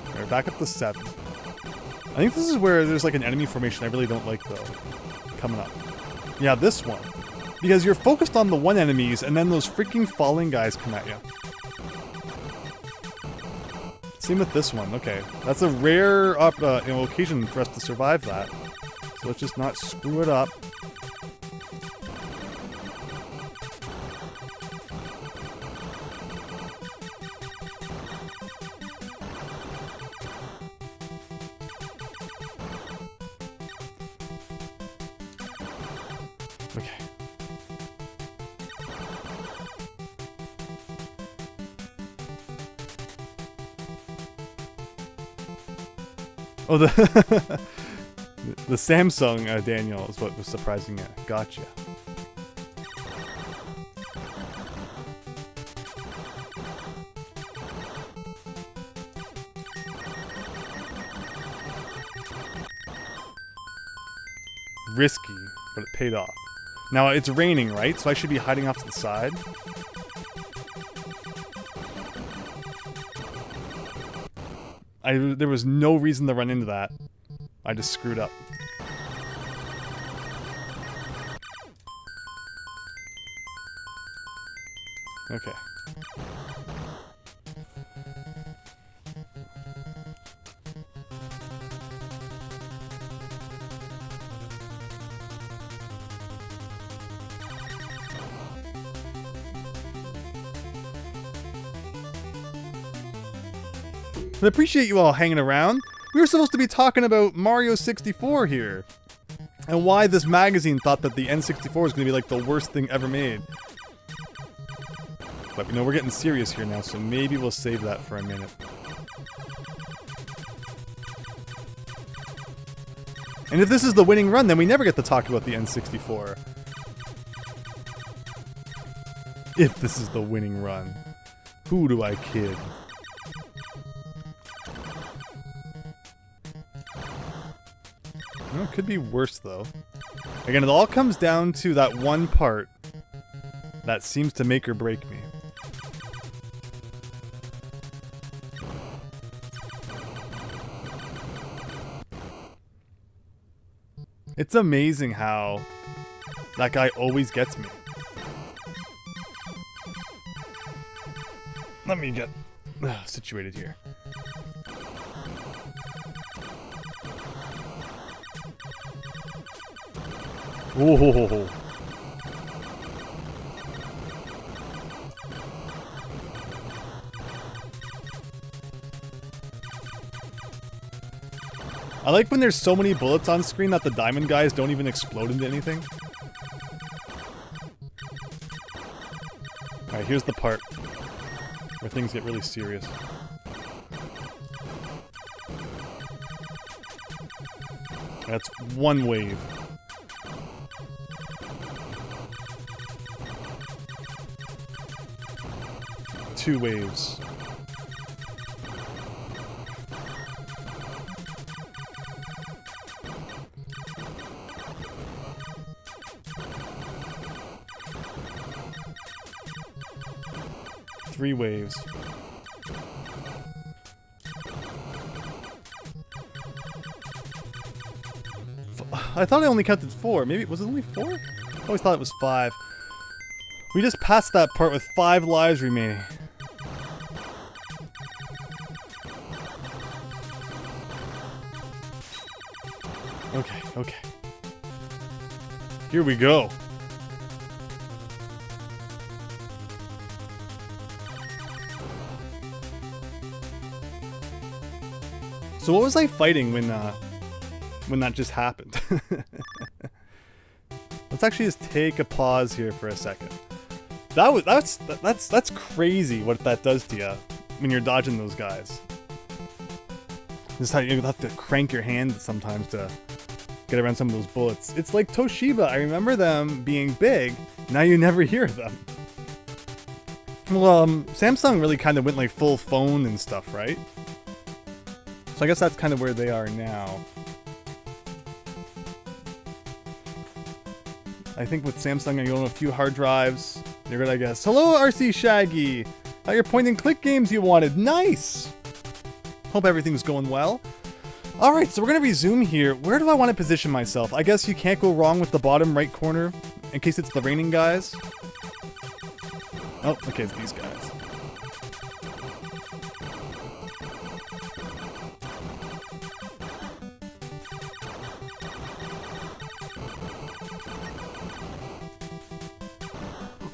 Alright, back up to 7. I think this is where there's like an enemy formation I really don't like though. Coming up. Yeah, this one. Because you're focused on the one enemies, and then those freaking falling guys come at you. Same with this one. Okay, that's a rare occasion for us to survive that. So let's just not screw it up. Okay. Oh, the Samsung Daniel is what was surprising you. Gotcha. Risky, but it paid off. Now it's raining, right? So I should be hiding off to the side. There was no reason to run into that. I just screwed up. Okay. I appreciate you all hanging around. We were supposed to be talking about Mario 64 here. And why this magazine thought that the N64 was going to be like the worst thing ever made. But we're getting serious here now, so maybe we'll save that for a minute. And if this is the winning run, then we never get to talk about the N64. If this is the winning run. Who do I kid? Well, it could be worse, though. Again, it all comes down to that one part that seems to make or break me. It's amazing how that guy always gets me. Let me get situated here. Whoa. I like when there's so many bullets on screen that the diamond guys don't even explode into anything. Alright, here's the part where things get really serious. That's one wave. Two waves. Three waves. I thought I only counted 4. Maybe, was it only 4? I always thought it was 5. We just passed that part with 5 lives remaining. Okay. Here we go. So what was I fighting when that just happened? Let's actually just take a pause here for a second. That's crazy what that does to you when you're dodging those guys. This is how you have to crank your hand sometimes to get around some of those bullets. It's like Toshiba. I remember them being big. Now you never hear them. Well, Samsung really kind of went like full phone and stuff, right? So I guess that's kind of where they are now. I think with Samsung, you own a few hard drives. You're good, I guess. Hello, RC Shaggy! Got your point and click games you wanted. Nice! Hope everything's going well. Alright, so we're going to resume here. Where do I want to position myself? I guess you can't go wrong with the bottom right corner, in case it's the raining guys. Oh, okay, it's these guys.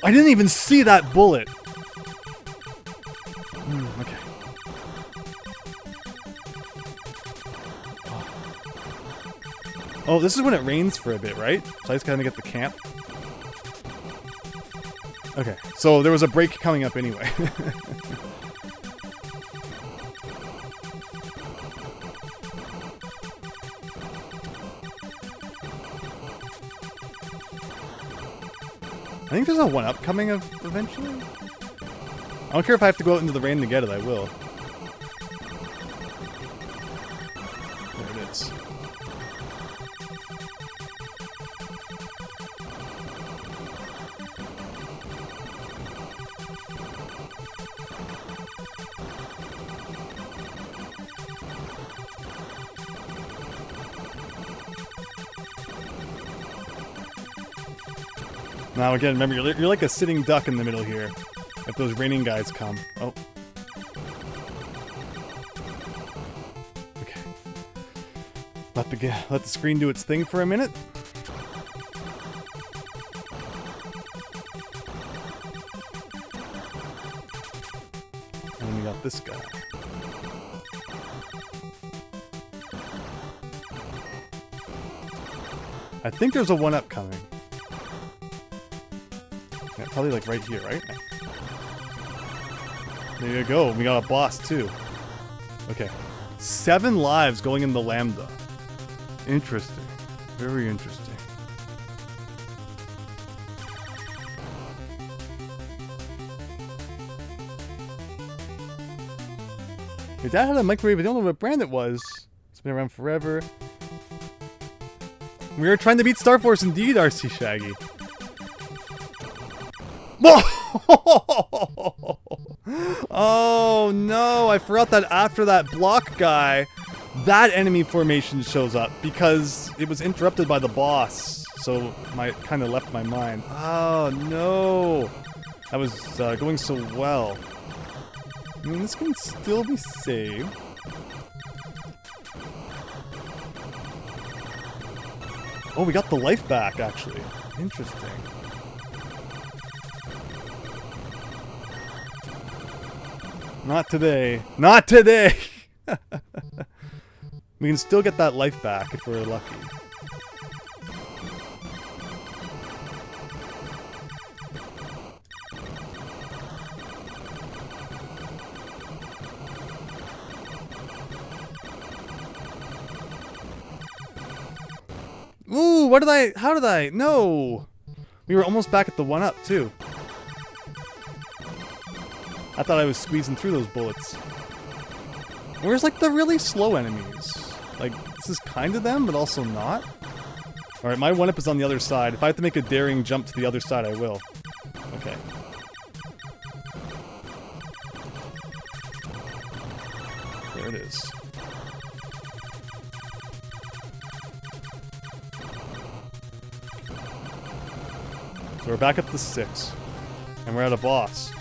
I didn't even see that bullet! Okay. Oh, this is when it rains for a bit, right? So I just gotta get the camp. Okay, so there was a break coming up anyway. I think there's a 1-up coming eventually. I don't care if I have to go out into the rain to get it, I will. There it is. Now again, remember, you're like a sitting duck in the middle here. If those raining guys come. Oh. Okay. Let the screen do its thing for a minute. And then we got this guy. I think there's a 1-up coming. Yeah, probably like right here, right? There you go. We got a boss too. Okay. 7 lives going in the Lambda. Interesting. Very interesting. Your dad had a microwave. I don't know what brand it was. It's been around forever. We are trying to beat Star Force indeed, RC Shaggy. Whoa! Oh no, I forgot that after that block guy, that enemy formation shows up because it was interrupted by the boss. So kind of left my mind. Oh no. That was going so well. I mean, this can still be saved. Oh, we got the life back, actually. Interesting. Not today. Not today! We can still get that life back if we're lucky. Ooh, how did I? No! We were almost back at the 1-up, too. I thought I was squeezing through those bullets. Where's, like, the really slow enemies? Like, this is kind of them, but also not? Alright, my 1-up is on the other side. If I have to make a daring jump to the other side, I will. Okay. There it is. So we're back up to 6. And we're at a boss.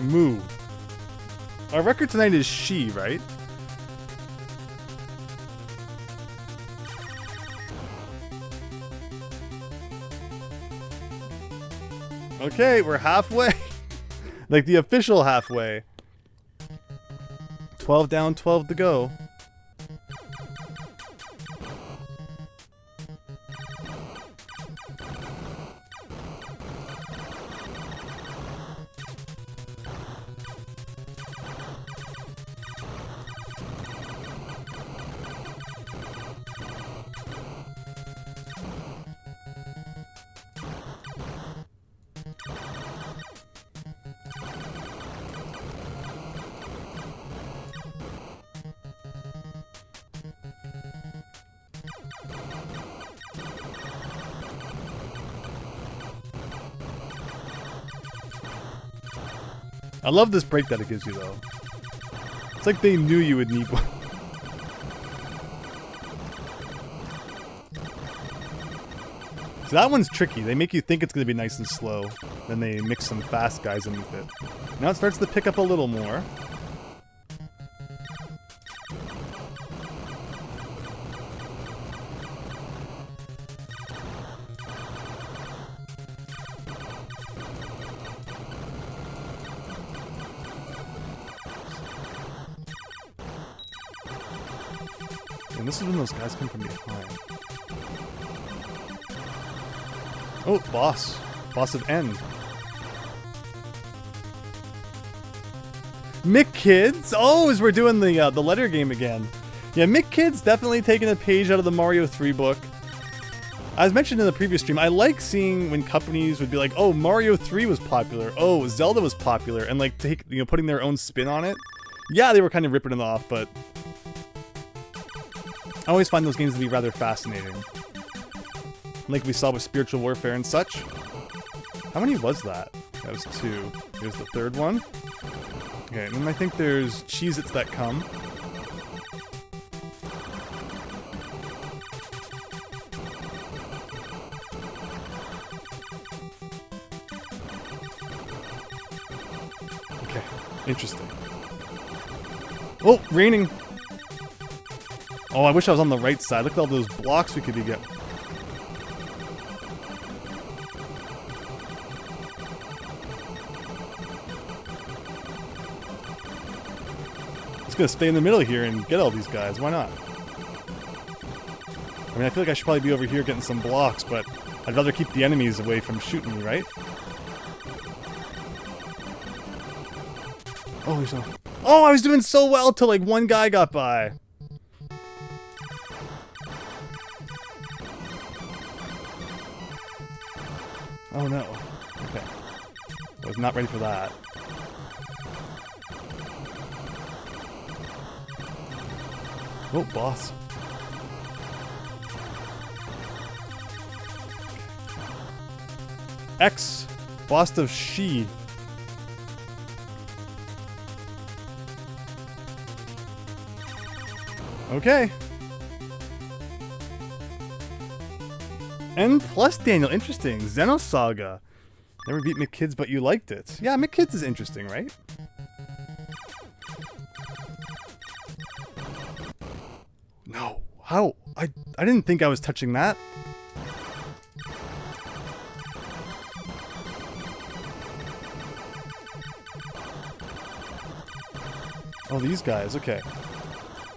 Moo. Our record tonight is she, right? Okay, we're halfway. Like the official halfway. 12 down, 12 to go. I love this break that it gives you, though. It's like they knew you would need one. So that one's tricky. They make you think it's going to be nice and slow. Then they mix some fast guys in with it. Now it starts to pick up a little more. And this is when those guys come from behind. Oh, boss. Boss of N. Mick Kids! Oh, as we're doing the letter game again. Yeah, Mick Kids definitely taking a page out of the Mario 3 book. As mentioned in the previous stream, I like seeing when companies would be like, oh, Mario 3 was popular. Oh, Zelda was popular. And like, putting their own spin on it. Yeah, they were kind of ripping it off, but I always find those games to be rather fascinating. Like we saw with Spiritual Warfare and such. How many was that? That was 2. Here's the third one. Okay, and then I think there's Cheez-Its that come. Okay, interesting. Oh, raining! Oh, I wish I was on the right side. Look at all those blocks we could be getting. Just gonna stay in the middle here and get all these guys. Why not? I mean, I feel like I should probably be over here getting some blocks, but I'd rather keep the enemies away from shooting me, right? Oh, there's no... Oh, I was doing so well till like one guy got by. Oh no. Okay. I was not ready for that. Oh, boss. X, boss of She. Okay. N plus Daniel, interesting. Xenosaga. Never beat McKids, but you liked it. Yeah, McKids is interesting, right? No. How? I didn't think I was touching that. Oh, these guys. Okay.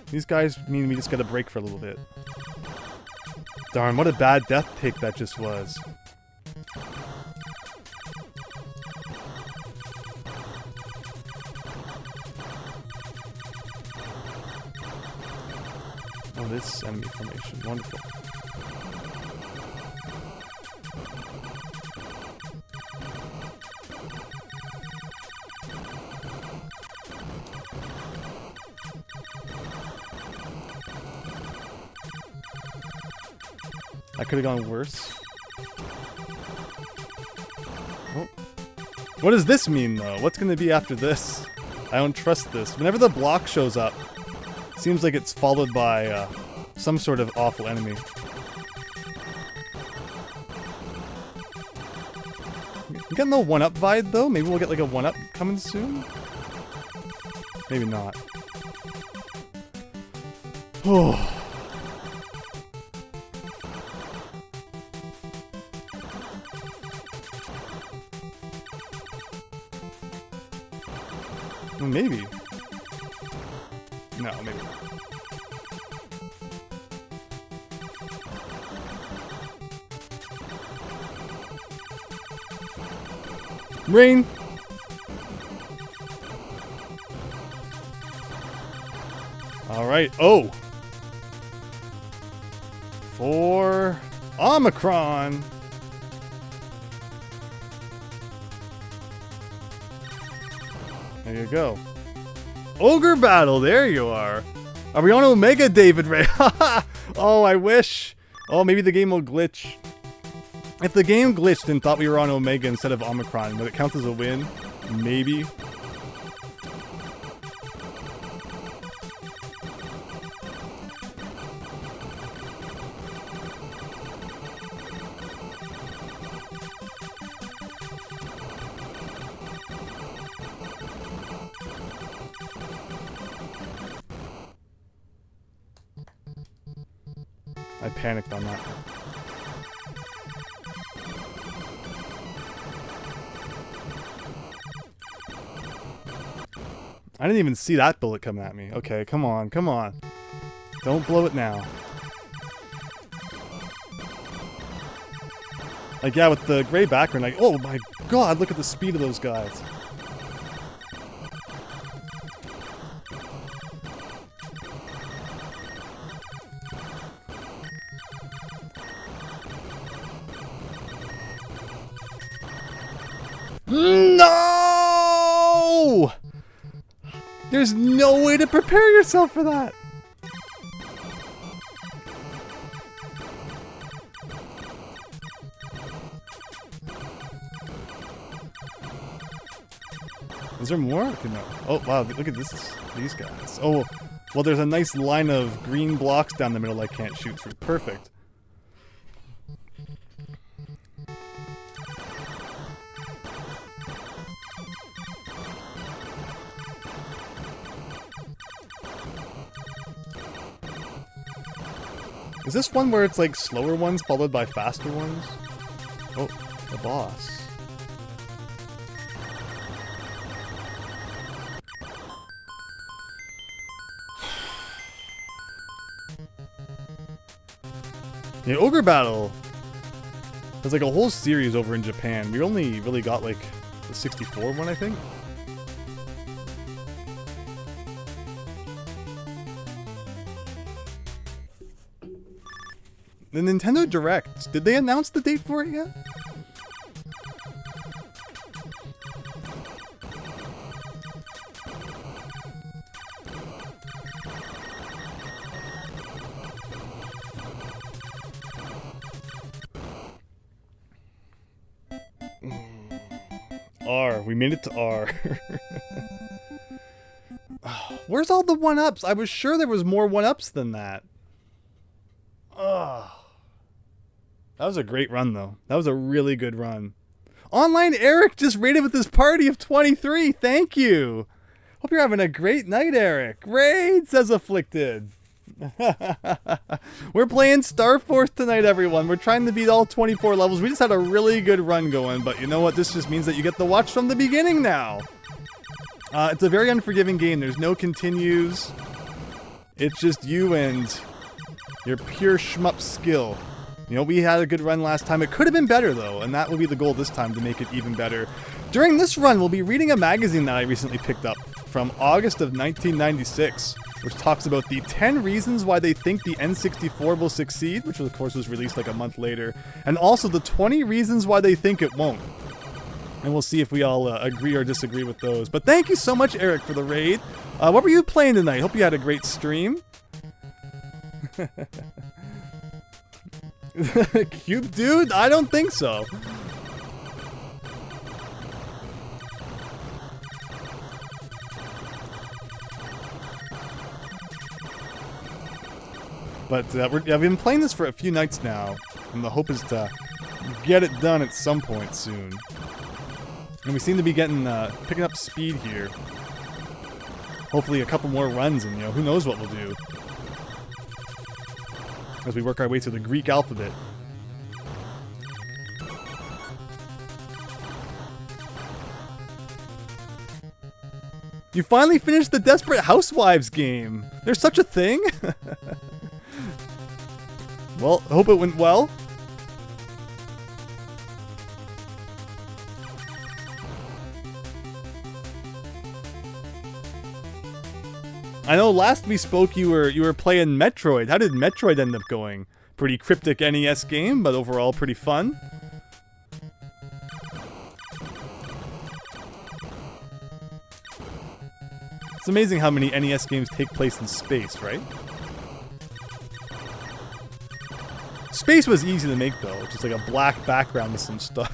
These guys mean we just gotta break for a little bit. Darn, what a bad death take that just was. Oh, this enemy formation. Wonderful. That could have gone worse. Oh. What does this mean, though? What's going to be after this? I don't trust this. Whenever the block shows up, it seems like it's followed by some sort of awful enemy. We got no 1-up vibe, though? Maybe we'll get like a 1-up coming soon? Maybe not. Oh. Maybe. No, maybe not. Rain! Alright, oh! For Omicron! There you go. Ogre battle, there you are. Are we on Omega, David Ray? Oh, I wish. Oh, maybe the game will glitch. If the game glitched and thought we were on Omega instead of Omicron, would it count as a win? Maybe. I panicked on that. I didn't even see that bullet coming at me. Okay, come on, come on. Don't blow it now. Like, yeah, with the gray background, like, oh my god, look at the speed of those guys. No! There's no way to prepare yourself for that. Is there more? Okay, no. Oh, wow, look at this. These guys. Oh, well, there's a nice line of green blocks down the middle I can't shoot through. Perfect. Is this one where it's like slower ones followed by faster ones? Oh, the boss. The Ogre Battle! There's like a whole series over in Japan. We only really got like the 64 one, I think. The Nintendo Direct. Did they announce the date for it yet? R. We made it to R. Where's all the 1-ups? I was sure there was more 1-ups than that. Ugh. That was a great run, though. That was a really good run. Online Eric just raided with his party of 23. Thank you. Hope you're having a great night, Eric. Raid, says Afflicted. We're playing Star Force tonight, everyone. We're trying to beat all 24 levels. We just had a really good run going, but you know what? This just means that you get to watch from the beginning now. It's a very unforgiving game. There's no continues. It's just you and your pure shmup skill. You know, we had a good run last time. It could have been better, though, and that will be the goal this time, to make it even better. During this run, we'll be reading a magazine that I recently picked up from August of 1996, which talks about the 10 reasons why they think the N64 will succeed, which of course was released like a month later, and also the 20 reasons why they think it won't. And we'll see if we all agree or disagree with those. But thank you so much, Eric, for the raid. What were you playing tonight? Hope you had a great stream. Cube dude? I don't think so. But we've been playing this for a few nights now, and the hope is to get it done at some point soon. And we seem to be getting picking up speed here. Hopefully a couple more runs, and who knows what we'll do as we work our way to the Greek alphabet. You finally finished the Desperate Housewives game. There's such a thing? Well, I hope it went well. I know last we spoke you were playing Metroid. How did Metroid end up going? Pretty cryptic NES game, but overall pretty fun. It's amazing how many NES games take place in space, right? Space was easy to make, though. Just like a black background with some stars.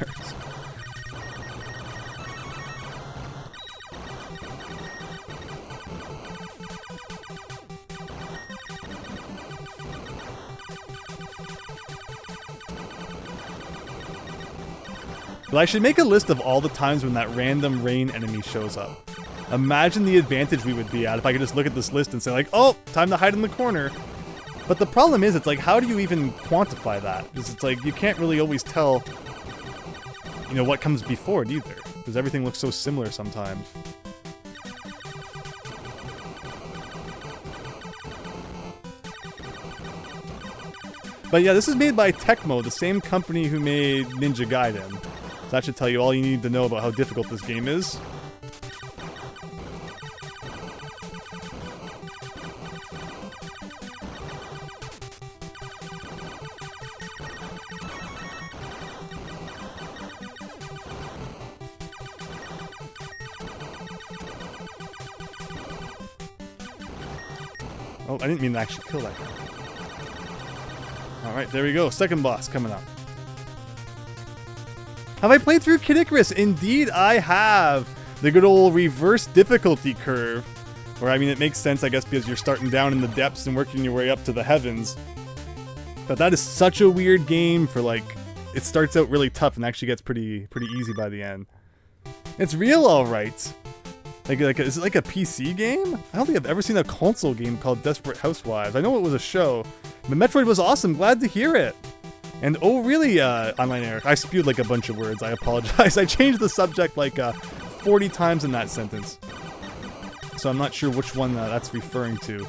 But I should make a list of all the times when that random rain enemy shows up. Imagine the advantage we would be at if I could just look at this list and say like, oh, time to hide in the corner. But the problem is, it's like, how do you even quantify that? Because it's like, you can't really always tell, what comes before it either. Because everything looks so similar sometimes. But yeah, this is made by Tecmo, the same company who made Ninja Gaiden. So that should tell you all you need to know about how difficult this game is. Oh, I didn't mean to actually kill that guy. Alright, there we go. Second boss coming up. Have I played through Kid Icarus? Indeed, I have. The good old reverse difficulty curve. Where, I mean, it makes sense, I guess, because you're starting down in the depths and working your way up to the heavens. But that is such a weird game for, like, it starts out really tough and actually gets pretty easy by the end. It's real, alright. Is it like a PC game? I don't think I've ever seen a console game called Desperate Housewives. I know it was a show, but Metroid was awesome. Glad to hear it. And oh, really, Online Eric, I spewed like a bunch of words. I apologize. I changed the subject like 40 times in that sentence. So I'm not sure which one that's referring to.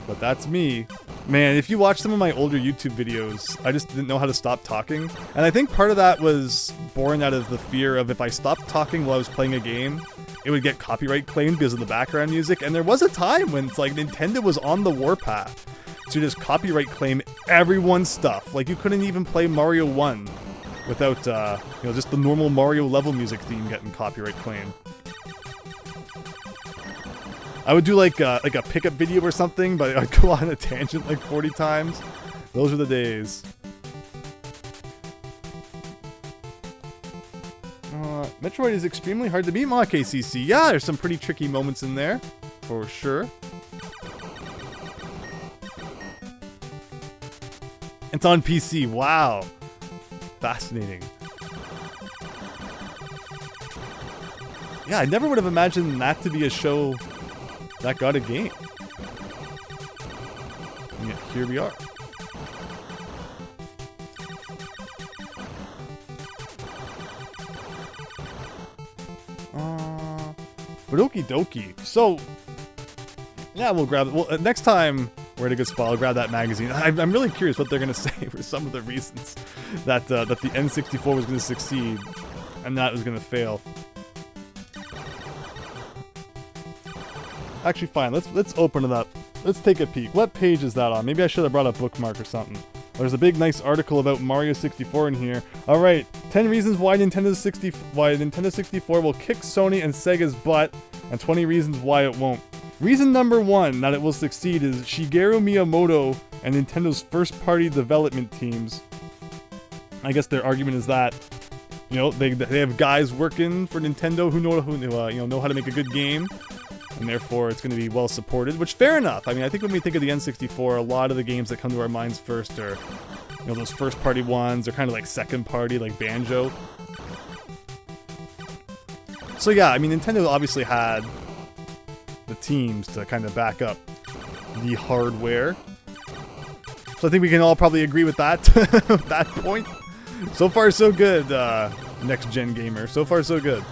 But that's me. Man, if you watch some of my older YouTube videos, I just didn't know how to stop talking. And I think part of that was born out of the fear of if I stopped talking while I was playing a game, it would get copyright claimed because of the background music. And there was a time when it's like Nintendo was on the warpath to just copyright claim everyone's stuff. Like you couldn't even play Mario 1 without, just the normal Mario level music theme getting copyright claimed. I would do like a pickup video or something, but I'd go on a tangent like 40 times. Those are the days. Metroid is extremely hard to beat, KCC. Yeah, there's some pretty tricky moments in there, for sure. It's on PC. Wow. Fascinating. Yeah, I never would have imagined that to be a show that got a game. And yet, here we are. But okie dokie. So, yeah, we'll grab it. Well, next time we're at a good spot, I'll grab that magazine. I'm really curious what they're going to say for some of the reasons that the N64 was going to succeed and that was going to fail. Actually, fine. Let's open it up. Let's take a peek. What page is that on? Maybe I should have brought a bookmark or something. There's a big, nice article about Mario 64 in here. All right, 10 reasons why Nintendo 64 will kick Sony and Sega's butt, and 20 reasons why it won't. Reason number 1 that it will succeed is Shigeru Miyamoto and Nintendo's first-party development teams. I guess their argument is that, you know, they have guys working for Nintendo who know how to make a good game. And therefore, it's going to be well supported, which fair enough. I mean, I think when we think of the N64, a lot of the games that come to our minds first are, you know, those first-party ones. They're kind of like second-party, like Banjo. So yeah, I mean, Nintendo obviously had the teams to kind of back up the hardware. So I think we can all probably agree with that, that point. So far, so good, next-gen gamer. So far, so good.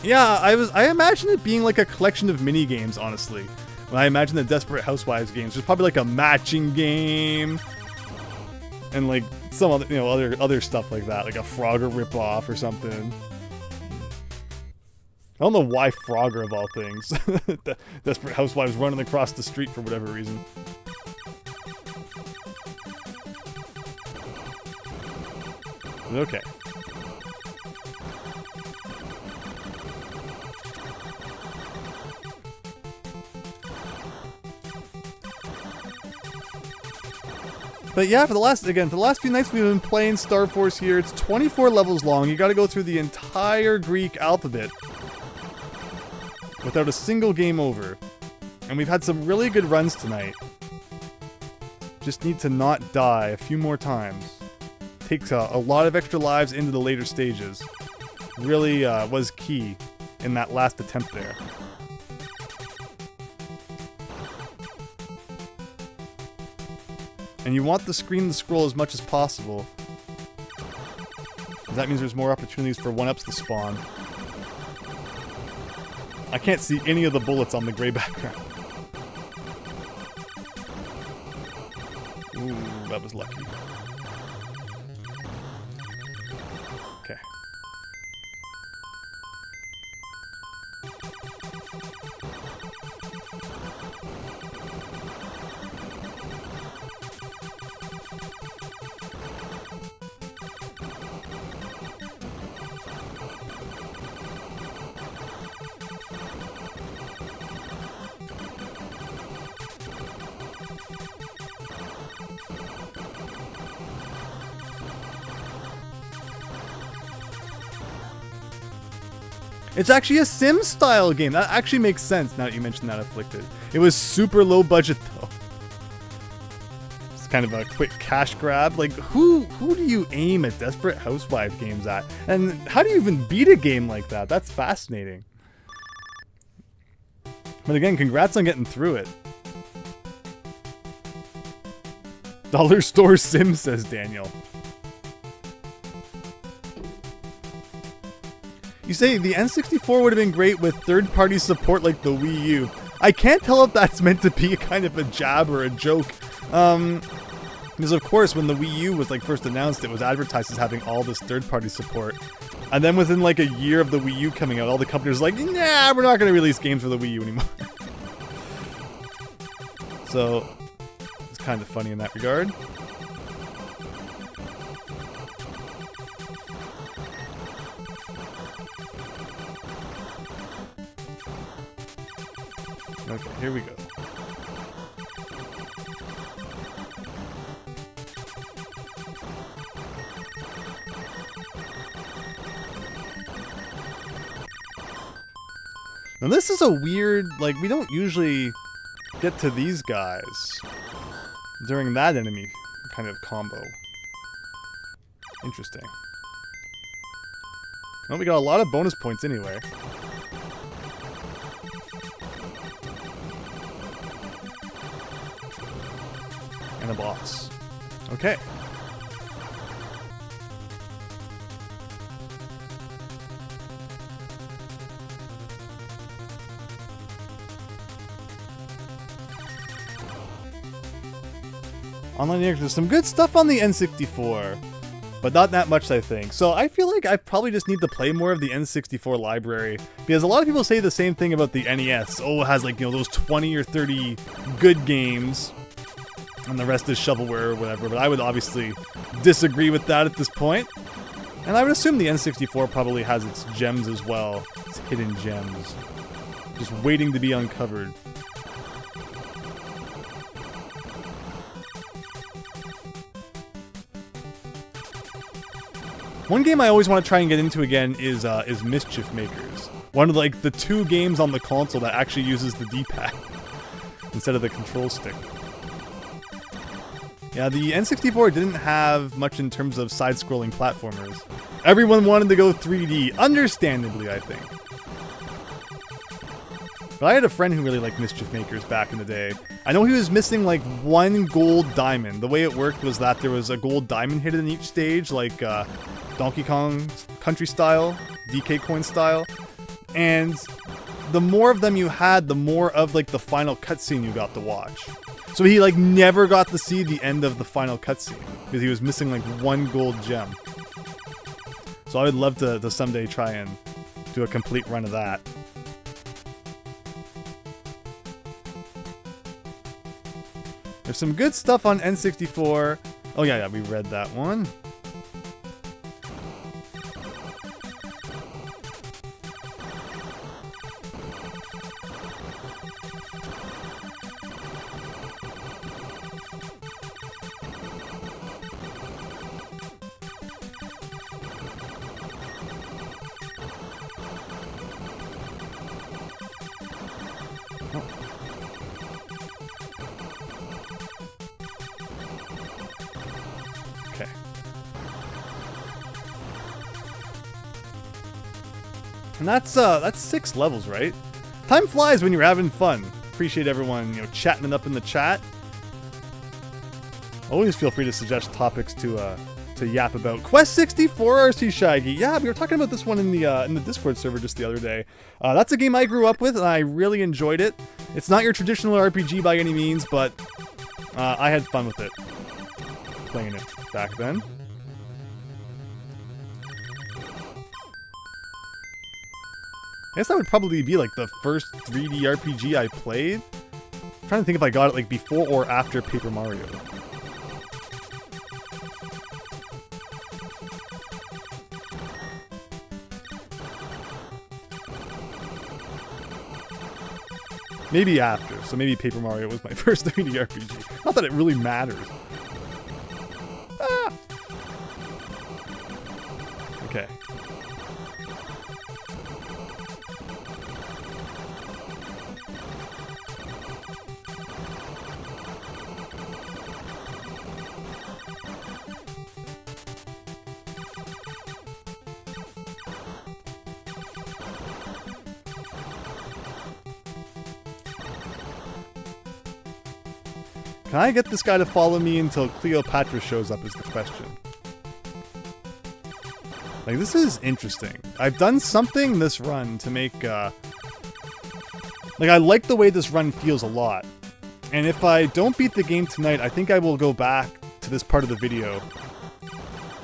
Yeah, I imagine it being like a collection of mini games, honestly. When I imagine the Desperate Housewives games, there's probably like a matching game and like some other, you know, other stuff like that, like a Frogger ripoff or something. I don't know why Frogger of all things. The Desperate Housewives running across the street for whatever reason. But okay. But yeah, for the last few nights we've been playing Star Force here. It's 24 levels long. You gotta go through the entire Greek alphabet without a single game over. And we've had some really good runs tonight. Just need to not die a few more times. Takes a lot of extra lives into the later stages. Really was key in that last attempt there. And you want the screen to scroll as much as possible. That means there's more opportunities for 1-ups to spawn. I can't see any of the bullets on the gray background. Ooh, that was lucky. Okay. It's actually a Sim-style game. That actually makes sense now that you mentioned that, Afflicted. It was super low budget, though. It's kind of a quick cash grab. Like, who do you aim at Desperate Housewives games at? And how do you even beat a game like that? That's fascinating. But again, congrats on getting through it. Dollar store Sim, says Daniel. You say the N64 would have been great with third-party support like the Wii U. I can't tell if that's meant to be a kind of a jab or a joke. Because of course, when the Wii U was like first announced, it was advertised as having all this third-party support. And then within like a year of the Wii U coming out, all the companies were like, nah, we're not going to release games for the Wii U anymore. So, it's kind of funny in that regard. Okay, here we go. Now this is a weird, like, we don't usually get to these guys during that enemy kind of combo. Interesting. Well, we got a lot of bonus points anyway. And a boss. Okay. Online there's some good stuff on the N64, but not that much, I think. So I feel like I probably just need to play more of the N64 library, because a lot of people say the same thing about the NES. Oh, it has, like, you know, those 20 or 30 good games, and the rest is shovelware or whatever, but I would obviously disagree with that at this point. And I would assume the N64 probably has its gems as well. Its hidden gems. Just waiting to be uncovered. One game I always want to try and get into again is Mischief Makers. One of, like, the 2 games on the console that actually uses the D-pad instead of the control stick. Yeah, the N64 didn't have much in terms of side-scrolling platformers. Everyone wanted to go 3D, understandably, I think. But I had a friend who really liked Mischief Makers back in the day. I know he was missing, like, 1 gold diamond. The way it worked was that there was a gold diamond hidden in each stage, like Donkey Kong Country style, DK Coin style. And the more of them you had, the more of, like, the final cutscene you got to watch. So he, like, never got to see the end of the final cutscene because he was missing, like, 1 gold gem. So I would love to someday try and do a complete run of that. There's some good stuff on N64. Oh yeah, we read that one. Okay. And that's 6 levels, right? Time flies when you're having fun. Appreciate everyone, you know, chatting it up in the chat. Always feel free to suggest topics to yap about. Quest 64 RC Shaggy. Yeah, we were talking about this one in the Discord server just the other day. That's a game I grew up with, and I really enjoyed it. It's not your traditional RPG by any means, but I had fun with it playing it back then. I guess that would probably be like the first 3D RPG I played. I'm trying to think if I got it like before or after Paper Mario. Maybe after, so maybe Paper Mario was my first 3D RPG. Not that it really matters. Ah! Okay. Can I get this guy to follow me until Cleopatra shows up is the question. Like, this is interesting. I've done something this run to make, like, I like the way this run feels a lot. And if I don't beat the game tonight, I think I will go back to this part of the video.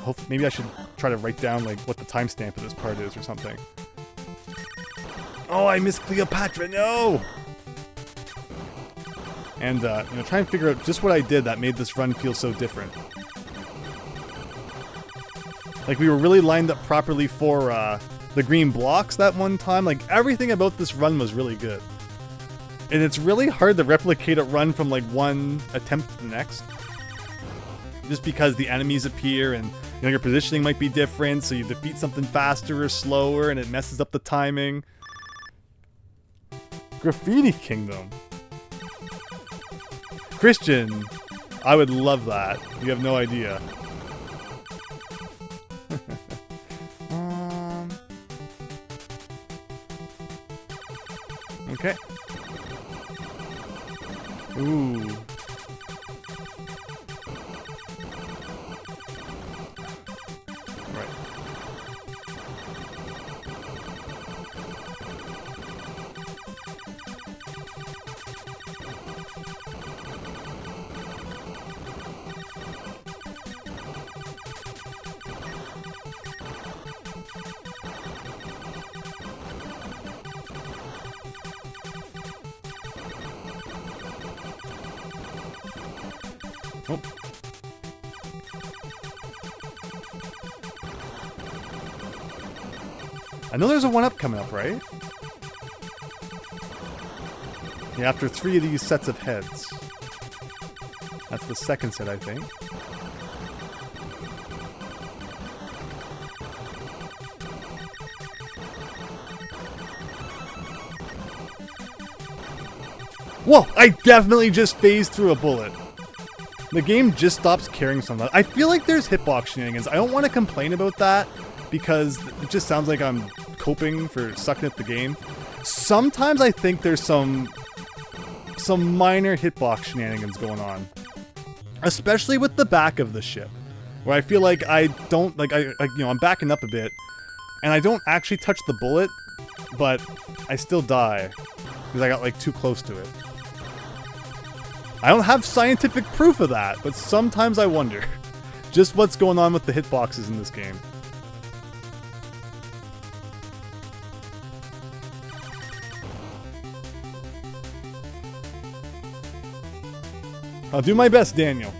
Hopefully, maybe I should try to write down, like, what the timestamp of this part is or something. Oh, I missed Cleopatra, no! And, you know, try and figure out just what I did that made this run feel so different. Like, we were really lined up properly for, the green blocks that one time. Like, everything about this run was really good. And it's really hard to replicate a run from, like, one attempt to the next. Just because the enemies appear and, you know, your positioning might be different, so you defeat something faster or slower, and it messes up the timing. Graffiti Kingdom. Christian, I would love that. You have no idea. Okay. Ooh. Right. Oh. I know there's a 1-up coming up, right? Yeah, after 3 of these sets of heads. That's the second set, I think. Whoa! I definitely just phased through a bullet. The game just stops caring sometimes. I feel like there's hitbox shenanigans. I don't want to complain about that because it just sounds like I'm coping for sucking at the game. Sometimes I think there's some minor hitbox shenanigans going on, especially with the back of the ship, where I feel like I don't I'm backing up a bit, and I don't actually touch the bullet, but I still die because I got like too close to it. I don't have scientific proof of that, but sometimes I wonder just what's going on with the hitboxes in this game. I'll do my best, Daniel.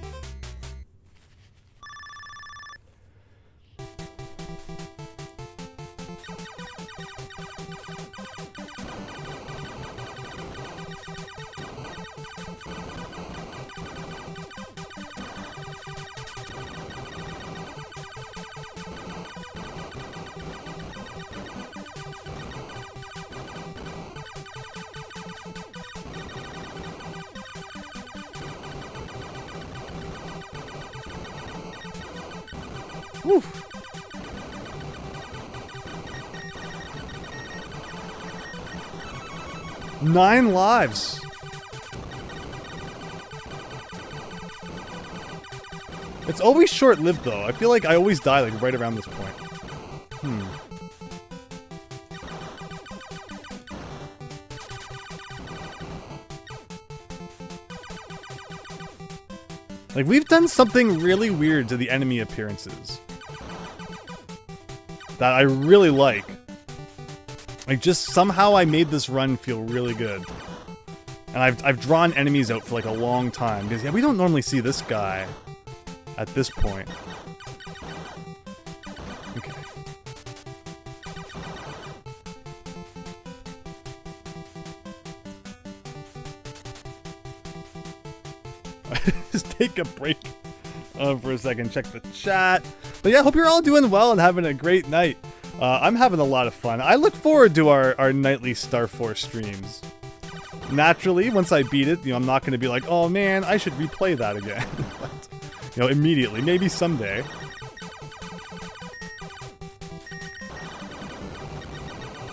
Whew. Nine lives. It's always short-lived though. I feel like I always die like right around this point. Like, we've done something really weird to the enemy appearances that I really like. Like, just somehow I made this run feel really good. And I've drawn enemies out for like a long time. Because, yeah, we don't normally see this guy at this point. Okay. Just take a break for a second, check the chat. But yeah, hope you're all doing well and having a great night. I'm having a lot of fun. I look forward to our nightly Star Force streams. Naturally, once I beat it, I'm not going to be like, oh man, I should replay that again. But, immediately, maybe someday.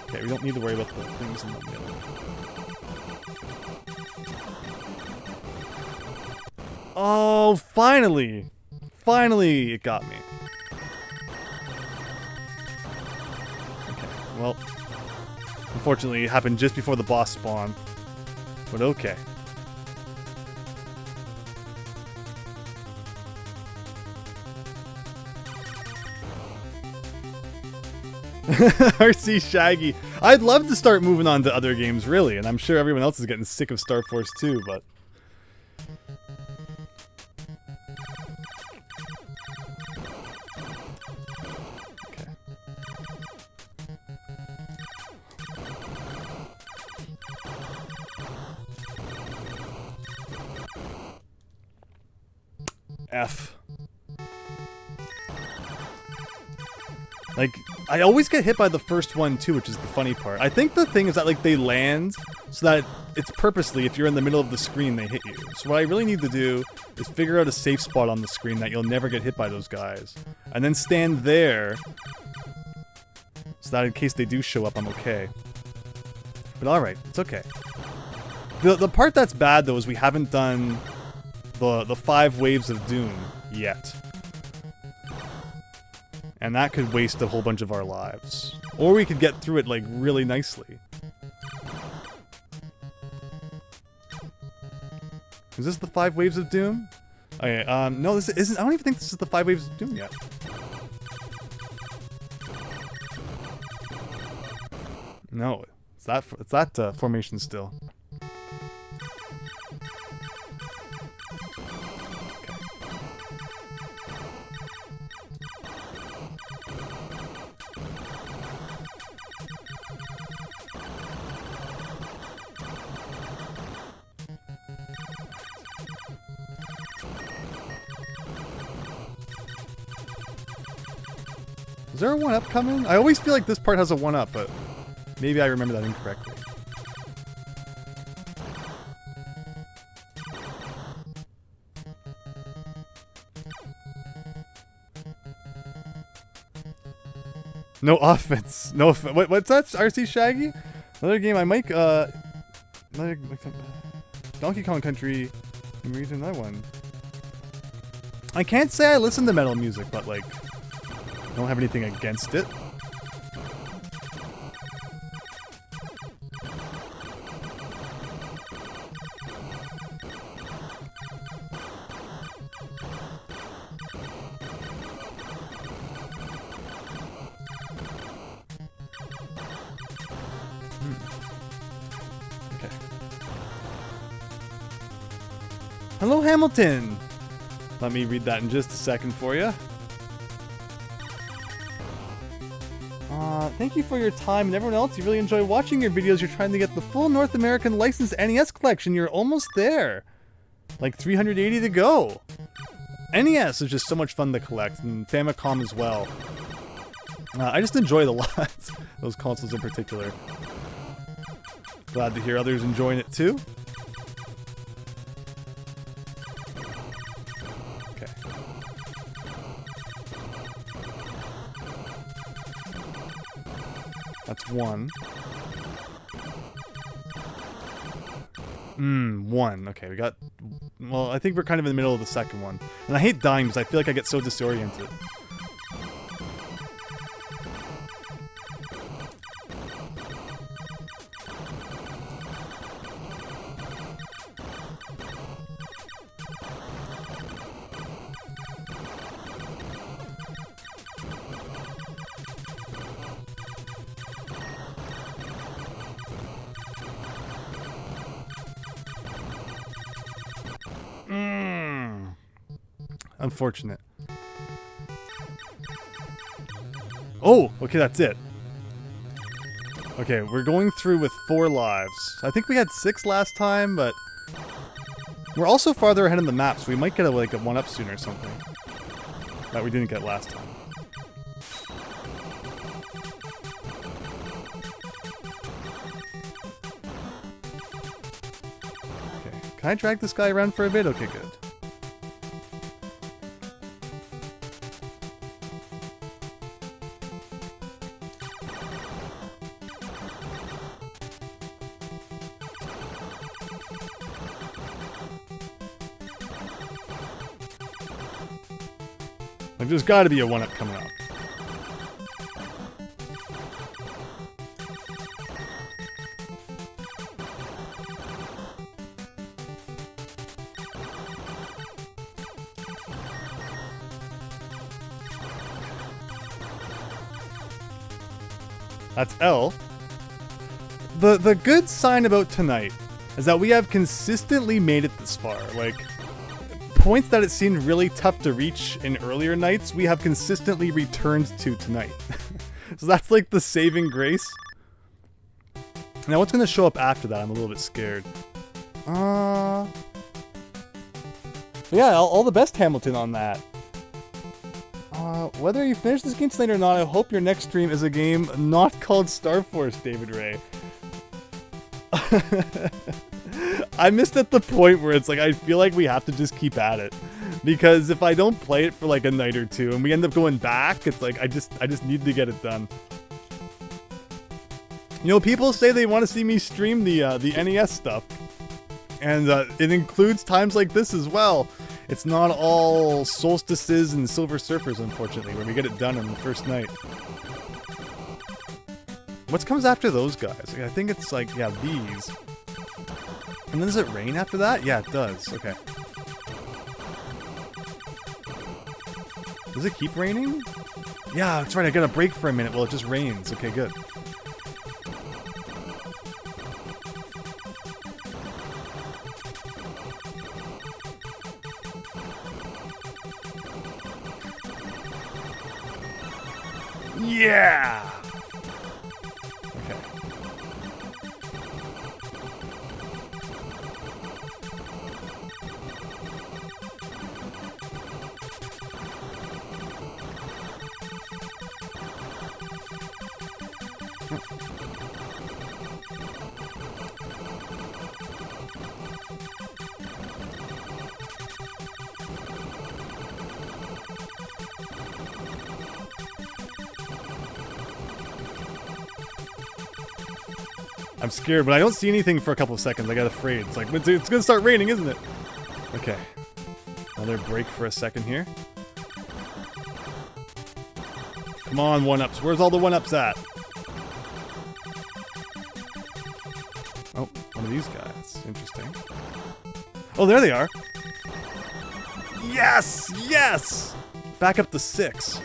Okay, we don't need to worry about the things in the middle. Oh, finally! Finally, it got me. Okay, well, unfortunately, it happened just before the boss spawned. But okay. RC Shaggy. I'd love to start moving on to other games, really, and I'm sure everyone else is getting sick of Star Force too, but... Okay. F. Like, I always get hit by the first one too, which is the funny part. I think the thing is that like they land so that it's purposely, if you're in the middle of the screen, they hit you. So what I really need to do is figure out a safe spot on the screen that you'll never get hit by those guys. And then stand there so that in case they do show up, I'm okay. But alright, it's okay. The part that's bad though is we haven't done the 5 waves of doom yet. And that could waste a whole bunch of our lives. Or we could get through it, like, really nicely. Is this the 5 waves of doom? Okay, no, this isn't. I don't even think this is the 5 waves of doom yet. No, it's that formation still. Is there a 1-up coming? I always feel like this part has a 1-up, but maybe I remember that incorrectly. No offense. No offense. What's that? RC Shaggy? Another game I might, another Donkey Kong Country. I'm reading another one. I can't say I listen to metal music, but like, I don't have anything against it. Okay. Hello, Hamilton! Let me read that in just a second for you. Thank you for your time, and everyone else, you really enjoy watching your videos. You're trying to get the full North American licensed NES collection. You're almost there. Like 380 to go. NES is just so much fun to collect, and Famicom as well. I just enjoy it a lot. Those consoles in particular. Glad to hear others enjoying it too. Okay. That's 1. 1. Okay, we got... Well, I think we're kind of in the middle of the second one. And I hate dying because I feel like I get so disoriented. Unfortunate. Oh, okay, that's it. Okay, we're going through with 4 lives. I think we had 6 last time, but we're also farther ahead in the map, so we might get like a 1-up soon or something that we didn't get last time. Okay, can I drag this guy around for a bit? Okay, good. Like, there's got to be a 1-up coming up. That's L. The good sign about tonight is that we have consistently made it this far. Like, points that it seemed really tough to reach in earlier nights, we have consistently returned to tonight. So that's like the saving grace. Now what's going to show up after that? I'm a little bit scared. Yeah, all the best, Hamilton, on that. Whether you finish this game tonight or not, I hope your next stream is a game not called Star Force, David Ray. I missed at the point where it's like, I feel like we have to just keep at it. Because if I don't play it for like a night or two and we end up going back, it's like, I just need to get it done. You know, people say they want to see me stream the NES stuff. And it includes times like this as well. It's not all solstices and Silver Surfers, unfortunately, where we get it done on the first night. What comes after those guys? I think it's like, yeah, these. And then does it rain after that? Yeah, it does. Okay. Does it keep raining? Yeah, that's right. I got a break for a minute while it just rains. Okay, good. Yeah! Okay. I'm scared, but I don't see anything for a couple of seconds. I got afraid. It's like, it's gonna start raining, isn't it? Okay. Another break for a second here. Come on, 1-ups. Where's all the 1-ups at? Oh, one of these guys. Interesting. Oh, there they are. Yes! Yes! Back up to 6.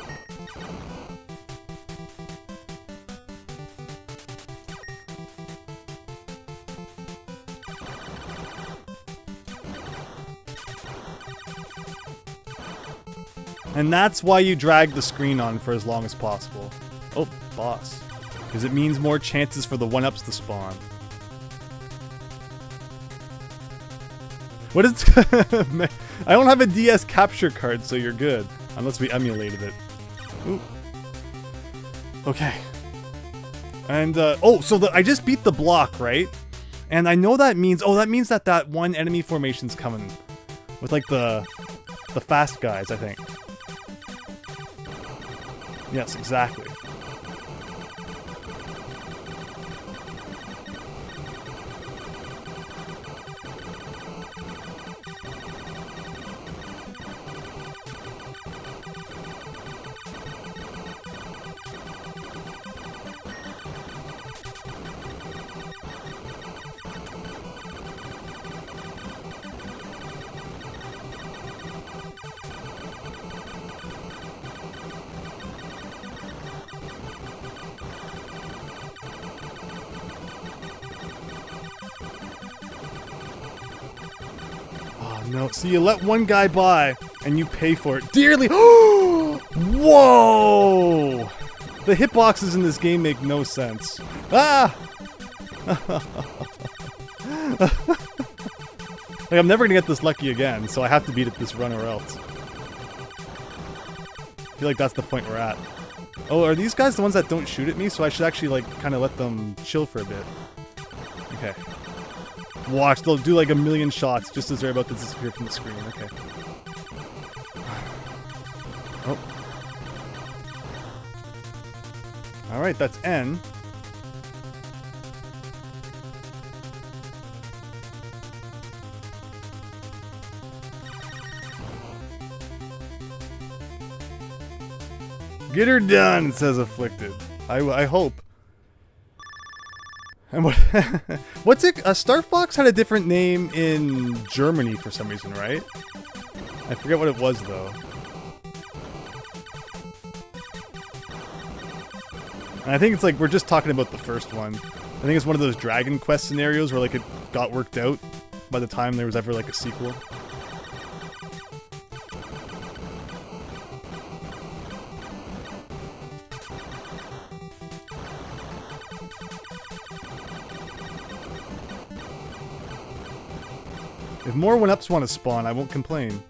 And that's why you drag the screen on for as long as possible. Oh, boss. Because it means more chances for the 1-ups to spawn. What is... I don't have a DS capture card, so you're good. Unless we emulated it. Ooh. Okay. And, oh, so I just beat the block, right? And I know that means... Oh, that means that that one enemy formation's coming. With, like, the fast guys, I think. Yes, exactly. No, see, you let one guy by, and you pay for it dearly. Whoa! The hitboxes in this game make no sense. Ah! Like, I'm never gonna get this lucky again, so I have to beat it this run or else. I feel like that's the point we're at. Oh, are these guys the ones that don't shoot at me? So I should actually, like, kind of let them chill for a bit. Okay. Watch, they'll do like a million shots just as they're about to disappear from the screen. Okay. Oh. Alright, that's N. Get her done, says Afflicted. I hope. And what? What's it? Star Fox had a different name in Germany for some reason, right? I forget what it was though. And I think it's like we're just talking about the first one. I think it's one of those Dragon Quest scenarios where like it got worked out by the time there was ever like a sequel. If more 1-ups want to spawn, I won't complain.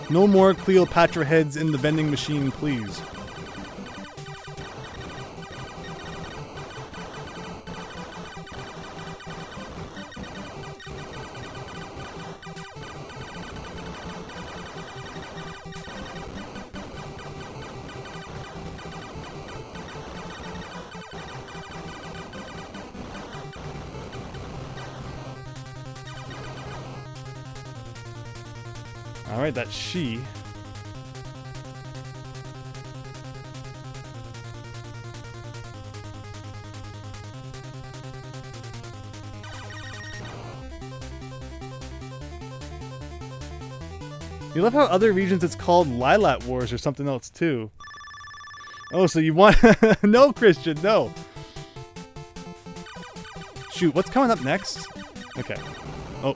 No more Cleopatra heads in the vending machine, please. Alright, that's she. You love how other regions it's called Lilac Wars or something else too. Oh, so you want... No, Christian, no. Shoot, what's coming up next? Okay. Oh.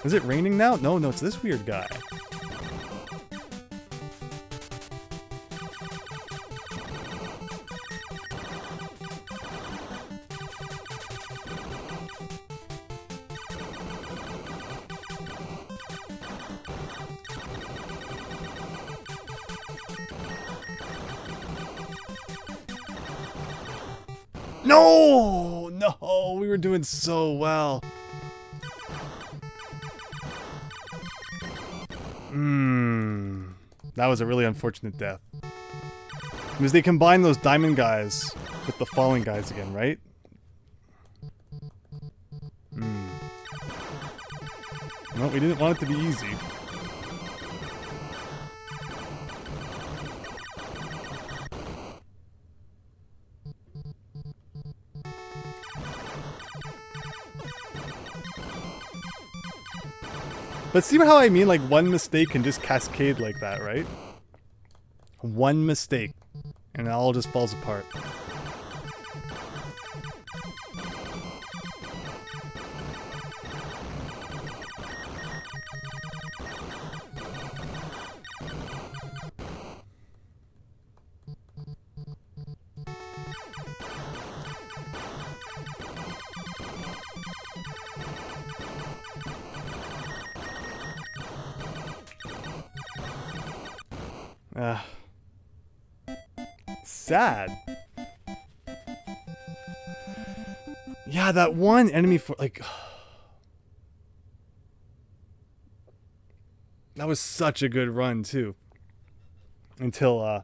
Is it raining now? No, it's this weird guy. No, we were doing so well. That was a really unfortunate death. Because they combined those diamond guys with the falling guys again, right? No, we didn't want it to be easy. But see how I mean? Like, one mistake can just cascade like that, right? One mistake, and it all just falls apart. Sad. Yeah, that one enemy for like that was such a good run too. Until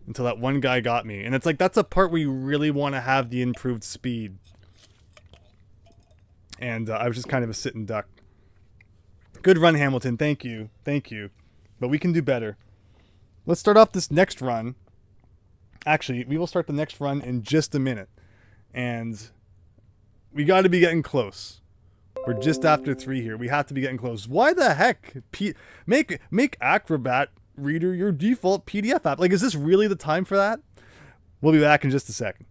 that one guy got me. And it's like that's a part where you really want to have the improved speed. And I was just kind of a sitting duck. Good run, Hamilton. Thank you. Thank you. But we can do better. Let's start off this next run. Actually, we will start the next run in just a minute. And we got to be getting close. We're just after 3 here. We have to be getting close. Why the heck? Make Acrobat Reader your default PDF app. Like, is this really the time for that? We'll be back in just a second.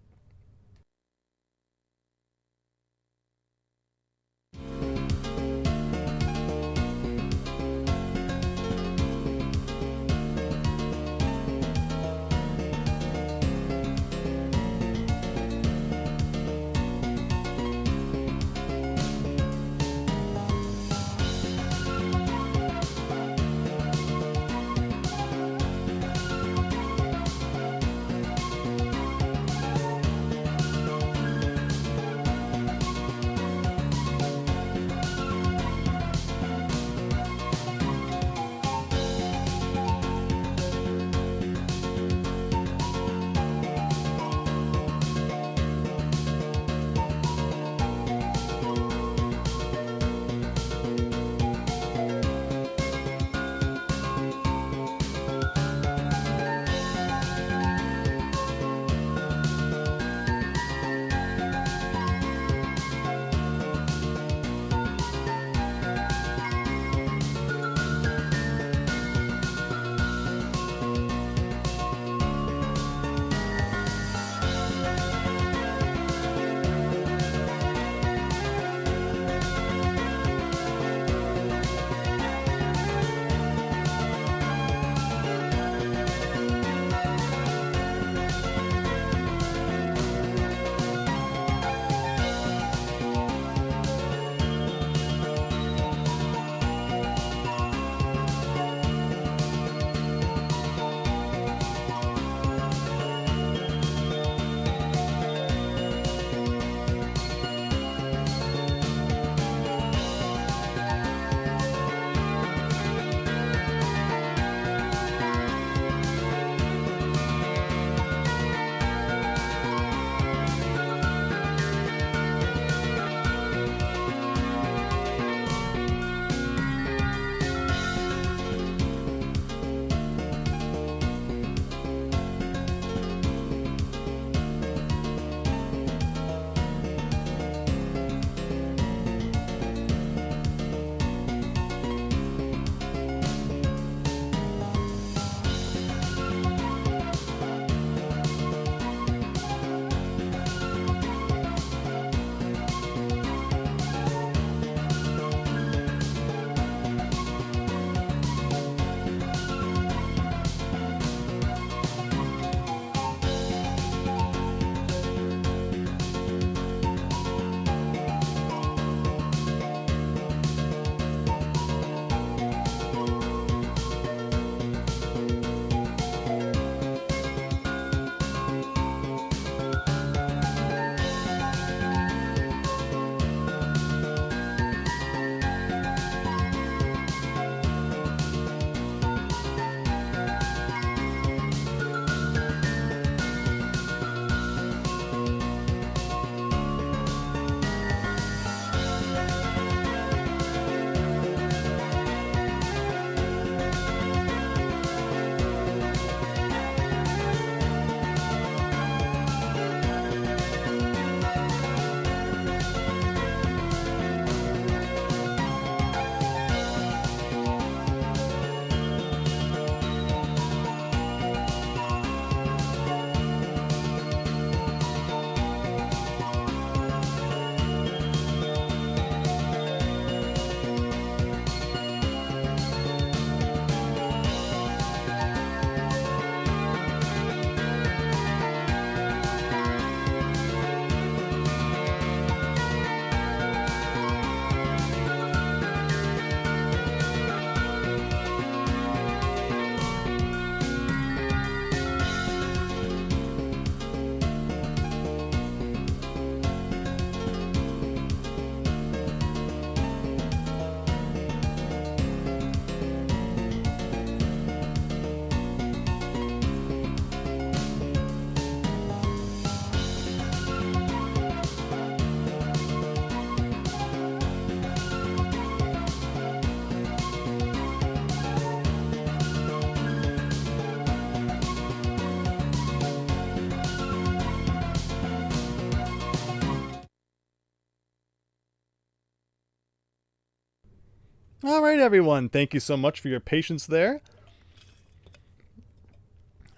All right, everyone. Thank you so much for your patience there.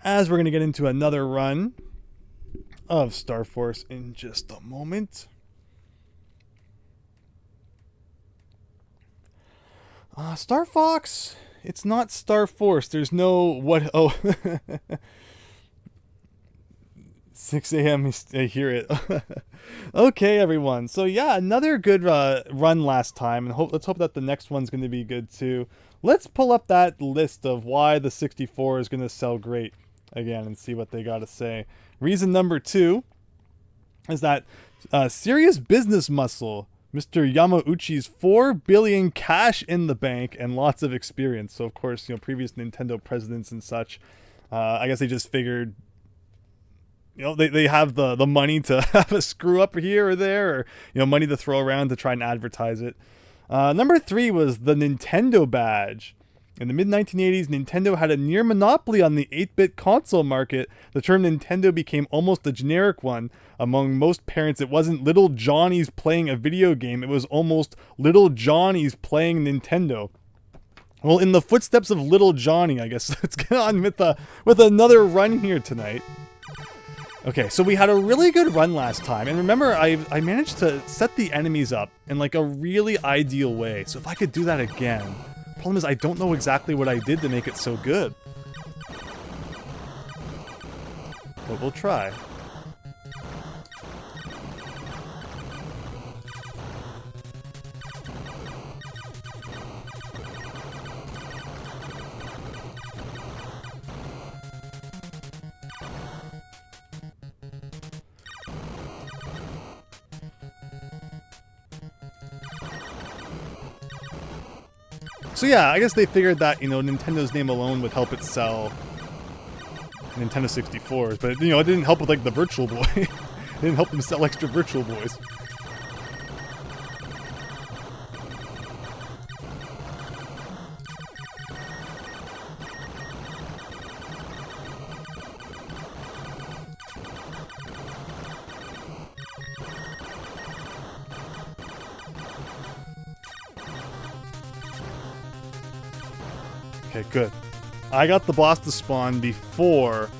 As we're going to get into another run of Star Force in just a moment. Star Fox, it's not Star Force. There's no what. Oh, 6 a.m. I hear it. Okay, everyone. So yeah, another good run last time, and let's hope that the next one's going to be good too. Let's pull up that list of why the 64 is going to sell great again and see what they got to say. Reason number 2 is that serious business muscle. Mr. Yamauchi's 4 billion cash in the bank and lots of experience. So of course, previous Nintendo presidents and such. I guess they just figured, they have the money to have a screw up here or there, or money to throw around to try and advertise it. Number 3 was the Nintendo badge. In the mid-1980s, Nintendo had a near monopoly on the 8-bit console market. The term Nintendo became almost a generic one. Among most parents, it wasn't little Johnny's playing a video game. It was almost little Johnny's playing Nintendo. Well, in the footsteps of little Johnny, I guess, let's get on with another run here tonight. Okay, so we had a really good run last time. And remember, I managed to set the enemies up in like a really ideal way. So if I could do that again... Problem is, I don't know exactly what I did to make it so good. But we'll try. So yeah, I guess they figured that, Nintendo's name alone would help it sell Nintendo 64s, but it didn't help with like the Virtual Boy. It didn't help them sell extra Virtual Boys. Okay, good. I got the boss to spawn before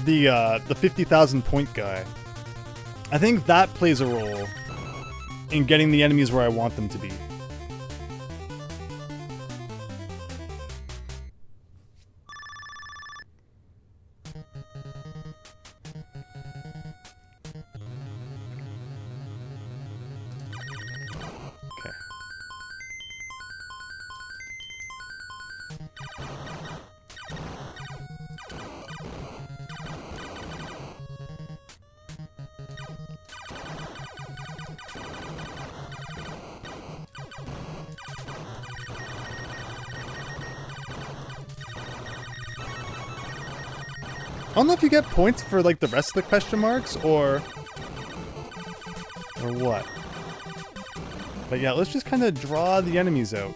the 50,000 point guy. I think that plays a role in getting the enemies where I want them to be. I don't know if you get points for like the rest of the question marks or what. But yeah, let's just kind of draw the enemies out.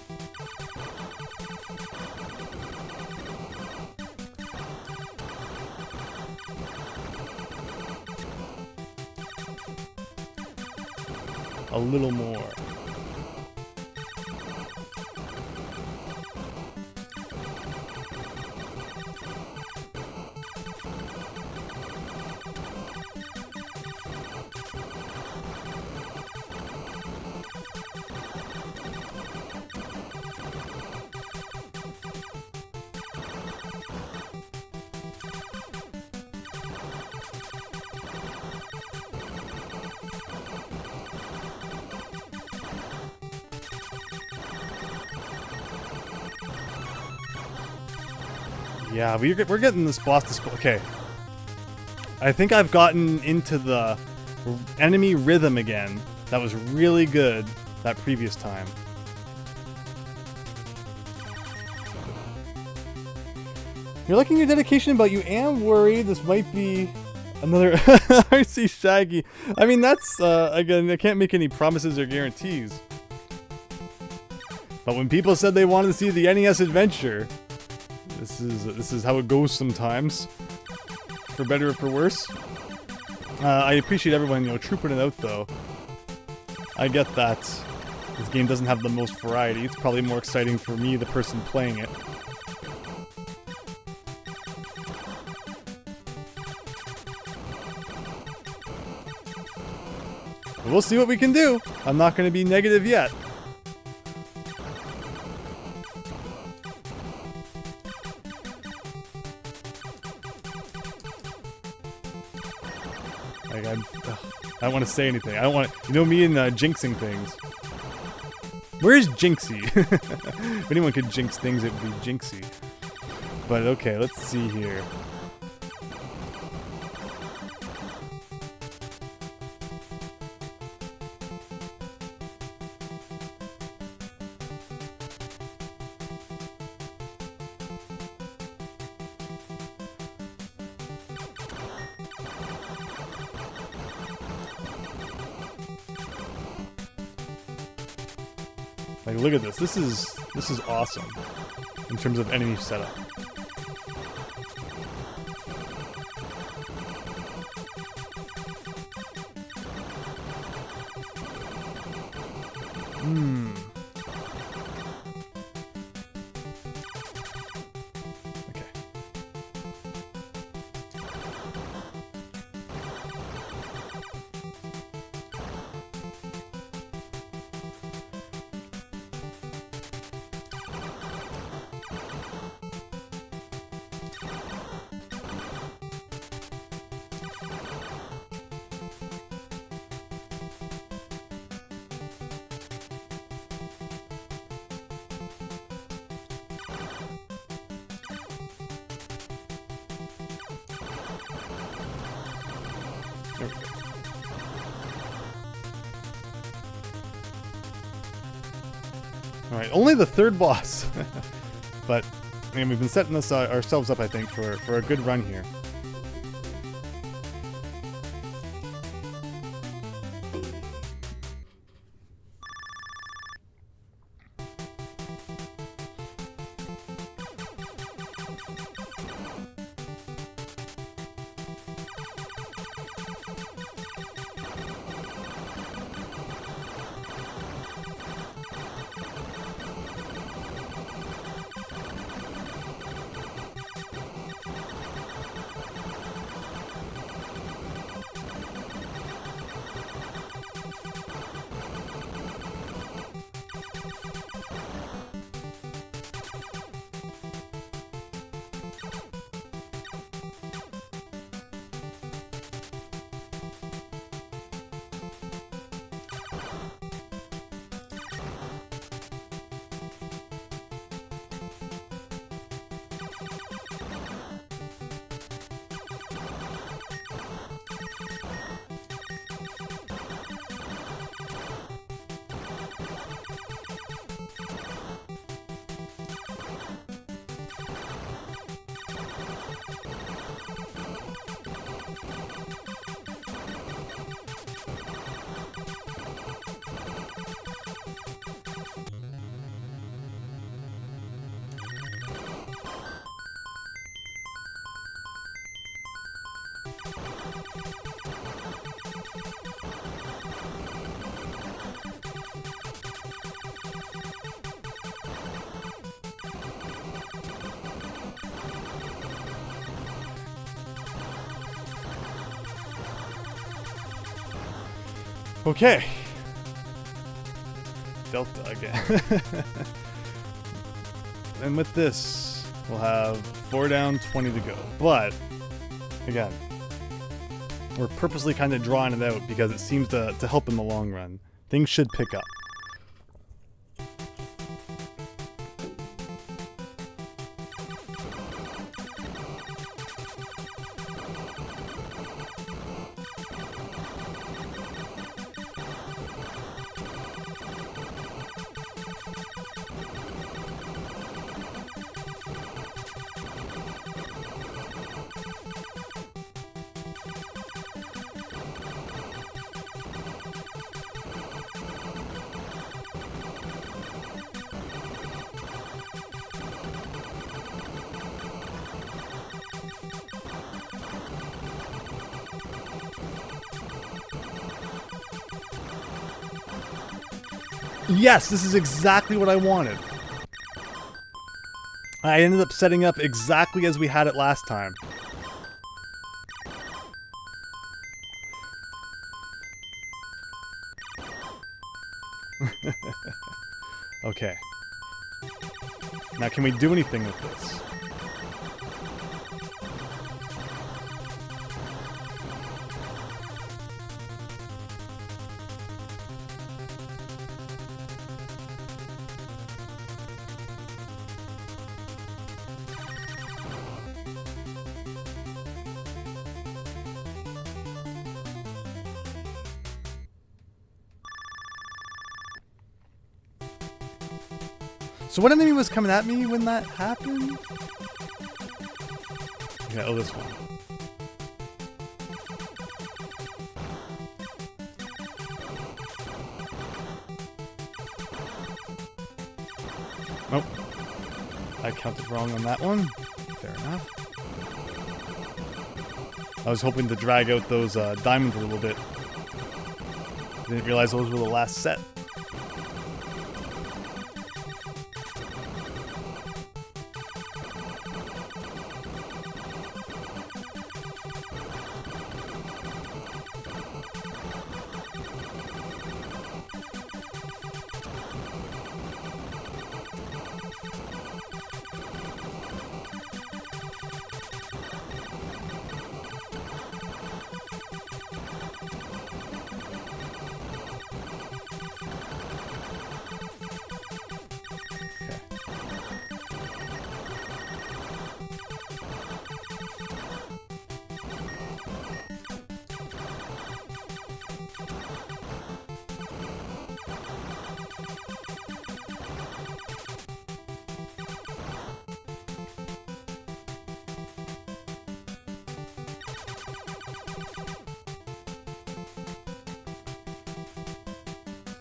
A little more. Yeah, we're getting this boss to... Okay. I think I've gotten into the enemy rhythm again. That was really good that previous time. You're liking your dedication, but you am worried this might be another RC Shaggy. I mean, that's, again, I can't make any promises or guarantees. But when people said they wanted to see the NES adventure... This is how it goes sometimes, for better or for worse. I appreciate everyone, trooping it out though. I get that. This game doesn't have the most variety. It's probably more exciting for me, the person playing it. But we'll see what we can do. I'm not going to be negative yet. Like I don't want to say anything. I don't want to, you know me and jinxing things. Where's Jinxie? If anyone could jinx things, it would be Jinxie. But okay, let's see here. Like, look at this. This is awesome in terms of enemy setup. Okay. There we go. Alright, only the third boss. But, I mean, we've been setting this ourselves up, I think, for a good run here. Okay. Delta again. And with this, we'll have 4 down, 20 to go. But, again, we're purposely kind of drawing it out because it seems to help in the long run. Things should pick up. Yes, this is exactly what I wanted. I ended up setting up exactly as we had it last time. Okay. Now can we do anything with this? So what enemy was coming at me when that happened? Okay, oh, this one. Nope. I counted wrong on that one. Fair enough. I was hoping to drag out those diamonds a little bit. Didn't realize those were the last set.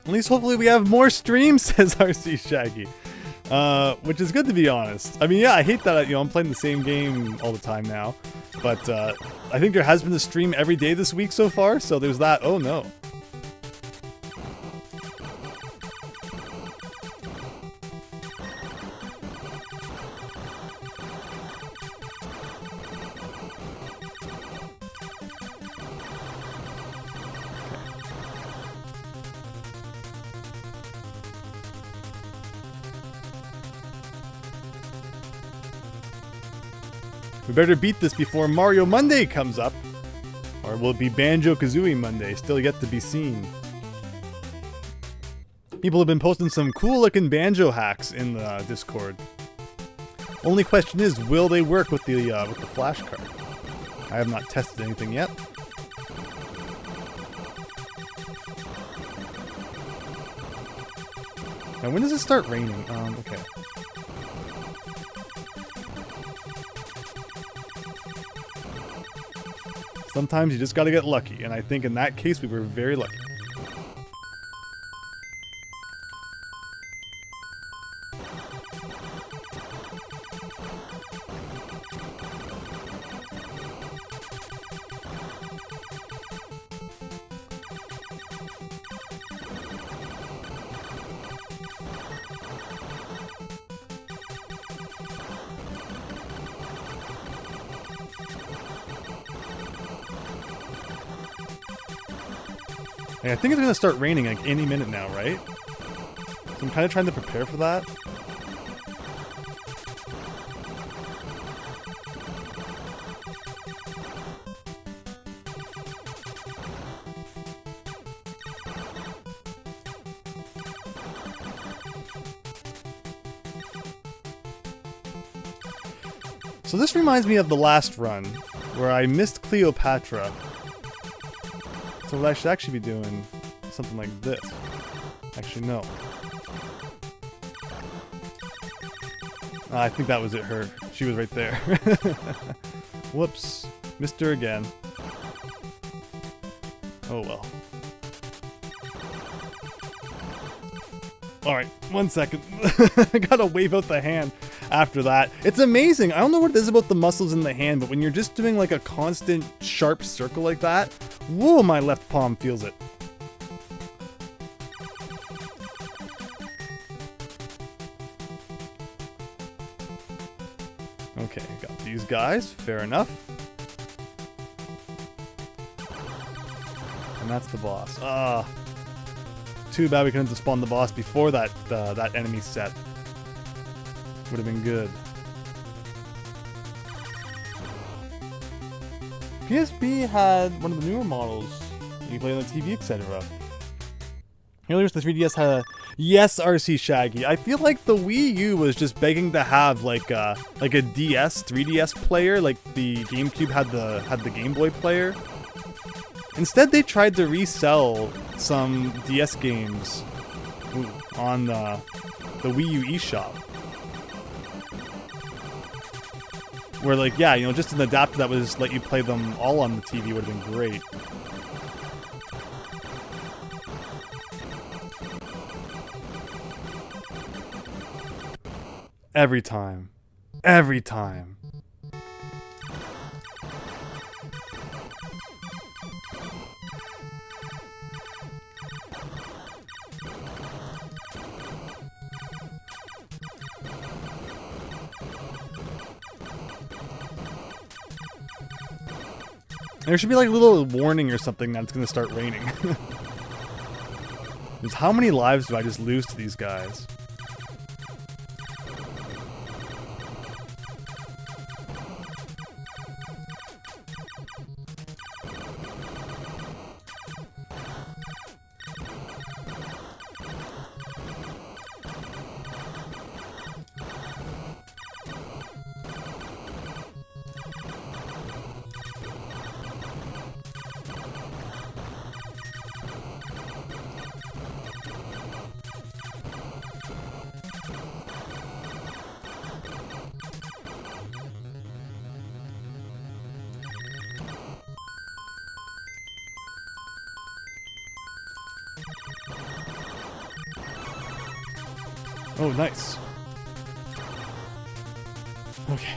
At least hopefully we have more streams, says RC Shaggy. Which is good, to be honest. I mean, yeah, I hate that, I'm playing the same game all the time now. But I think there has been a stream every day this week so far, so there's that. Oh no. We better beat this before Mario Monday comes up. Or will it be Banjo-Kazooie Monday? Still yet to be seen. People have been posting some cool looking banjo hacks in the Discord. Only question is, will they work with the flash card? I have not tested anything yet. Now when does it start raining? Okay. Sometimes you just gotta get lucky, and I think in that case we were very lucky. I think it's going to start raining like any minute now, right? So I'm kind of trying to prepare for that. So this reminds me of the last run, where I missed Cleopatra. So what I should actually be doing something like this. Actually, no. I think that was it, her. She was right there. Whoops. Missed her again. Oh well. Alright, 1 second. I gotta wave out the hand after that. It's amazing. I don't know what it is about the muscles in the hand, but when you're just doing like a constant sharp circle like that, whoa, my left palm feels it. Okay, got these guys. Fair enough. And that's the boss. Ah. Too bad we couldn't have spawned the boss before that that enemy set. Would have been good. PSP had one of the newer models. You can play on the TV, etc. Earlier, the 3DS had a... Yes, RC Shaggy. I feel like the Wii U was just begging to have like a DS, 3DS player, like the GameCube had the Game Boy player. Instead, they tried to resell some DS games on the Wii U eShop. Where, like, yeah, you know, just an adapter that was let you play them all on the TV would have been great. Every time. Every time. There should be like a little warning or something that it's gonna start raining. Because how many lives do I just lose to these guys? Oh, nice. Okay.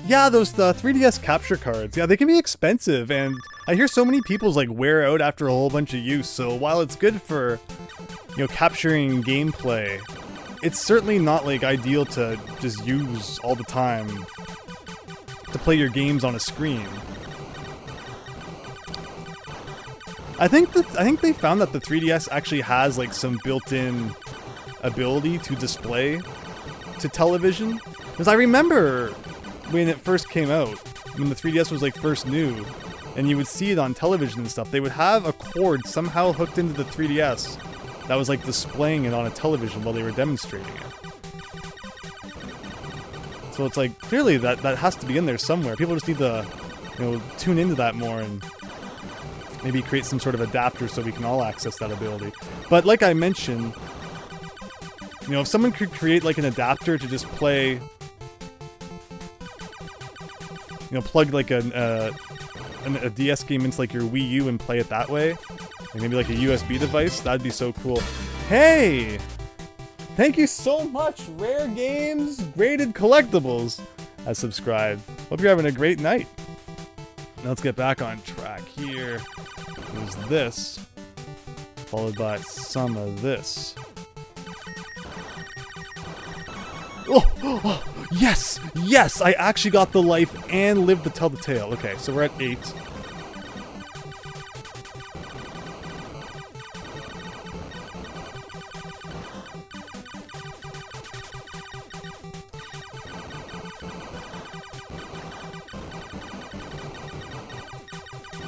Yeah, those 3DS capture cards. Yeah, they can be expensive, and I hear so many people's like wear out after a whole bunch of use. So while it's good for, you know, capturing gameplay, it's certainly not like ideal to just use all the time to play your games on a screen. I think they found that the 3DS actually has like some built-in ability to display to television. Because I remember when it first came out, when the 3DS was like first new, and you would see it on television and stuff, they would have a cord somehow hooked into the 3DS that was like displaying it on a television while they were demonstrating it. So it's like, clearly that has to be in there somewhere. People just need to, you know, tune into that more and maybe create some sort of adapter so we can all access that ability. But like I mentioned, you know, if someone could create like an adapter to just play, you know, plug like a DS game into like your Wii U and play it that way, like maybe like a USB device, that'd be so cool. Hey! Thank you so much, Rare Games Graded Collectibles, has subscribed. Hope you're having a great night. Now let's get back on track here. There's this, followed by some of this. Oh, yes! Yes! I actually got the life and lived to tell the tale. Okay, so we're at 8.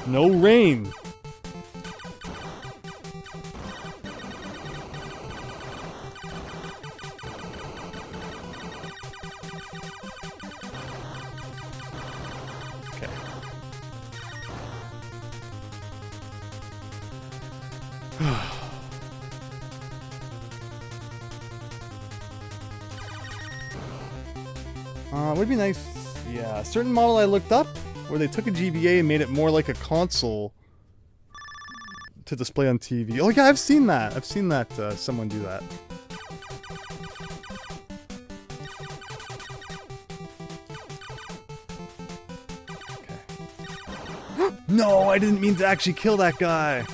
No rain. Okay. Would be nice. Yeah, a certain model I looked up where they took a GBA and made it more like a console to display on TV. Oh yeah, I've seen that. I've seen that someone do that. Okay. No, I didn't mean to actually kill that guy.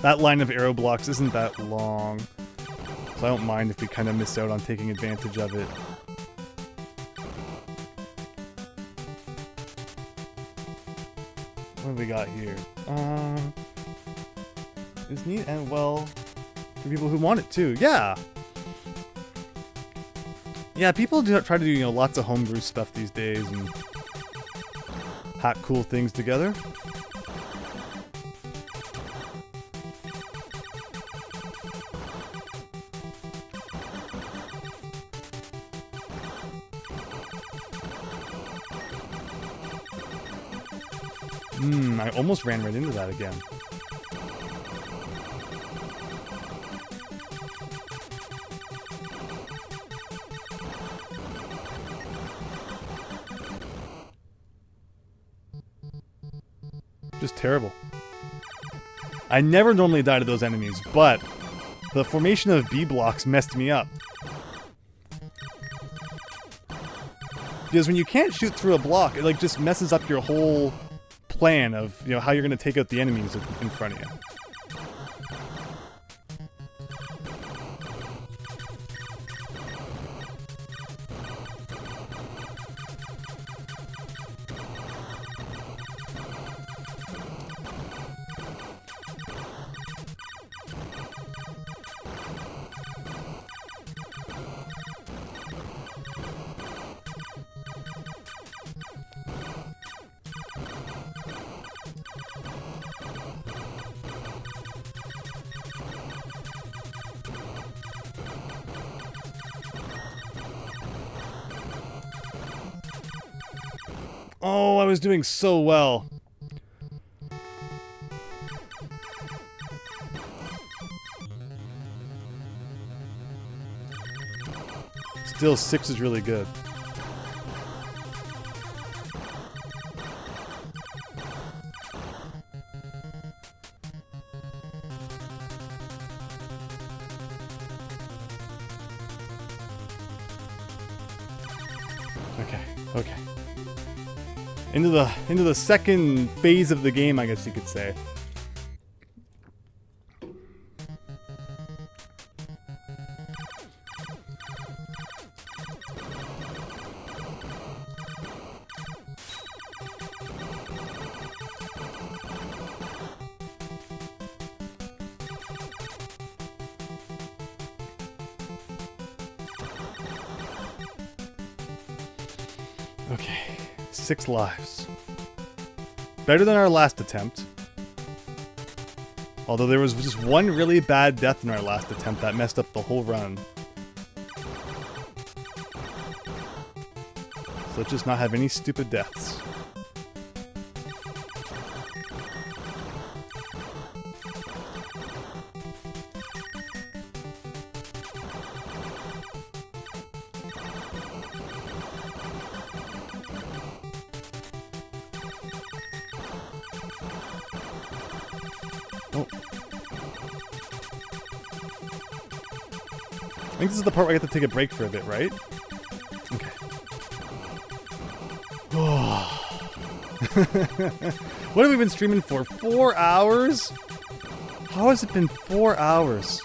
That line of arrow blocks isn't that long, so I don't mind if we kind of miss out on taking advantage of it. What have we got here? It's neat and well for people who want it too. Yeah. Yeah, people do try to do, lots of homebrew stuff these days and hack cool things together. I almost ran right into that again. Just terrible. I never normally die to those enemies, but the formation of B blocks messed me up. Because when you can't shoot through a block, it just messes up your whole plan of how you're going to take out the enemies in front of you. Oh, I was doing so well. Still, 6 is really good. Okay. Into the second phase of the game, I guess you could say. Okay, 6 lives. Better than our last attempt. Although there was just one really bad death in our last attempt that messed up the whole run. So let's just not have any stupid deaths. Oh. I think this is the part where I get to take a break for a bit, right? Okay. What have we been streaming for? 4 hours? How has it been 4 hours?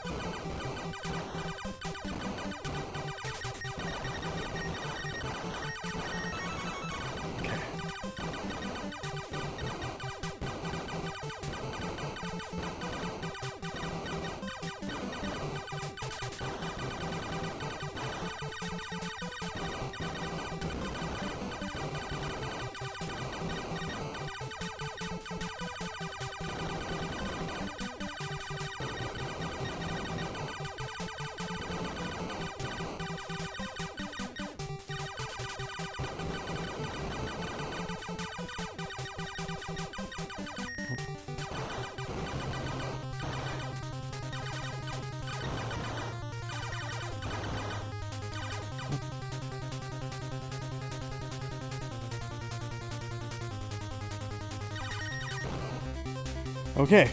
Okay.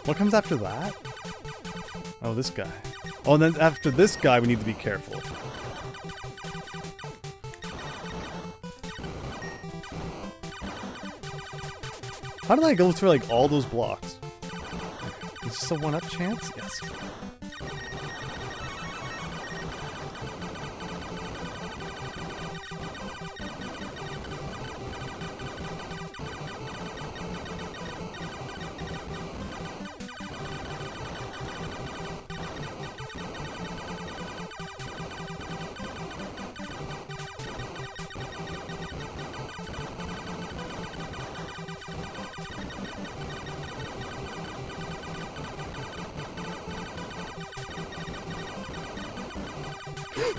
What comes after that? Oh, this guy. Oh, and then after this guy, we need to be careful. How did I go through, like, all those blocks? Is this a one-up chance? Yes.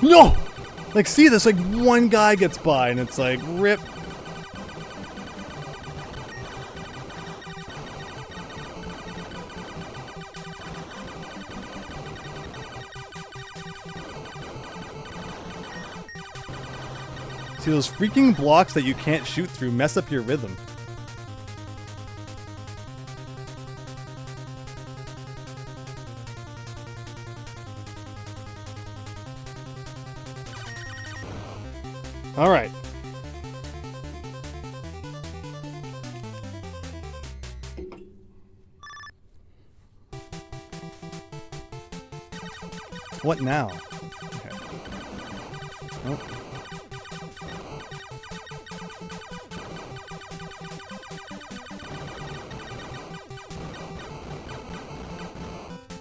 No! Like, see this, like, one guy gets by, and it's like, rip. See, those freaking blocks that you can't shoot through mess up your rhythm. All right. What now? Okay. Oh.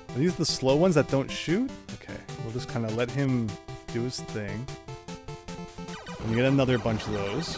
Are these the slow ones that don't shoot? Okay, we'll just kind of let him do his thing. And you get another bunch of those.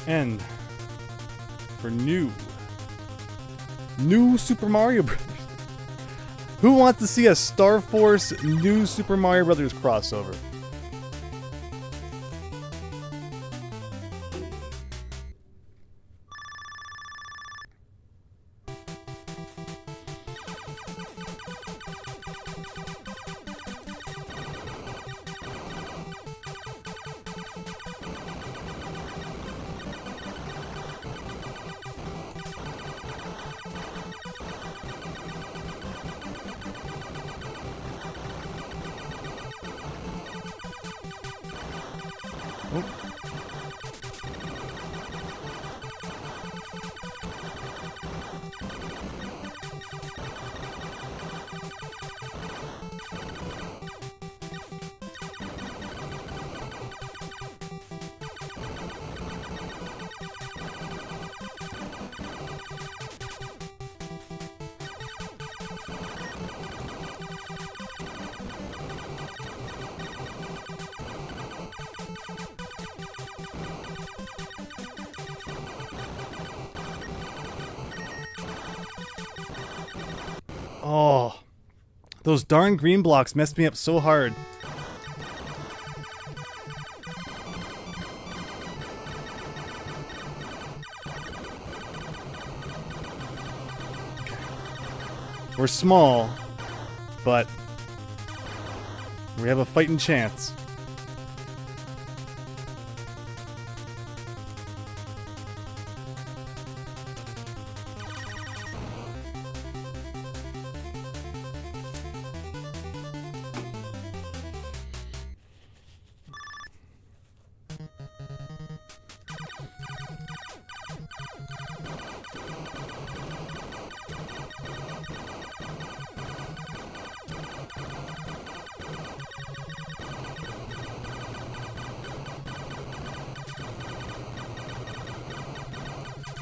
And for new Super Mario Brothers. Who wants to see a Star Force new Super Mario Brothers crossover? Oh, those darn green blocks messed me up so hard. Okay. We're small, but we have a fighting chance.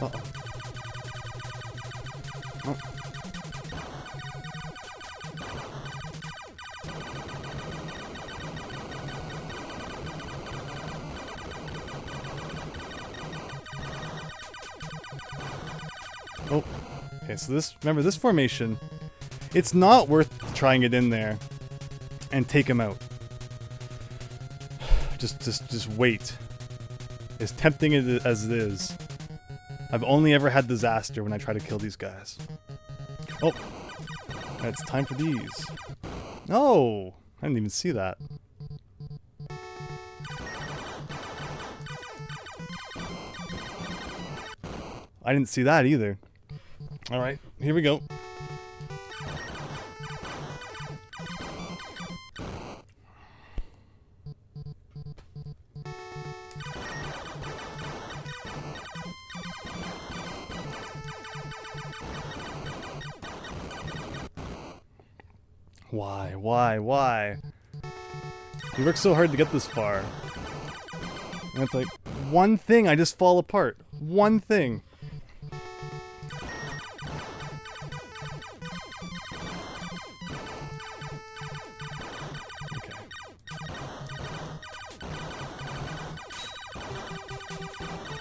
Uh-oh. Oh. Oh. Okay, so this, remember this formation, it's not worth trying it in there and take him out. Just wait. As tempting as it is, I've only ever had disaster when I try to kill these guys. Oh, it's time for these. Oh, I didn't even see that. I didn't see that either. All right, here we go. Why? You worked so hard to get this far. And it's like, one thing, I just fall apart. One thing. Okay.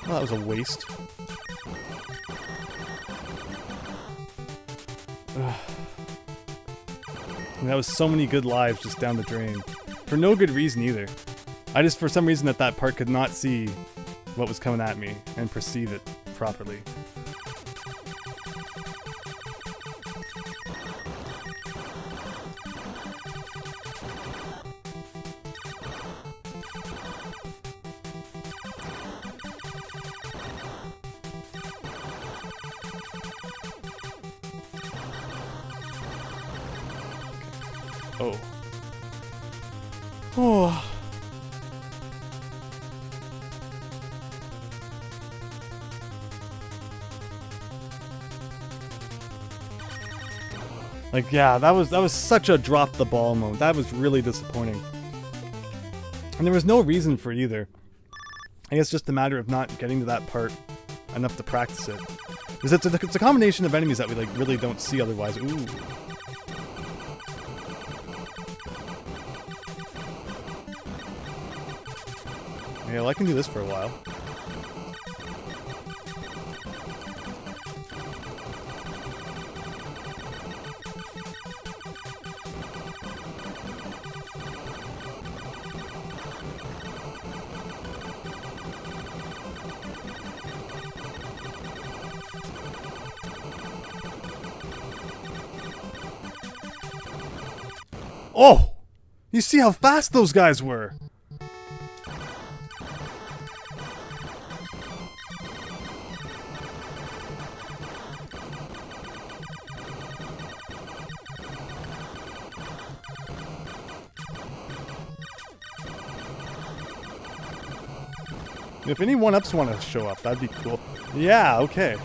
Well, that was a waste. Ugh. And that was so many good lives just down the drain. For no good reason either. I just, for some reason, at that part could not see what was coming at me and perceive it properly. Oh. Oh. Like, yeah, that was such a drop the ball moment. That was really disappointing. And there was no reason for it either. I guess just a matter of not getting to that part enough to practice it. Because it's a combination of enemies that we like really don't see otherwise. Ooh. Yeah, well, I can do this for a while. Oh! You see how fast those guys were! If any 1-ups want to show up, that'd be cool. Yeah, okay.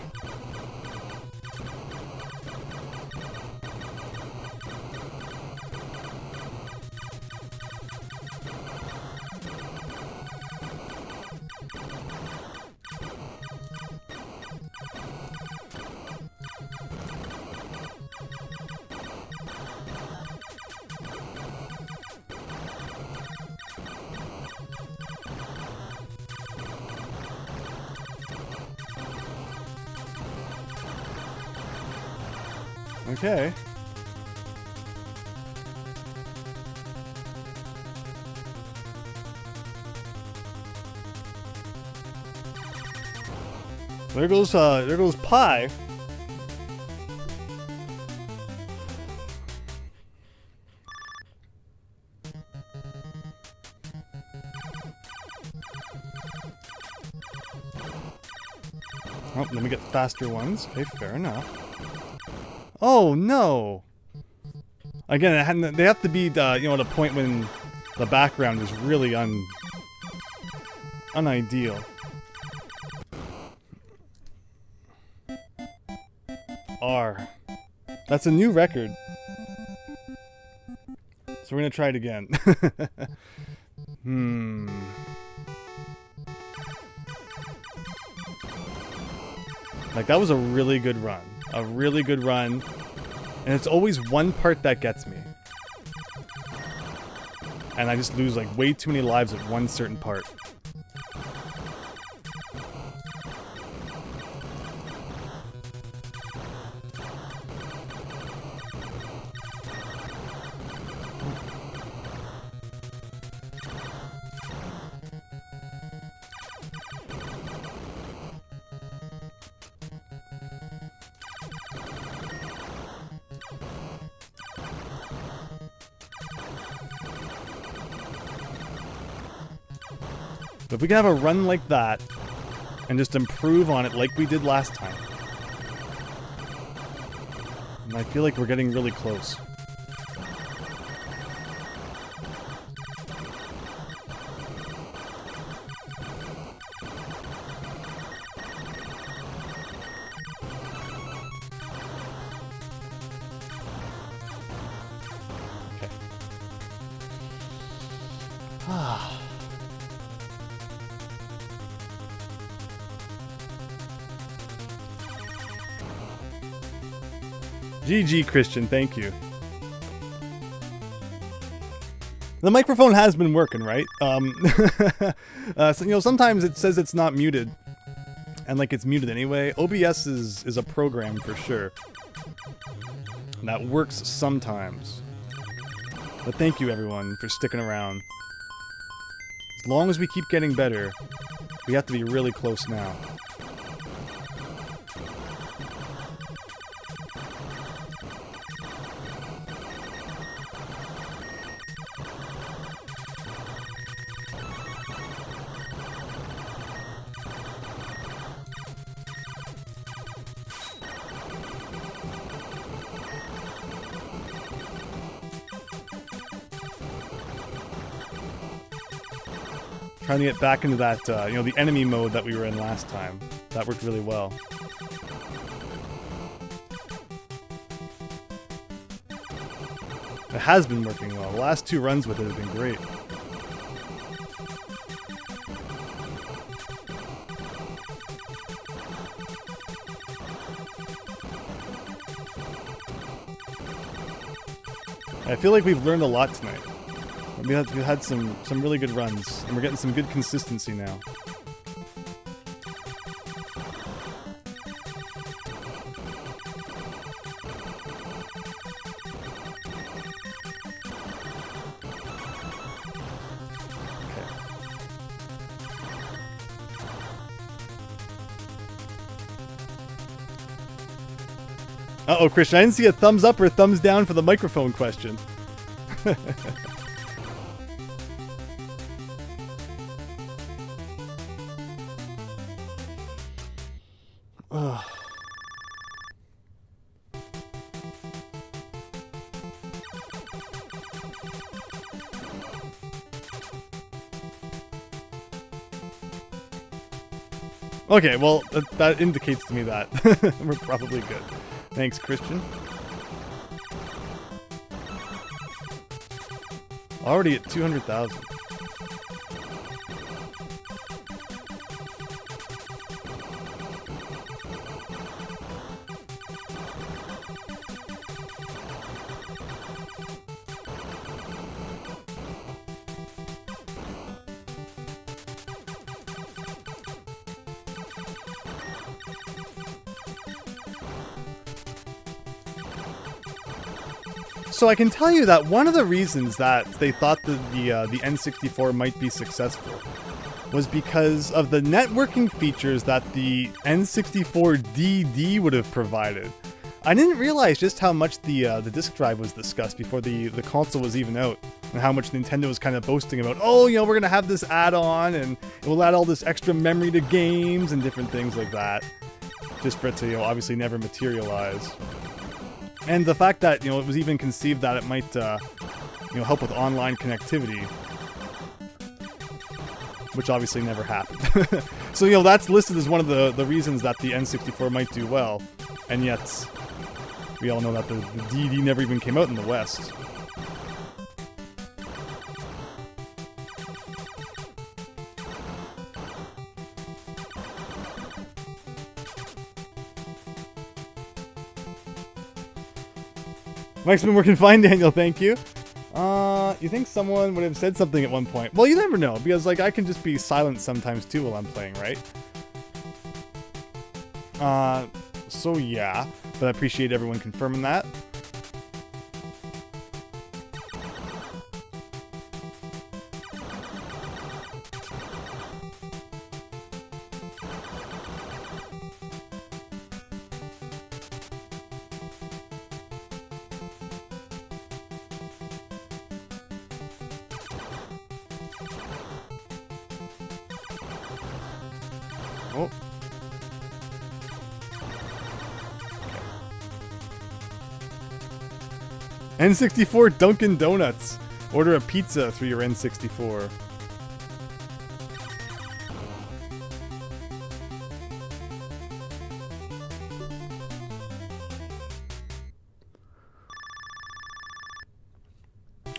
Okay. There goes Pie. Oh, let me get faster ones. Okay, fair enough. Oh no! Again, they have to be, you know, at a point when the background is really unideal. R. That's a new record. So we're gonna try it again. Like, that was a really good run. A really good run. And it's always one part that gets me. And I just lose, like, way too many lives at one certain part. But if we can have a run like that, and just improve on it like we did last time. And I feel like we're getting really close. Okay. GG, Christian, thank you. The microphone has been working, right? So, you know, sometimes it says it's not muted, and like it's muted anyway. OBS is a program for sure. And that works sometimes. But thank you, everyone, for sticking around. As long as we keep getting better, we have to be really close now. Trying to get back into that, you know, the enemy mode that we were in last time. That worked really well. It has been working well. The last two runs with it have been great. I feel like we've learned a lot tonight. We've had some really good runs, and we're getting some good consistency now. Okay. Uh-oh, Christian, I didn't see a thumbs up or thumbs down for the microphone question. Okay, well, that indicates to me that we're probably good. Thanks, Christian. Already at 200,000. So I can tell you that one of the reasons that they thought that the N64 might be successful was because of the networking features that the N64 DD would have provided. I didn't realize just how much the disk drive was discussed before the console was even out, and how much Nintendo was kind of boasting about, oh, you know, we're gonna have this add-on and we'll add all this extra memory to games and different things like that, just for it to, you know, obviously never materialize. And the fact that, you know, it was even conceived that it might, you know, help with online connectivity, which obviously never happened. So, you know, that's listed as one of the reasons that the N64 might do well, and yet we all know that the DD never even came out in the West. Mike's been working fine, Daniel. Thank you. You think someone would have said something at one point? Well, you never know, because like I can just be silent sometimes too while I'm playing, right? So yeah, but I appreciate everyone confirming that. Oh. N64 Dunkin' Donuts. Order a pizza through your N64.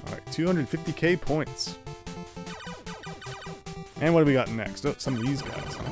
Alright, 250k points. And what do we got next? Oh, some of these guys, huh?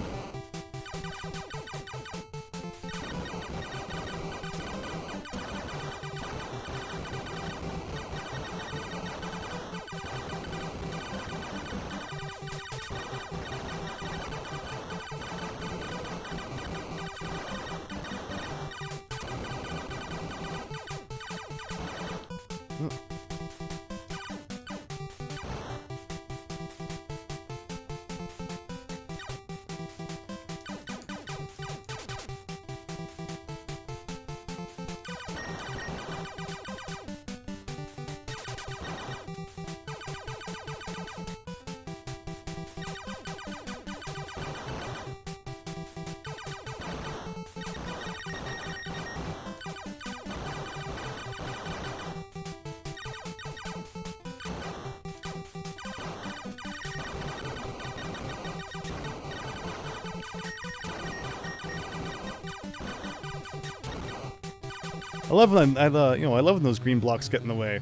I love when I love when those green blocks get in the way,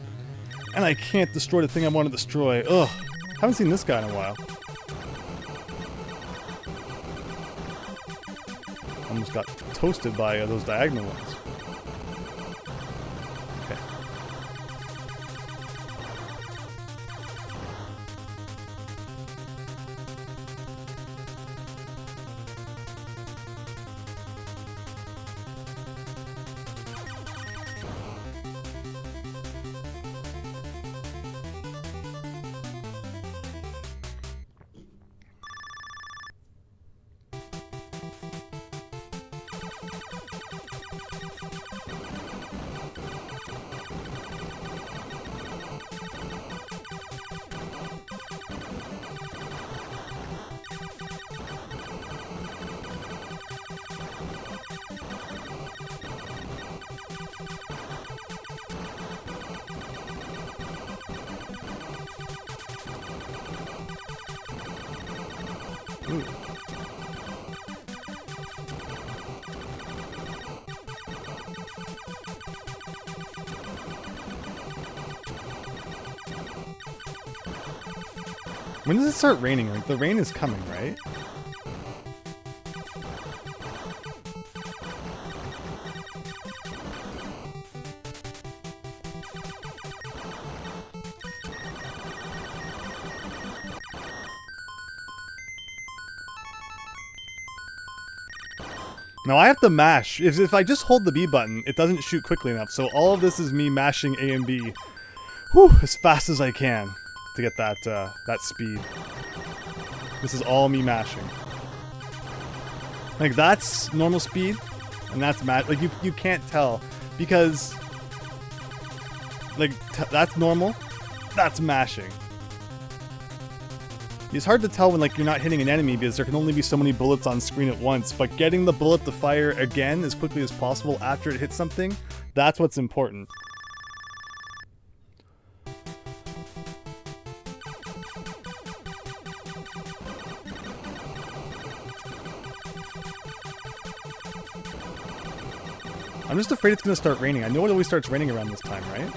and I can't destroy the thing I want to destroy. Ugh, haven't seen this guy in a while. Almost got toasted by those diagonal ones. Okay. Ooh. When does it start raining? Like, the rain is coming, right? Now I have to mash. If I just hold the B button, it doesn't shoot quickly enough. So all of this is me mashing A and B, as fast as I can to get that that speed. This is all me mashing. Like, that's normal speed, and that's like you can't tell because like that's normal, that's mashing. It's hard to tell when like you're not hitting an enemy because there can only be so many bullets on screen at once, but getting the bullet to fire again as quickly as possible after it hits something, that's what's important. I'm just afraid it's going to start raining. I know it always starts raining around this time, right?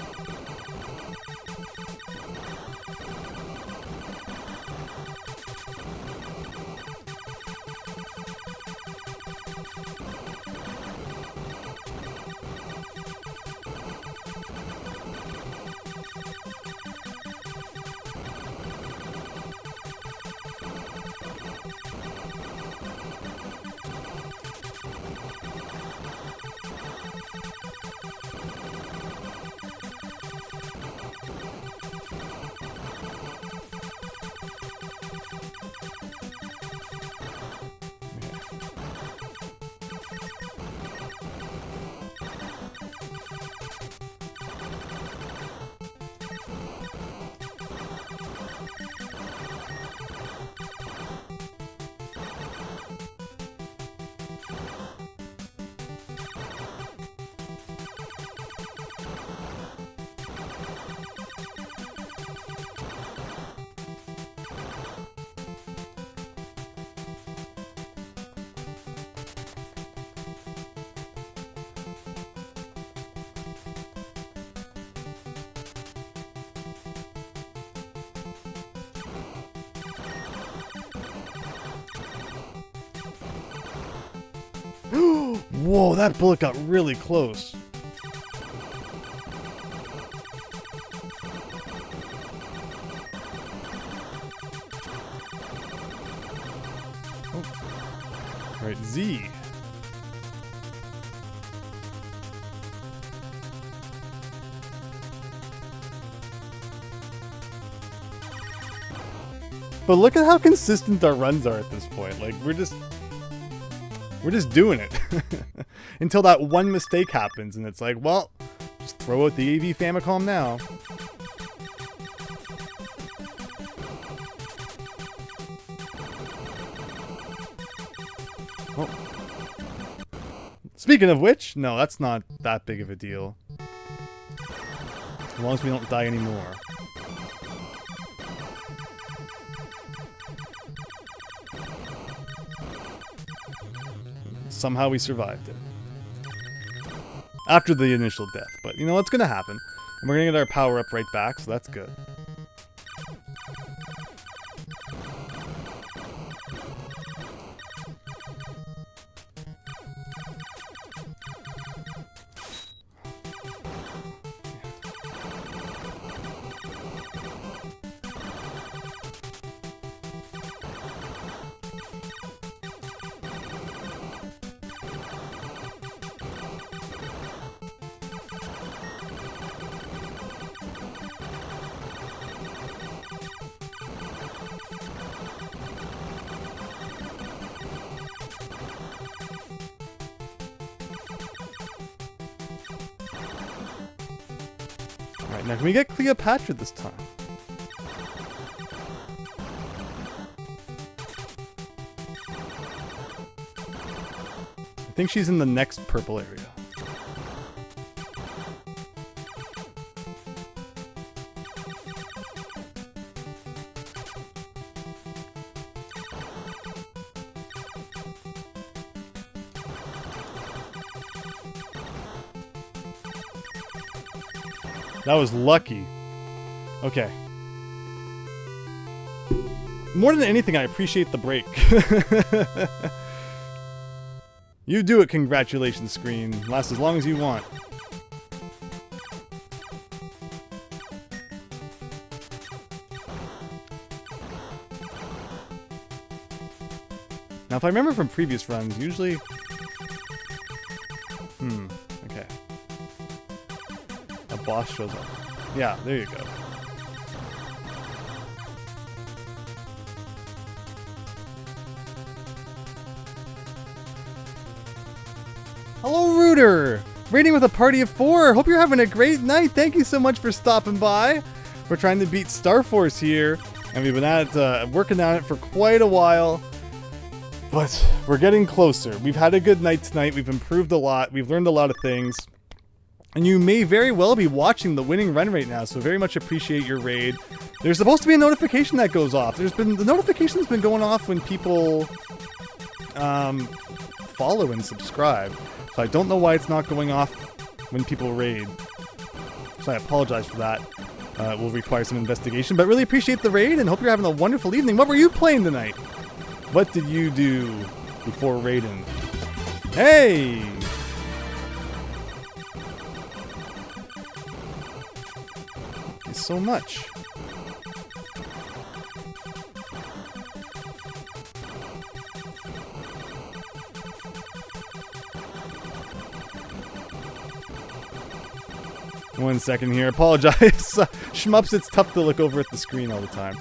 Whoa, that bullet got really close. Oh. All right, Z. But look at how consistent our runs are at this point. Like, we're just doing it. Until that one mistake happens, and it's like, well, just throw out the AV Famicom now. Oh. Speaking of which, no, that's not that big of a deal. As long as we don't die anymore. Somehow we survived it. After the initial death. But you know what's going to happen. And we're going to get our power up right back, so that's good. Alright, now can we get Cleopatra this time? I think she's in the next purple area. That was lucky. Okay. More than anything, I appreciate the break. You do it, congratulations screen. Last as long as you want. Now, if I remember from previous runs, usually... okay. A boss shows up. Yeah, there you go. Hello, Rooter! Raiding with a party of 4. Hope you're having a great night. Thank you so much for stopping by. We're trying to beat Star Force here, and we've been at it, working on it for quite a while. But we're getting closer. We've had a good night tonight. We've improved a lot. We've learned a lot of things. And you may very well be watching the winning run right now, so very much appreciate your raid. There's supposed to be a notification that goes off. The notification's been going off when people follow and subscribe. So I don't know why it's not going off when people raid. So I apologize for that. It will require some investigation, but really appreciate the raid and hope you're having a wonderful evening. What were you playing tonight? What did you do before raiding? Hey! Thank you so much. One second here. Apologize. Shmups, it's tough to look over at the screen all the time.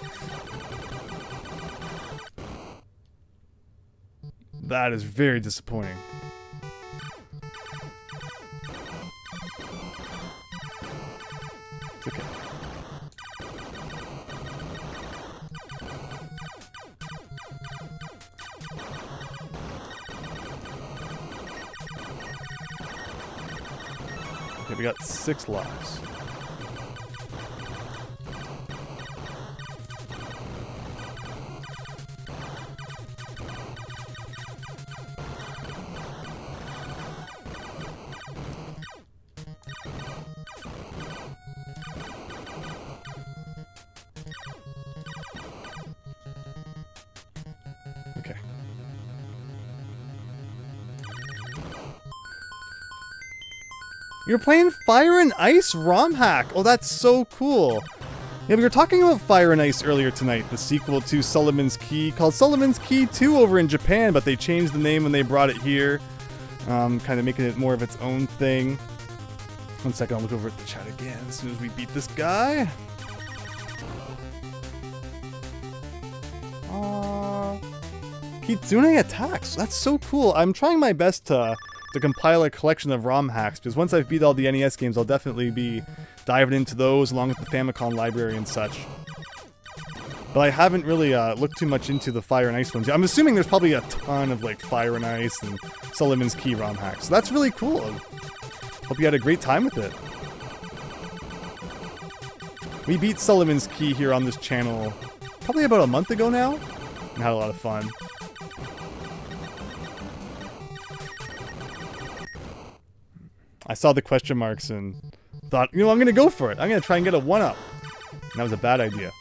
That is very disappointing. It's okay. Okay, we got 6 lives. You're playing Fire and Ice ROM hack. Oh, that's so cool. Yeah, we were talking about Fire and Ice earlier tonight, the sequel to Solomon's Key, called Solomon's Key 2 over in Japan, but they changed the name when they brought it here, kind of making it more of its own thing. 1 second, I'll look over at the chat again as soon as we beat this guy. Kitsune attacks. That's so cool. I'm trying my best to compile a collection of ROM hacks, because once I've beat all the NES games, I'll definitely be diving into those along with the Famicom library and such. But I haven't really looked too much into the Fire and Ice ones. I'm assuming there's probably a ton of like Fire and Ice and Solomon's Key ROM hacks. So that's really cool. Hope you had a great time with it. We beat Solomon's Key here on this channel probably about a month ago now, and had a lot of fun. I saw the question marks and thought, you know, I'm going to go for it. I'm going to try and get a 1-up. And that was a bad idea.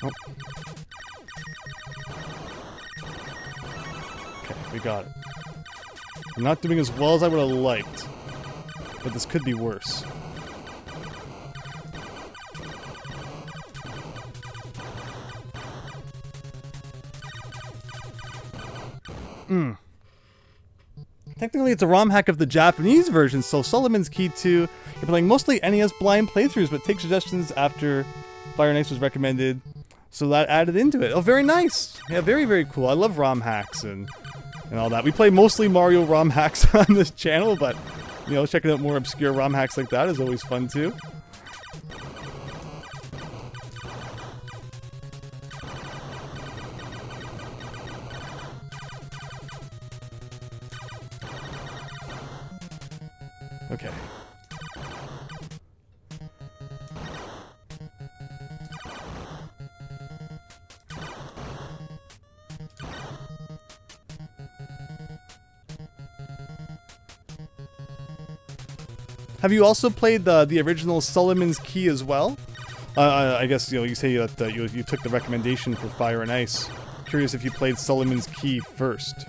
Oh. Okay, we got it. I'm not doing as well as I would have liked, but this could be worse. Technically, it's a ROM hack of the Japanese version, so Solomon's Key 2, you're playing mostly NES blind playthroughs, but take suggestions after Fire and Ice was recommended. So that added into it. Oh, very nice. Yeah, very, very cool. I love ROM hacks and all that. We play mostly Mario ROM hacks on this channel, but, you know, checking out more obscure ROM hacks like that is always fun, too. Okay. Have you also played the original Solomon's Key as well? I guess, you know, you say that you took the recommendation for Fire and Ice. Curious if you played Solomon's Key first.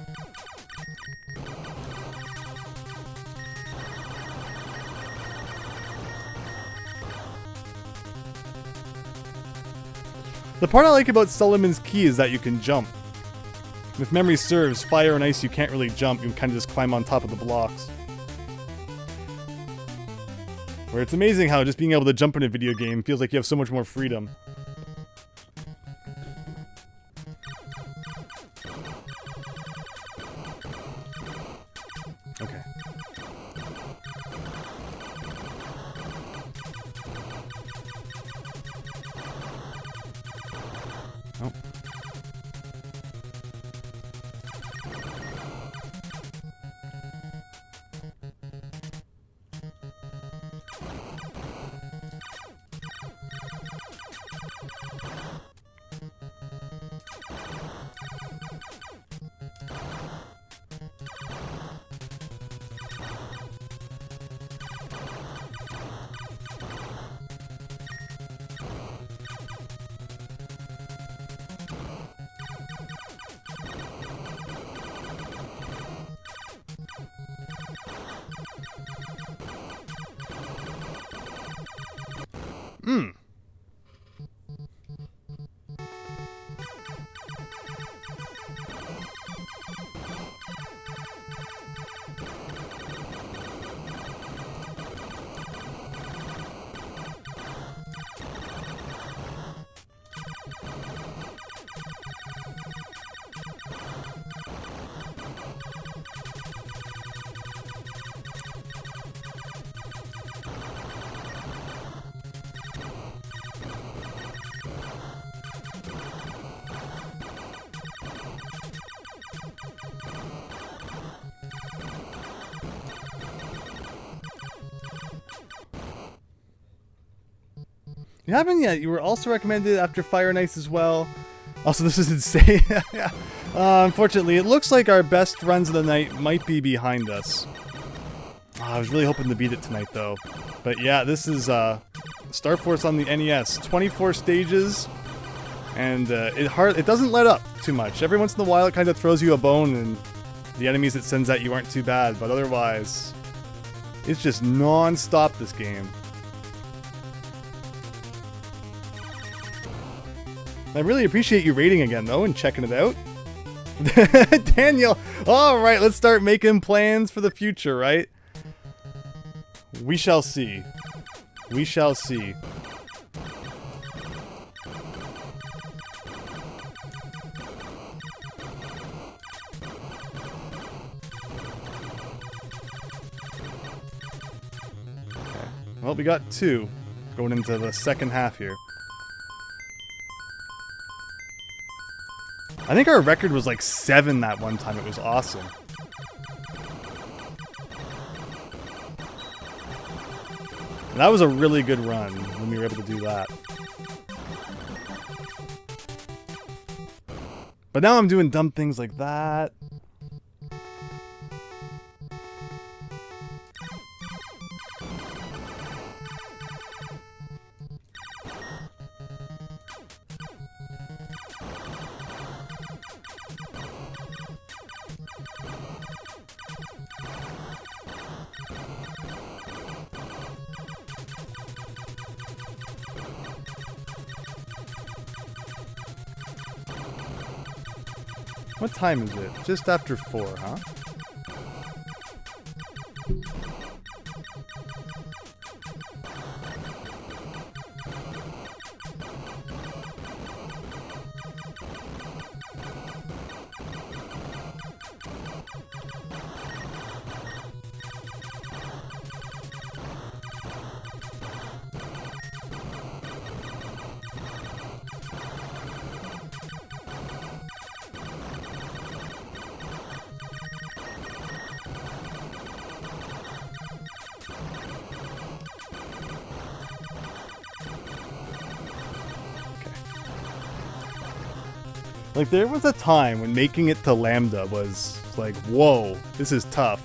The part I like about Solomon's Key is that you can jump. If memory serves, Fire and Ice you can't really jump, you can kind of just climb on top of the blocks. Where it's amazing how just being able to jump in a video game feels like you have so much more freedom. Okay. Oh. You haven't yet. You were also recommended after Fire and Ice as well. Also, this is insane. Unfortunately, it looks like our best runs of the night might be behind us. I was really hoping to beat it tonight, though. But yeah, this is Star Force on the NES. 24 stages, and it doesn't let up too much. Every once in a while, it kind of throws you a bone, and the enemies it sends at you aren't too bad. But otherwise, it's just non-stop, this game. I really appreciate you rating again, though, and checking it out. Daniel! Alright, let's start making plans for the future, right? We shall see. We shall see. Okay. Well, we got 2 going into the second half here. I think our record was like 7 that one time. It was awesome. And that was a really good run when we were able to do that. But now I'm doing dumb things like that. What time is it? Just after 4, huh? Like, there was a time when making it to Lambda was like, whoa, this is tough.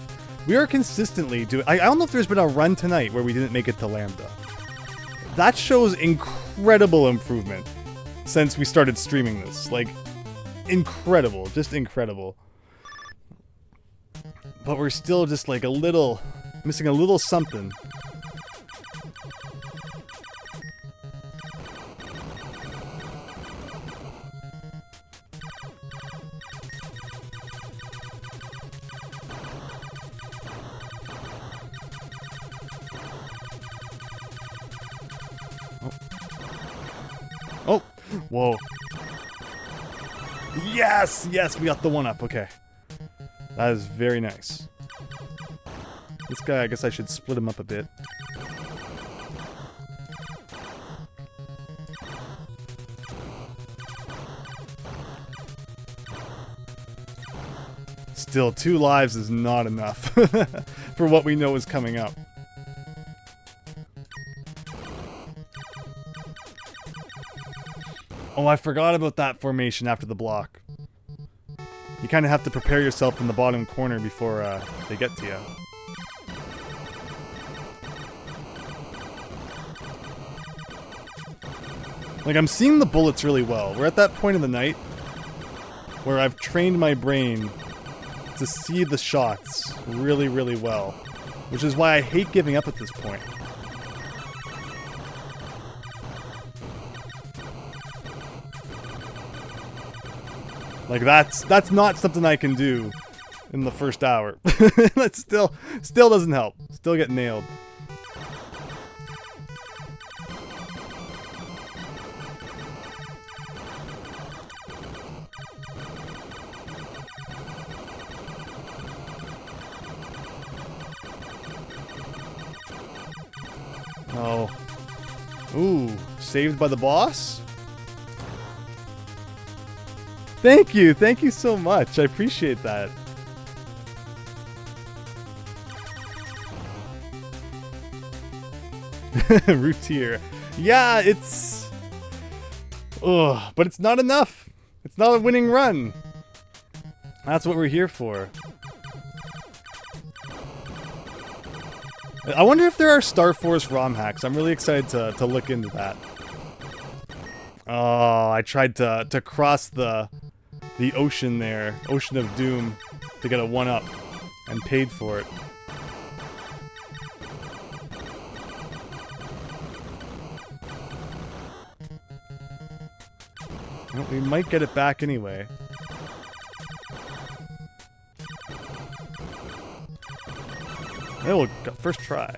We are consistently doing... I don't know if there's been a run tonight where we didn't make it to Lambda. That shows incredible improvement since we started streaming this. Like, incredible. Just incredible. But we're still just like a little... missing a little something. Oh, whoa. Yes, yes, we got the 1-up, okay. That is very nice. This guy, I guess I should split him up a bit. Still, 2 lives is not enough for what we know is coming up. Oh, I forgot about that formation after the block. You kind of have to prepare yourself in the bottom corner before they get to you. Like, I'm seeing the bullets really well. We're at that point in the night where I've trained my brain to see the shots really, really well. Which is why I hate giving up at this point. Like, that's not something I can do in the first hour. That still doesn't help. Still get nailed. Oh. Ooh, saved by the boss? Thank you so much. I appreciate that. Root tier. Yeah, it's... Ugh, but it's not enough. It's not a winning run. That's what we're here for. I wonder if there are Star Force ROM hacks. I'm really excited to look into that. Oh, I tried to cross the ocean there. Ocean of Doom. To get a 1-up. And paid for it. Well, we might get it back anyway. Yeah, we'll go first try.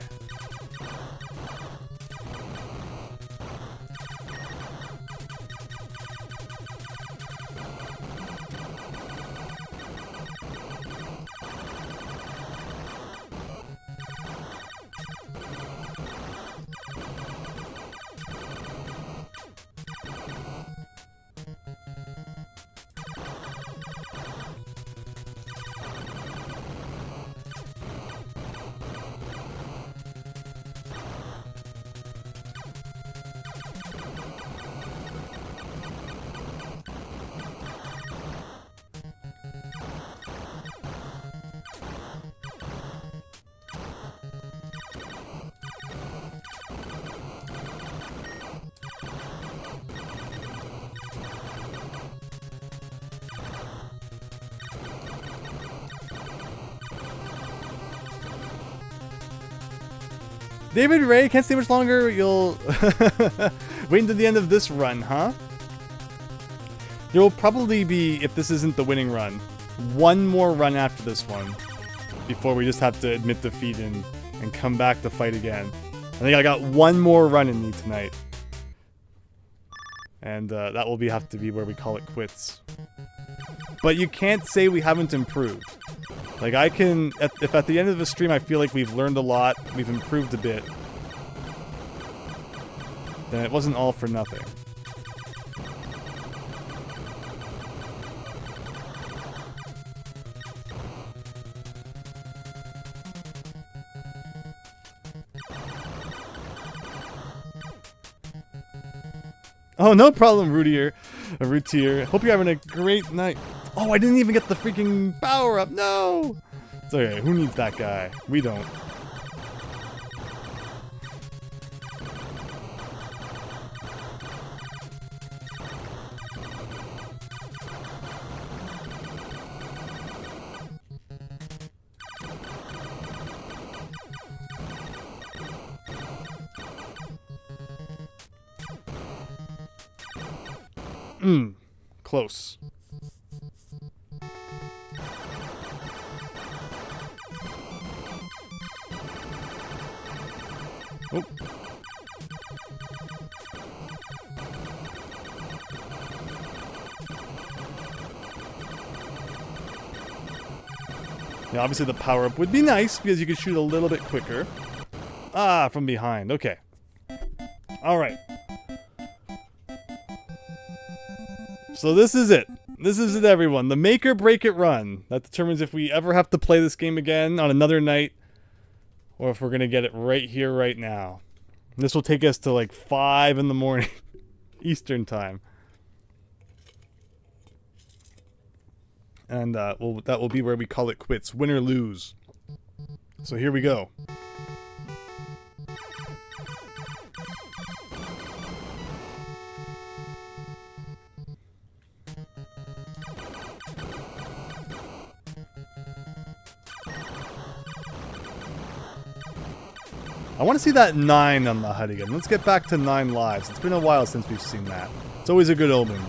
David Ray, can't stay much longer. You'll wait until the end of this run, huh? There will probably be, if this isn't the winning run, one more run after this one before we just have to admit defeat and come back to fight again. I think I got one more run in me tonight. And that will have to be where we call it quits. But you can't say we haven't improved. Like, I can... If at the end of the stream I feel like we've learned a lot, we've improved a bit, then it wasn't all for nothing. Oh, no problem, Routier. Hope you're having a great night. Oh, I didn't even get the freaking power up. No! It's okay. Who needs that guy? We don't. Close. Oh. Now, obviously the power-up would be nice because you could shoot a little bit quicker. Ah, from behind. Okay. Alright. So this is it. This is it, everyone. The make or break it run. That determines if we ever have to play this game again on another night, or if we're going to get it right here, right now. This will take us to like 5 in the morning, Eastern time. And that will be where we call it quits. Win or lose. So here we go. I want to see that 9 on the HUD again. Let's get back to 9 lives. It's been a while since we've seen that. It's always a good omen.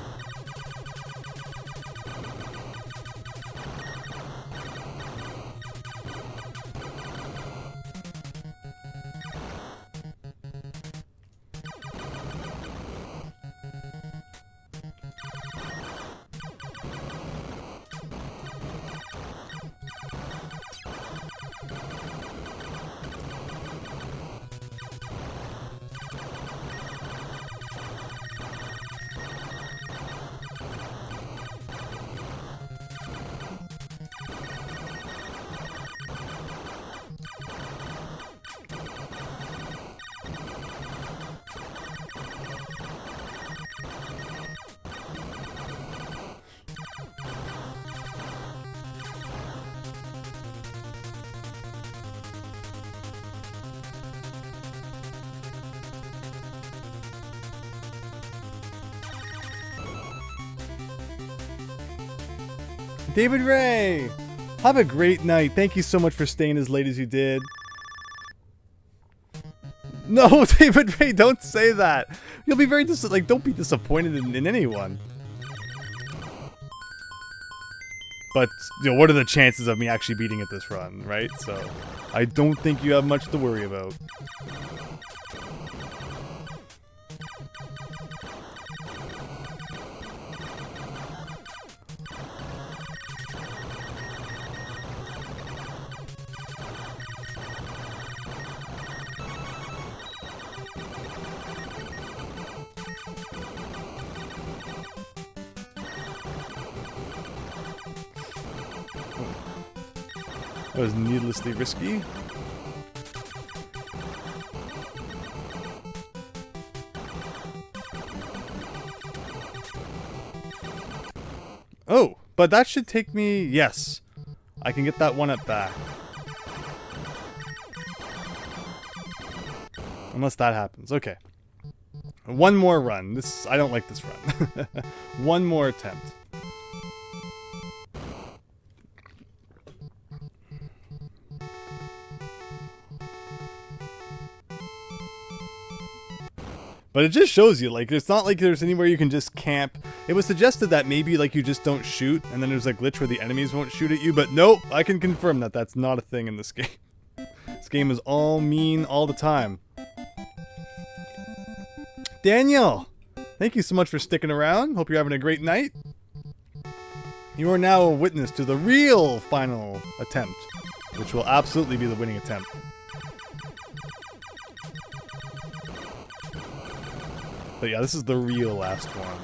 David Ray, have a great night. Thank you so much for staying as late as you did. No, David Ray, don't say that. You'll be very don't be disappointed in anyone. But, you know, what are the chances of me actually beating it this run, right? So, I don't think you have much to worry about. That was needlessly risky. Oh, but that should take me... Yes. I can get that one up back. Unless that happens. Okay. One more run. I don't like this run. One more attempt. But it just shows you, like, it's not like there's anywhere you can just camp. It was suggested that maybe, like, you just don't shoot, and then there's a glitch where the enemies won't shoot at you, but nope, I can confirm that that's not a thing in this game. This game is all mean all the time. Daniel, thank you so much for sticking around. Hope you're having a great night. You are now a witness to the real final attempt, which will absolutely be the winning attempt. But yeah, this is the real last one.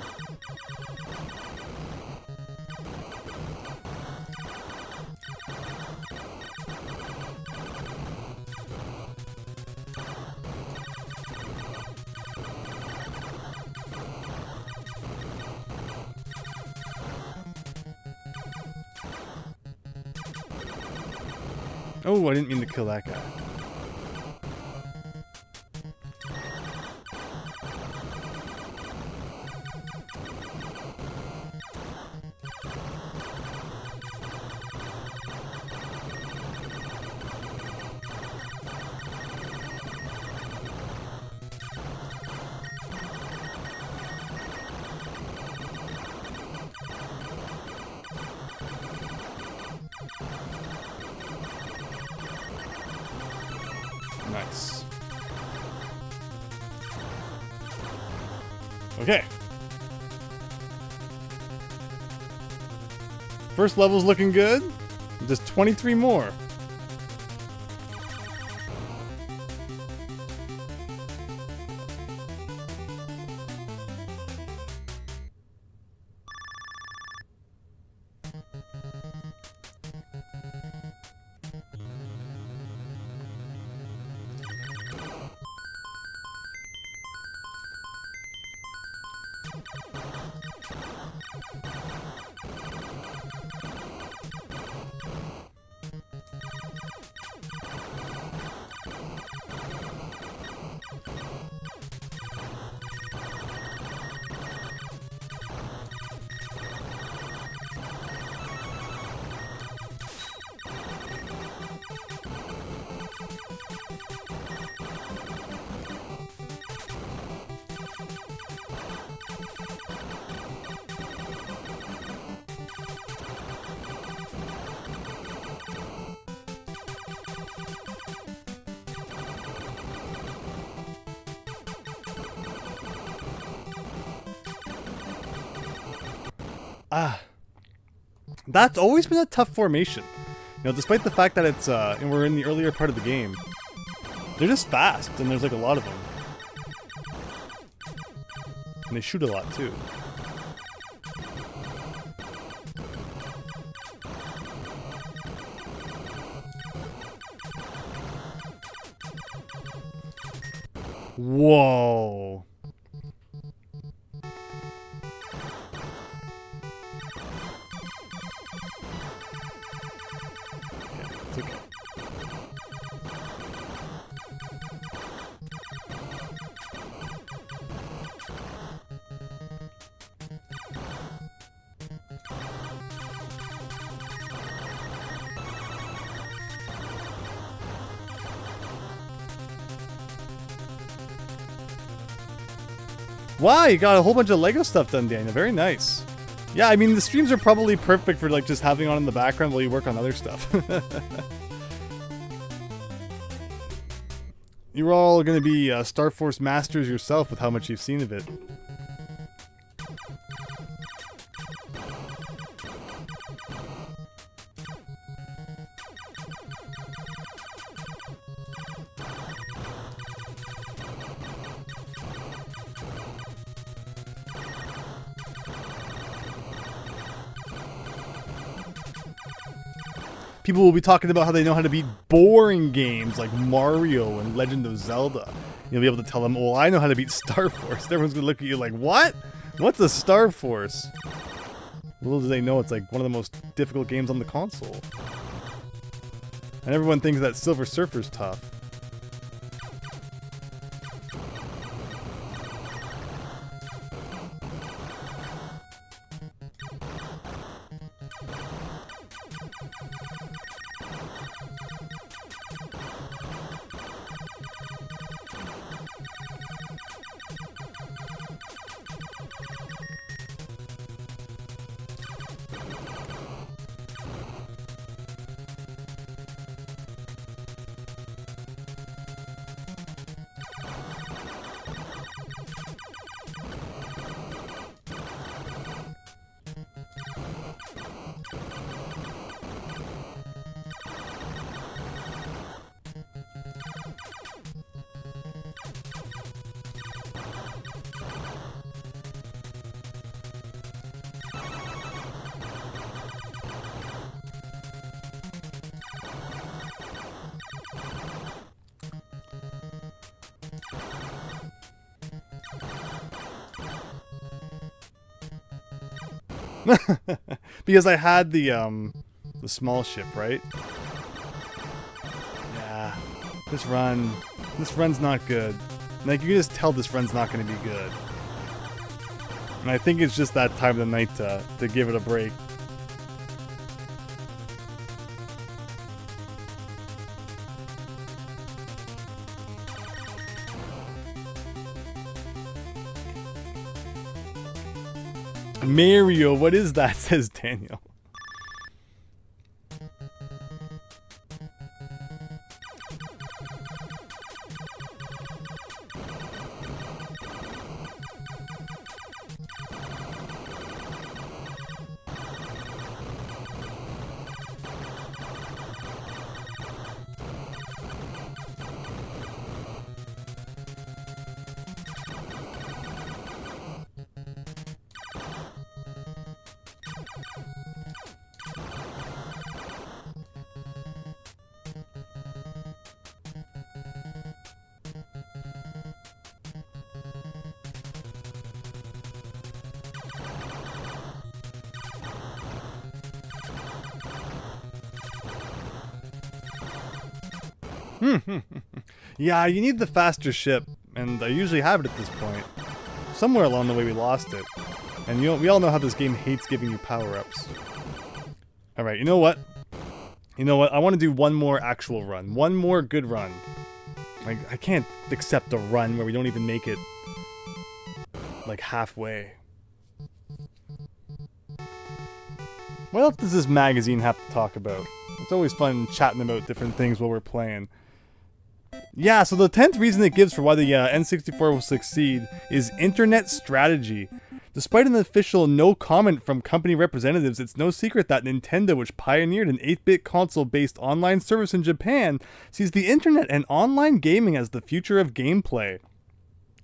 Oh, I didn't mean to kill that guy. Nice. Okay. First level's looking good. Just 23 more. That's always been a tough formation. You know, despite the fact that it's, and we're in the earlier part of the game, they're just fast, and there's like a lot of them. And they shoot a lot too. Whoa. It's okay. Wow, you got a whole bunch of Lego stuff done, Daniel. Very nice. Yeah, I mean, the streams are probably perfect for like just having on in the background while you work on other stuff. You're all going to be Star Force masters yourself with how much you've seen of it. People will be talking about how they know how to beat boring games like Mario and Legend of Zelda. You'll be able to tell them, well, I know how to beat Star Force. Everyone's going to look at you like, what? What's a Star Force? Little do they know it's like one of the most difficult games on the console. And everyone thinks that Silver Surfer's tough. Because I had the small ship, right? Yeah. This run's not good. Like, you can just tell this run's not going to be good. And I think it's just that time of the night to give it a break. Mario, what is that? Says Daniel. Yeah, you need the faster ship, and I usually have it at this point. Somewhere along the way we lost it. And we all know how this game hates giving you power-ups. Alright, you know what? You know what? I want to do one more actual run. One more good run. Like, I can't accept a run where we don't even make it, like, halfway. What else does this magazine have to talk about? It's always fun chatting about different things while we're playing. Yeah, so the 10th reason it gives for why the N64 will succeed is internet strategy. Despite an official no comment from company representatives, it's no secret that Nintendo, which pioneered an 8-bit console-based online service in Japan, sees the internet and online gaming as the future of gameplay.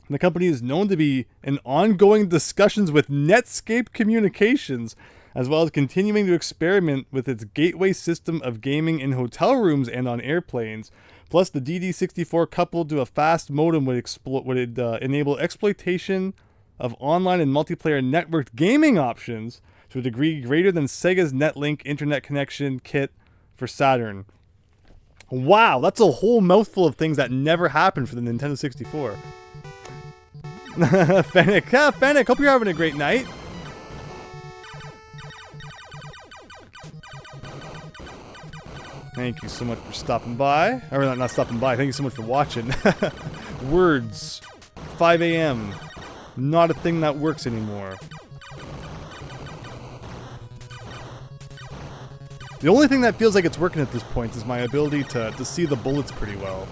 The company is known to be in ongoing discussions with Netscape Communications, as well as continuing to experiment with its gateway system of gaming in hotel rooms and on airplanes. Plus, the DD64 coupled to a fast modem would enable exploitation of online and multiplayer networked gaming options to a degree greater than Sega's Netlink internet connection kit for Saturn. Wow, that's a whole mouthful of things that never happened for the Nintendo 64. Fennec, yeah, Fennec, hope you're having a great night. Thank you so much for stopping by. Or not stopping by, thank you so much for watching. Words. 5 a.m. not a thing that works anymore. The only thing that feels like it's working at this point is my ability to see the bullets pretty well.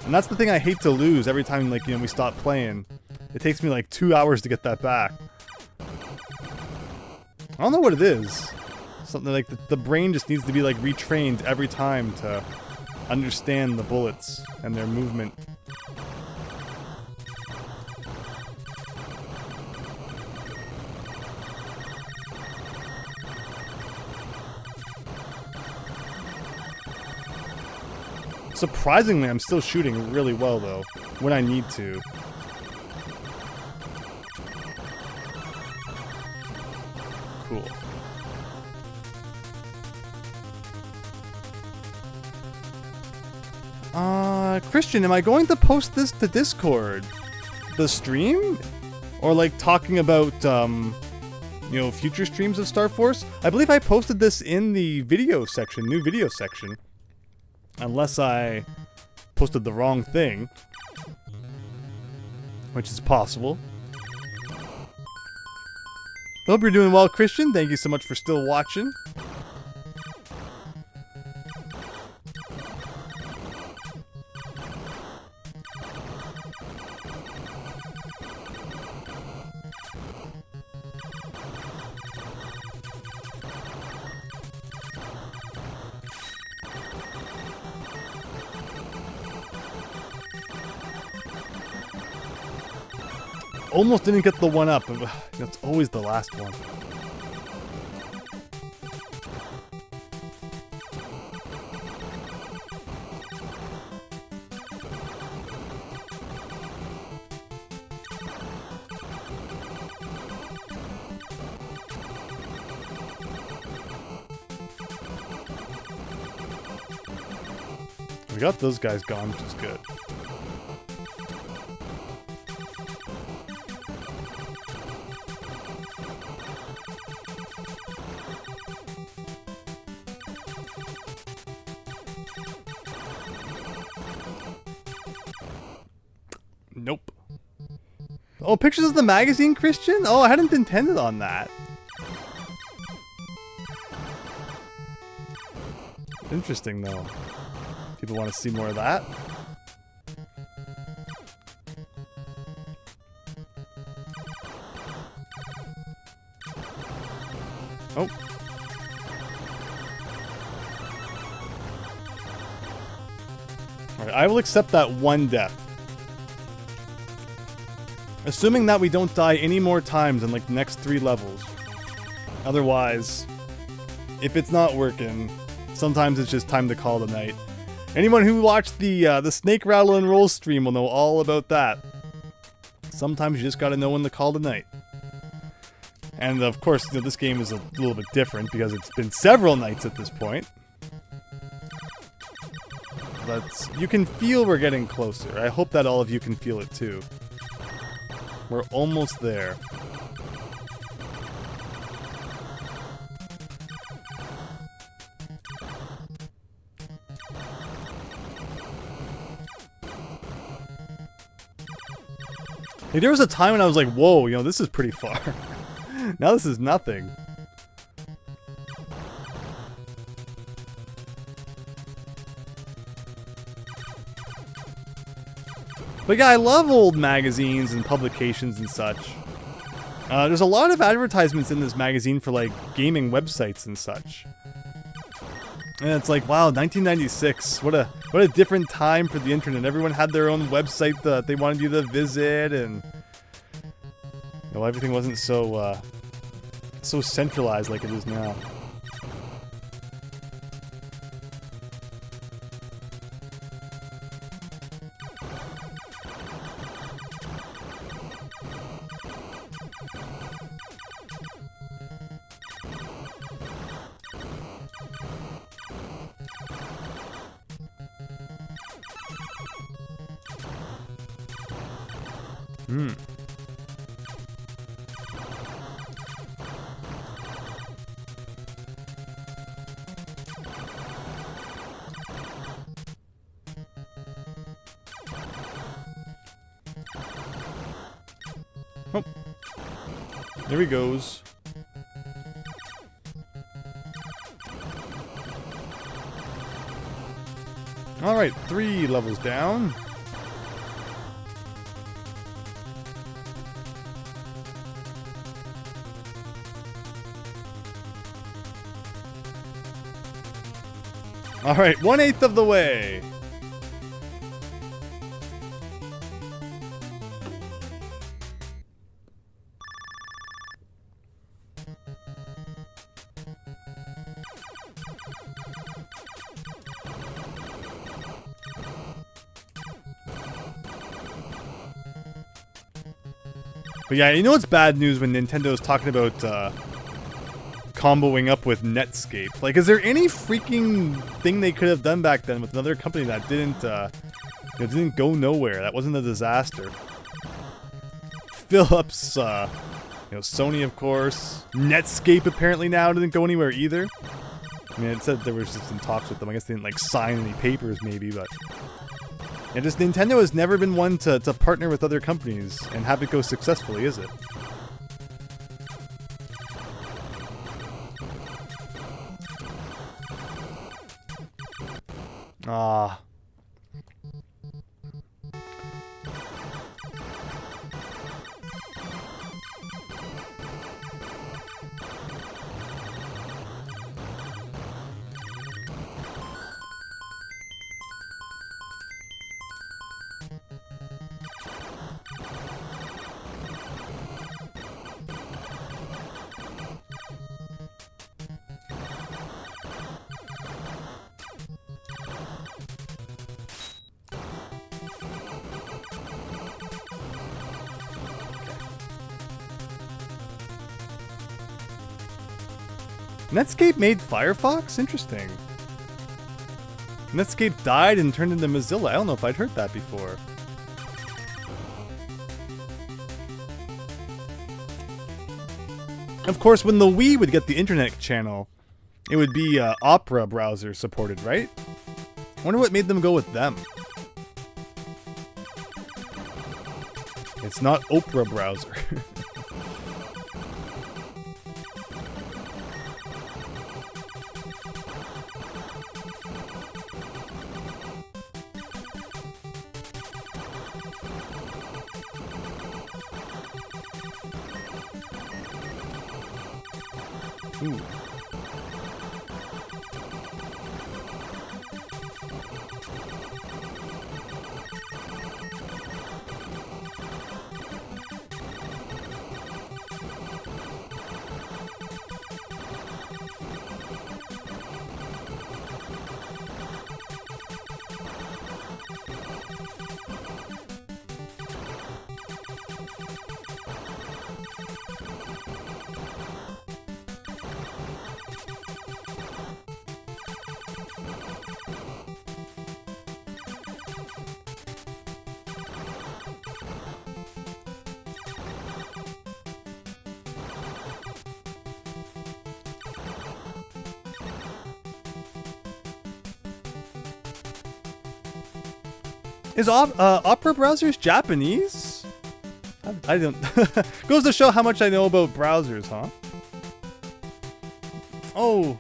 And that's the thing I hate to lose every time, like, you know, we stop playing. It takes me like 2 hours to get that back. I don't know what it is. Something like the brain just needs to be like retrained every time to understand the bullets and their movement. Surprisingly, I'm still shooting really well, though, when I need to. Cool. Christian, am I going to post this to Discord? The stream? Or, like, talking about, you know, future streams of Star Force? I believe I posted this in the video section, new video section. Unless I posted the wrong thing. Which is possible. Hope you're doing well, Christian. Thank you so much for still watching. Almost didn't get the one up. That's always the last one. We got those guys gone, which is good. Nope. Oh, pictures of the magazine, Christian? Oh, I hadn't intended on that. Interesting, though. People want to see more of that. Oh. Alright, I will accept that one death. Assuming that we don't die any more times in like the next 3 levels. Otherwise, if it's not working, sometimes it's just time to call it a night. Anyone who watched the Snake Rattle and Roll stream will know all about that. Sometimes you just gotta know when to call it a night. And of course, you know, this game is a little bit different because it's been several nights at this point. But you can feel we're getting closer. I hope that all of you can feel it too. We're almost there. Like, there was a time when I was like, whoa, you know, this is pretty far. Now this is nothing. But yeah, I love old magazines and publications and such. There's a lot of advertisements in this magazine for like gaming websites and such. And it's like, wow, 1996, what a different time for the internet. Everyone had their own website that they wanted you to visit, and you know, everything wasn't so so centralized like it is now. Oh. There he goes. Alright, 3 levels down. Alright, 1/8 of the way. But yeah, you know it's bad news when Nintendo's talking about comboing up with Netscape. Like, is there any freaking thing they could have done back then with another company that didn't go nowhere? That wasn't a disaster. Philips, Sony, of course. Netscape apparently now didn't go anywhere either. I mean, it said there was just in talks with them. I guess they didn't like sign any papers, maybe, but. And just Nintendo has never been one to partner with other companies and have it go successfully, is it? Ah. Netscape made Firefox? Interesting. Netscape died and turned into Mozilla. I don't know if I'd heard that before. Of course, when the Wii would get the internet channel, it would be Opera browser supported, right? I wonder what made them go with them. It's not Opera browser. Ooh. Is Opera browsers Japanese? I don't. Goes to show how much I know about browsers, huh? Oh,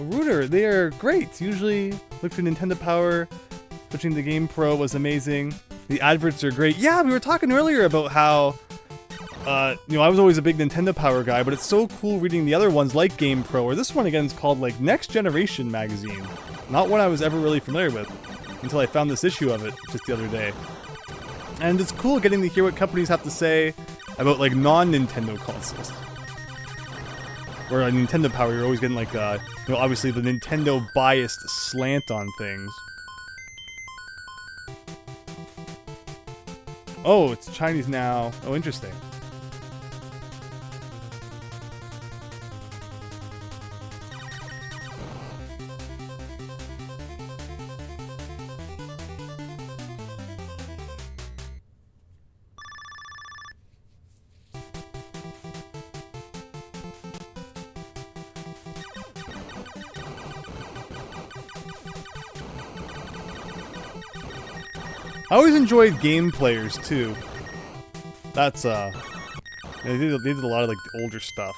Router, they are great. Usually, look for Nintendo Power. Switching to Game Pro was amazing. The adverts are great. Yeah, we were talking earlier about how, I was always a big Nintendo Power guy, but it's so cool reading the other ones like Game Pro, or this one again is called like Next Generation magazine. Not one I was ever really familiar with until I found this issue of it just the other day. And it's cool getting to hear what companies have to say about like non-Nintendo consoles. Where on Nintendo Power, you're always getting like, obviously the Nintendo biased slant on things. Oh, it's Chinese now. Oh, interesting. I always enjoyed game players too. That's they did a lot of like the older stuff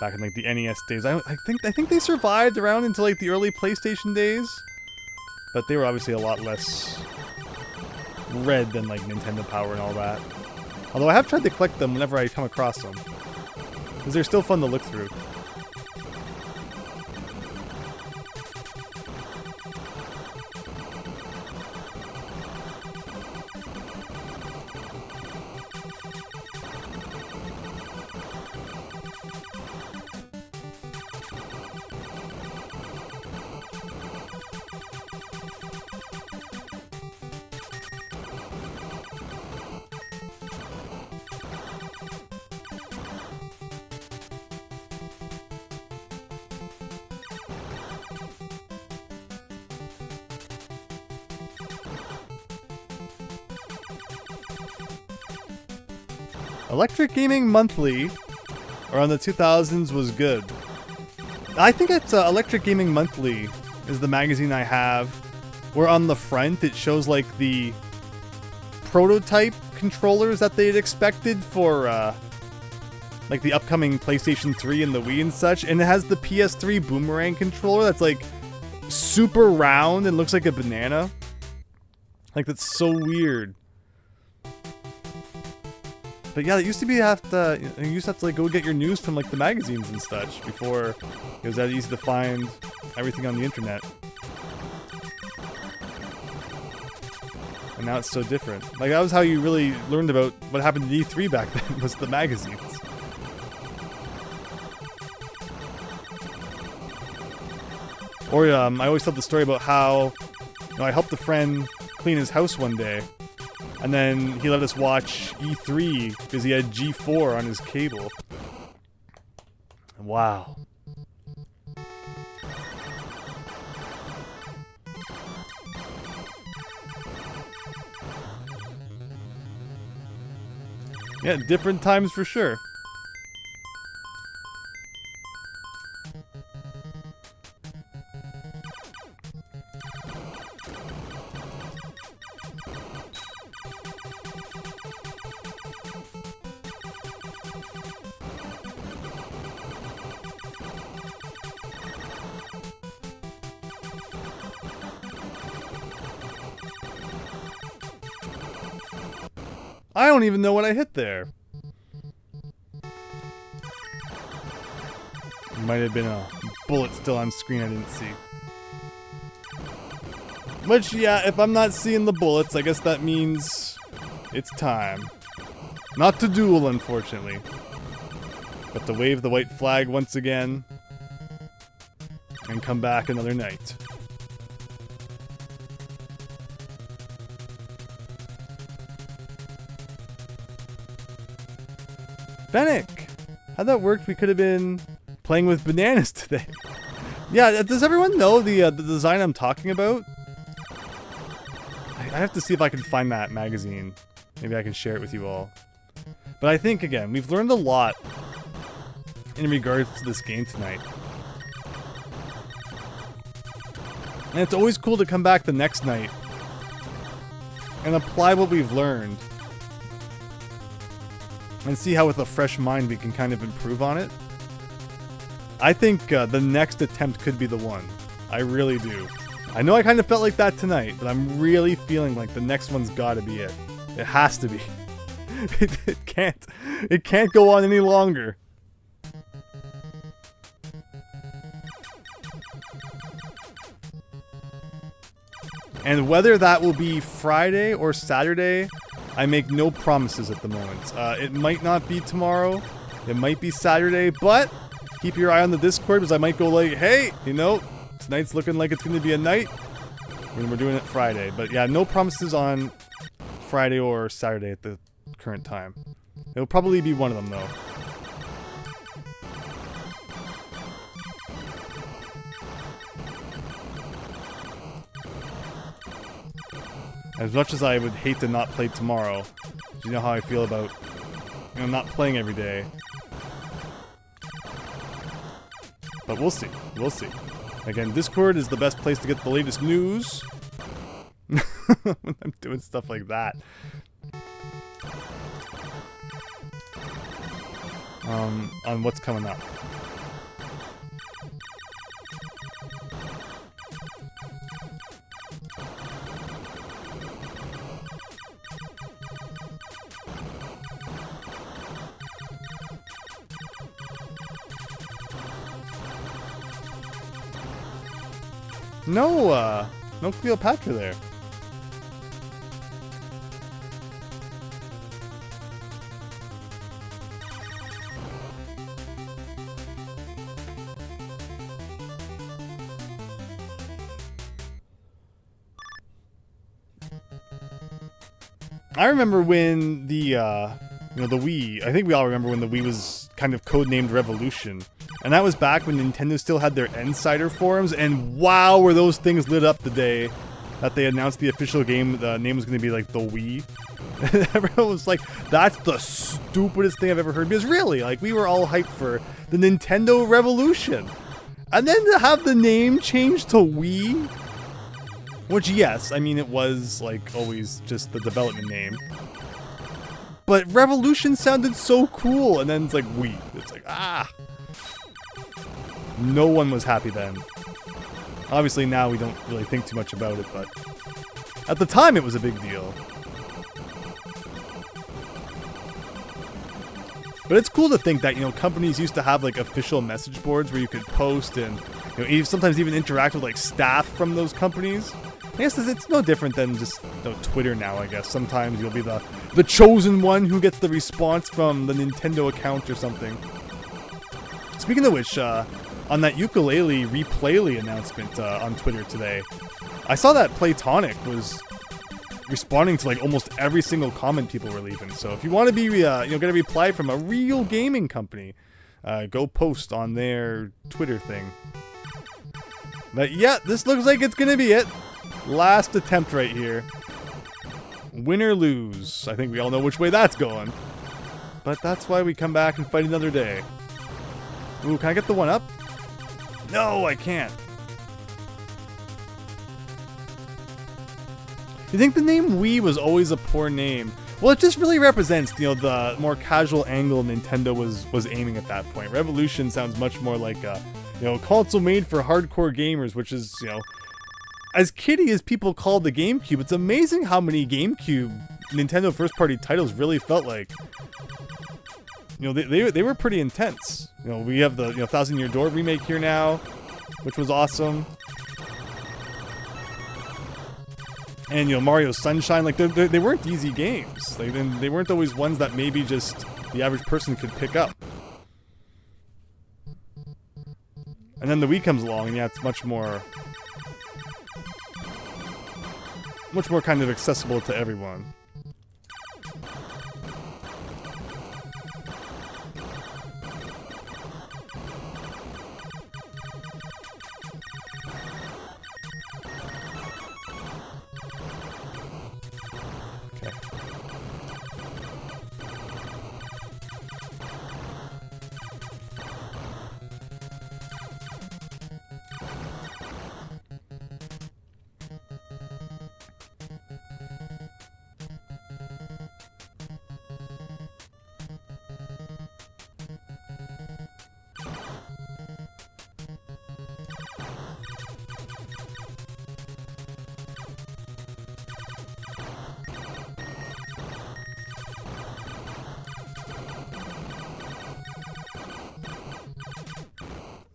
back in like the NES days. I think they survived around until like the early PlayStation days, but they were obviously a lot less red than like Nintendo Power and all that. Although I have tried to collect them whenever I come across them, because they're still fun to look through. Electric Gaming Monthly around the 2000s was good. I think it's Electric Gaming Monthly is the magazine I have, where on the front it shows like the prototype controllers that they'd expected for like the upcoming PlayStation 3 and the Wii and such, and it has the PS3 Boomerang controller that's like super round and looks like a banana. Like, that's so weird. But yeah, it used to be you used to have to like go get your news from like the magazines and such before it was that easy to find everything on the internet. And now it's so different. Like, that was how you really learned about what happened at E3 back then, was the magazines. Or I always tell the story about how I helped a friend clean his house one day, and then he let us watch E3 because he had G4 on his cable. Wow. Yeah, different times for sure. I don't even know what I hit there. Might have been a bullet still on screen I didn't see. Which, yeah, if I'm not seeing the bullets, I guess that means it's time. Not to duel, unfortunately, but to wave the white flag once again and come back another night. Fennec! How'd that work? We could have been playing with bananas today. Yeah, does everyone know the design I'm talking about? I have to see if I can find that magazine. Maybe I can share it with you all. But I think, again, we've learned a lot in regards to this game tonight. And it's always cool to come back the next night and apply what we've learned. And see how with a fresh mind we can kind of improve on it. I think the next attempt could be the one. I really do. I know I kind of felt like that tonight, but I'm really feeling like the next one's gotta be it. It has to be. It can't go on any longer. And whether that will be Friday or Saturday, I make no promises at the moment. It might not be tomorrow. It might be Saturday, but keep your eye on the Discord, because I might go like, hey, you know, tonight's looking like it's going to be a night, and we're doing it Friday. But yeah, no promises on Friday or Saturday at the current time. It'll probably be one of them, though. As much as I would hate to not play tomorrow, you know how I feel about, you know, not playing every day. But we'll see. We'll see. Again, Discord is the best place to get the latest news. When I'm doing stuff like that. on what's coming up. No Cleopatra there. I remember when the Wii, I think we all remember when the Wii was kind of codenamed Revolution. And that was back when Nintendo still had their Insider forums, and wow, were those things lit up the day that they announced the official game. The name was going to be like the Wii. Everyone was like, that's the stupidest thing I've ever heard. Because really, like, we were all hyped for the Nintendo Revolution. And then to have the name changed to Wii, which, yes, I mean, it was like always just the development name. But Revolution sounded so cool, and then it's like Wii. It's like, ah. No one was happy then. Obviously now we don't really think too much about it, but at the time it was a big deal. But it's cool to think that, companies used to have like official message boards where you could post and, sometimes even interact with like staff from those companies. I guess it's no different than just Twitter now, I guess. Sometimes you'll be the chosen one who gets the response from the Nintendo account or something. Speaking of which, on that ukulele replayly announcement on Twitter today, I saw that Playtonic was responding to like almost every single comment people were leaving. So if you want to be, get a reply from a real gaming company, go post on their Twitter thing. But yeah, this looks like it's gonna be it. Last attempt right here. Win or lose. I think we all know which way that's going. But that's why we come back and fight another day. Ooh, can I get the one up? No, I can't. You think the name Wii was always a poor name? Well, it just really represents, the more casual angle Nintendo was aiming at that point. Revolution sounds much more like a, console made for hardcore gamers, which is, as kiddie as people called the GameCube, it's amazing how many GameCube Nintendo first-party titles really felt like. They were pretty intense. We have the 1,000 Year Door remake here now, which was awesome. And Mario Sunshine, like they weren't easy games. Like they weren't always ones that maybe just the average person could pick up. And then the Wii comes along, and yeah, it's much more kind of accessible to everyone.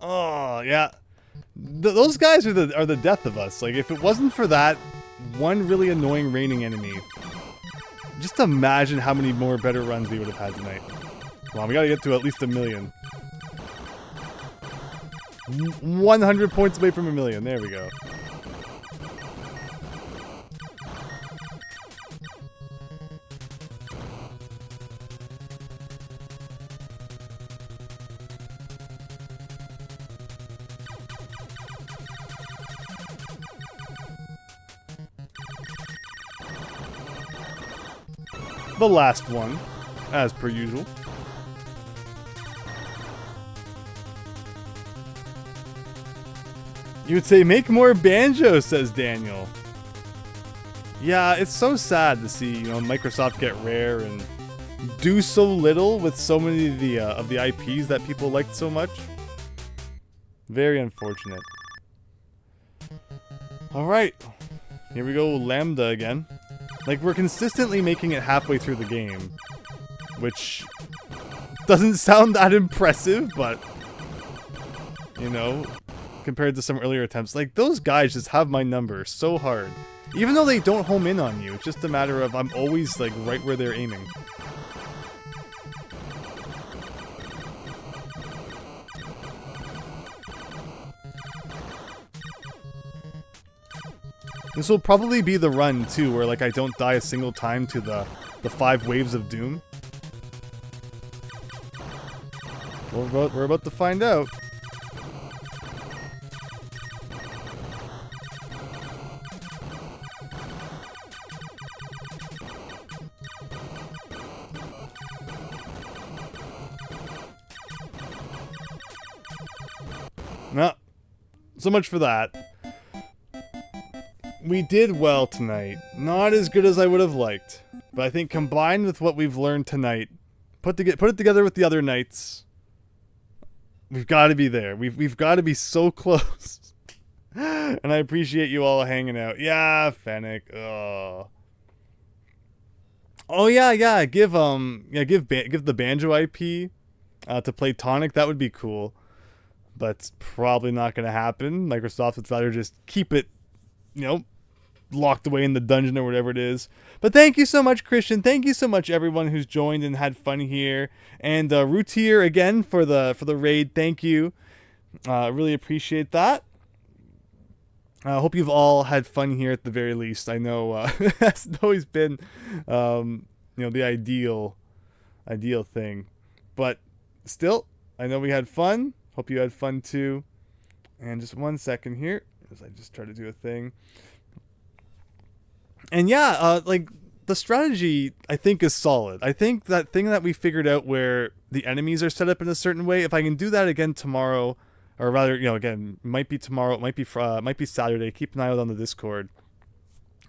Oh, yeah. Those guys are the death of us. Like, if it wasn't for that one really annoying raining enemy, just imagine how many more better runs we would have had tonight. Come on, we gotta get to at least 1 million. 100 points away from 1 million. There we go. The last one, as per usual. You would say, make more banjo, says Daniel. Yeah, it's so sad to see, Microsoft get Rare and do so little with so many of the IPs that people liked so much. Very unfortunate. Alright. Here we go, Lambda again. Like, we're consistently making it halfway through the game. Which doesn't sound that impressive, but... You know, compared to some earlier attempts. Like, those guys just have my number so hard. Even though they don't home in on you, it's just a matter of I'm always, like, right where they're aiming. This will probably be the run, too, where, like, I don't die a single time to the 5 waves of doom. We're about to find out. No, so much for that. We did well tonight. Not as good as I would have liked, but I think combined with what we've learned tonight, put it together with the other nights, we've got to be there. We've got to be so close. And I appreciate you all hanging out. Yeah, Fennec. Oh yeah. Give the Banjo IP to play Tonic. That would be cool. But it's probably not going to happen. Microsoft would rather just keep it, you know, locked away in the dungeon or whatever it is. But thank you so much, Christian. Thank you so much, everyone who's joined and had fun here. And Routier again for the raid. Thank you. Really appreciate that. I hope you've all had fun here at the very least. I know that's always been, you know, the ideal thing. But still, I know we had fun. Hope you had fun too. And just 1 second here, as I just try to do a thing. And yeah, like, the strategy, I think, is solid. I think that thing that we figured out where the enemies are set up in a certain way, if I can do that again tomorrow, or rather, you know, again, might be tomorrow, it might be Saturday, keep an eye out on the Discord.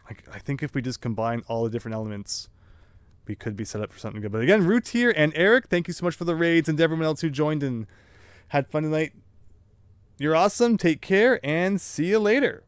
Like, I think if we just combine all the different elements, we could be set up for something good. But again, Routier and Eric, thank you so much for the raids, and to everyone else who joined and had fun tonight. You're awesome. Take care and see you later.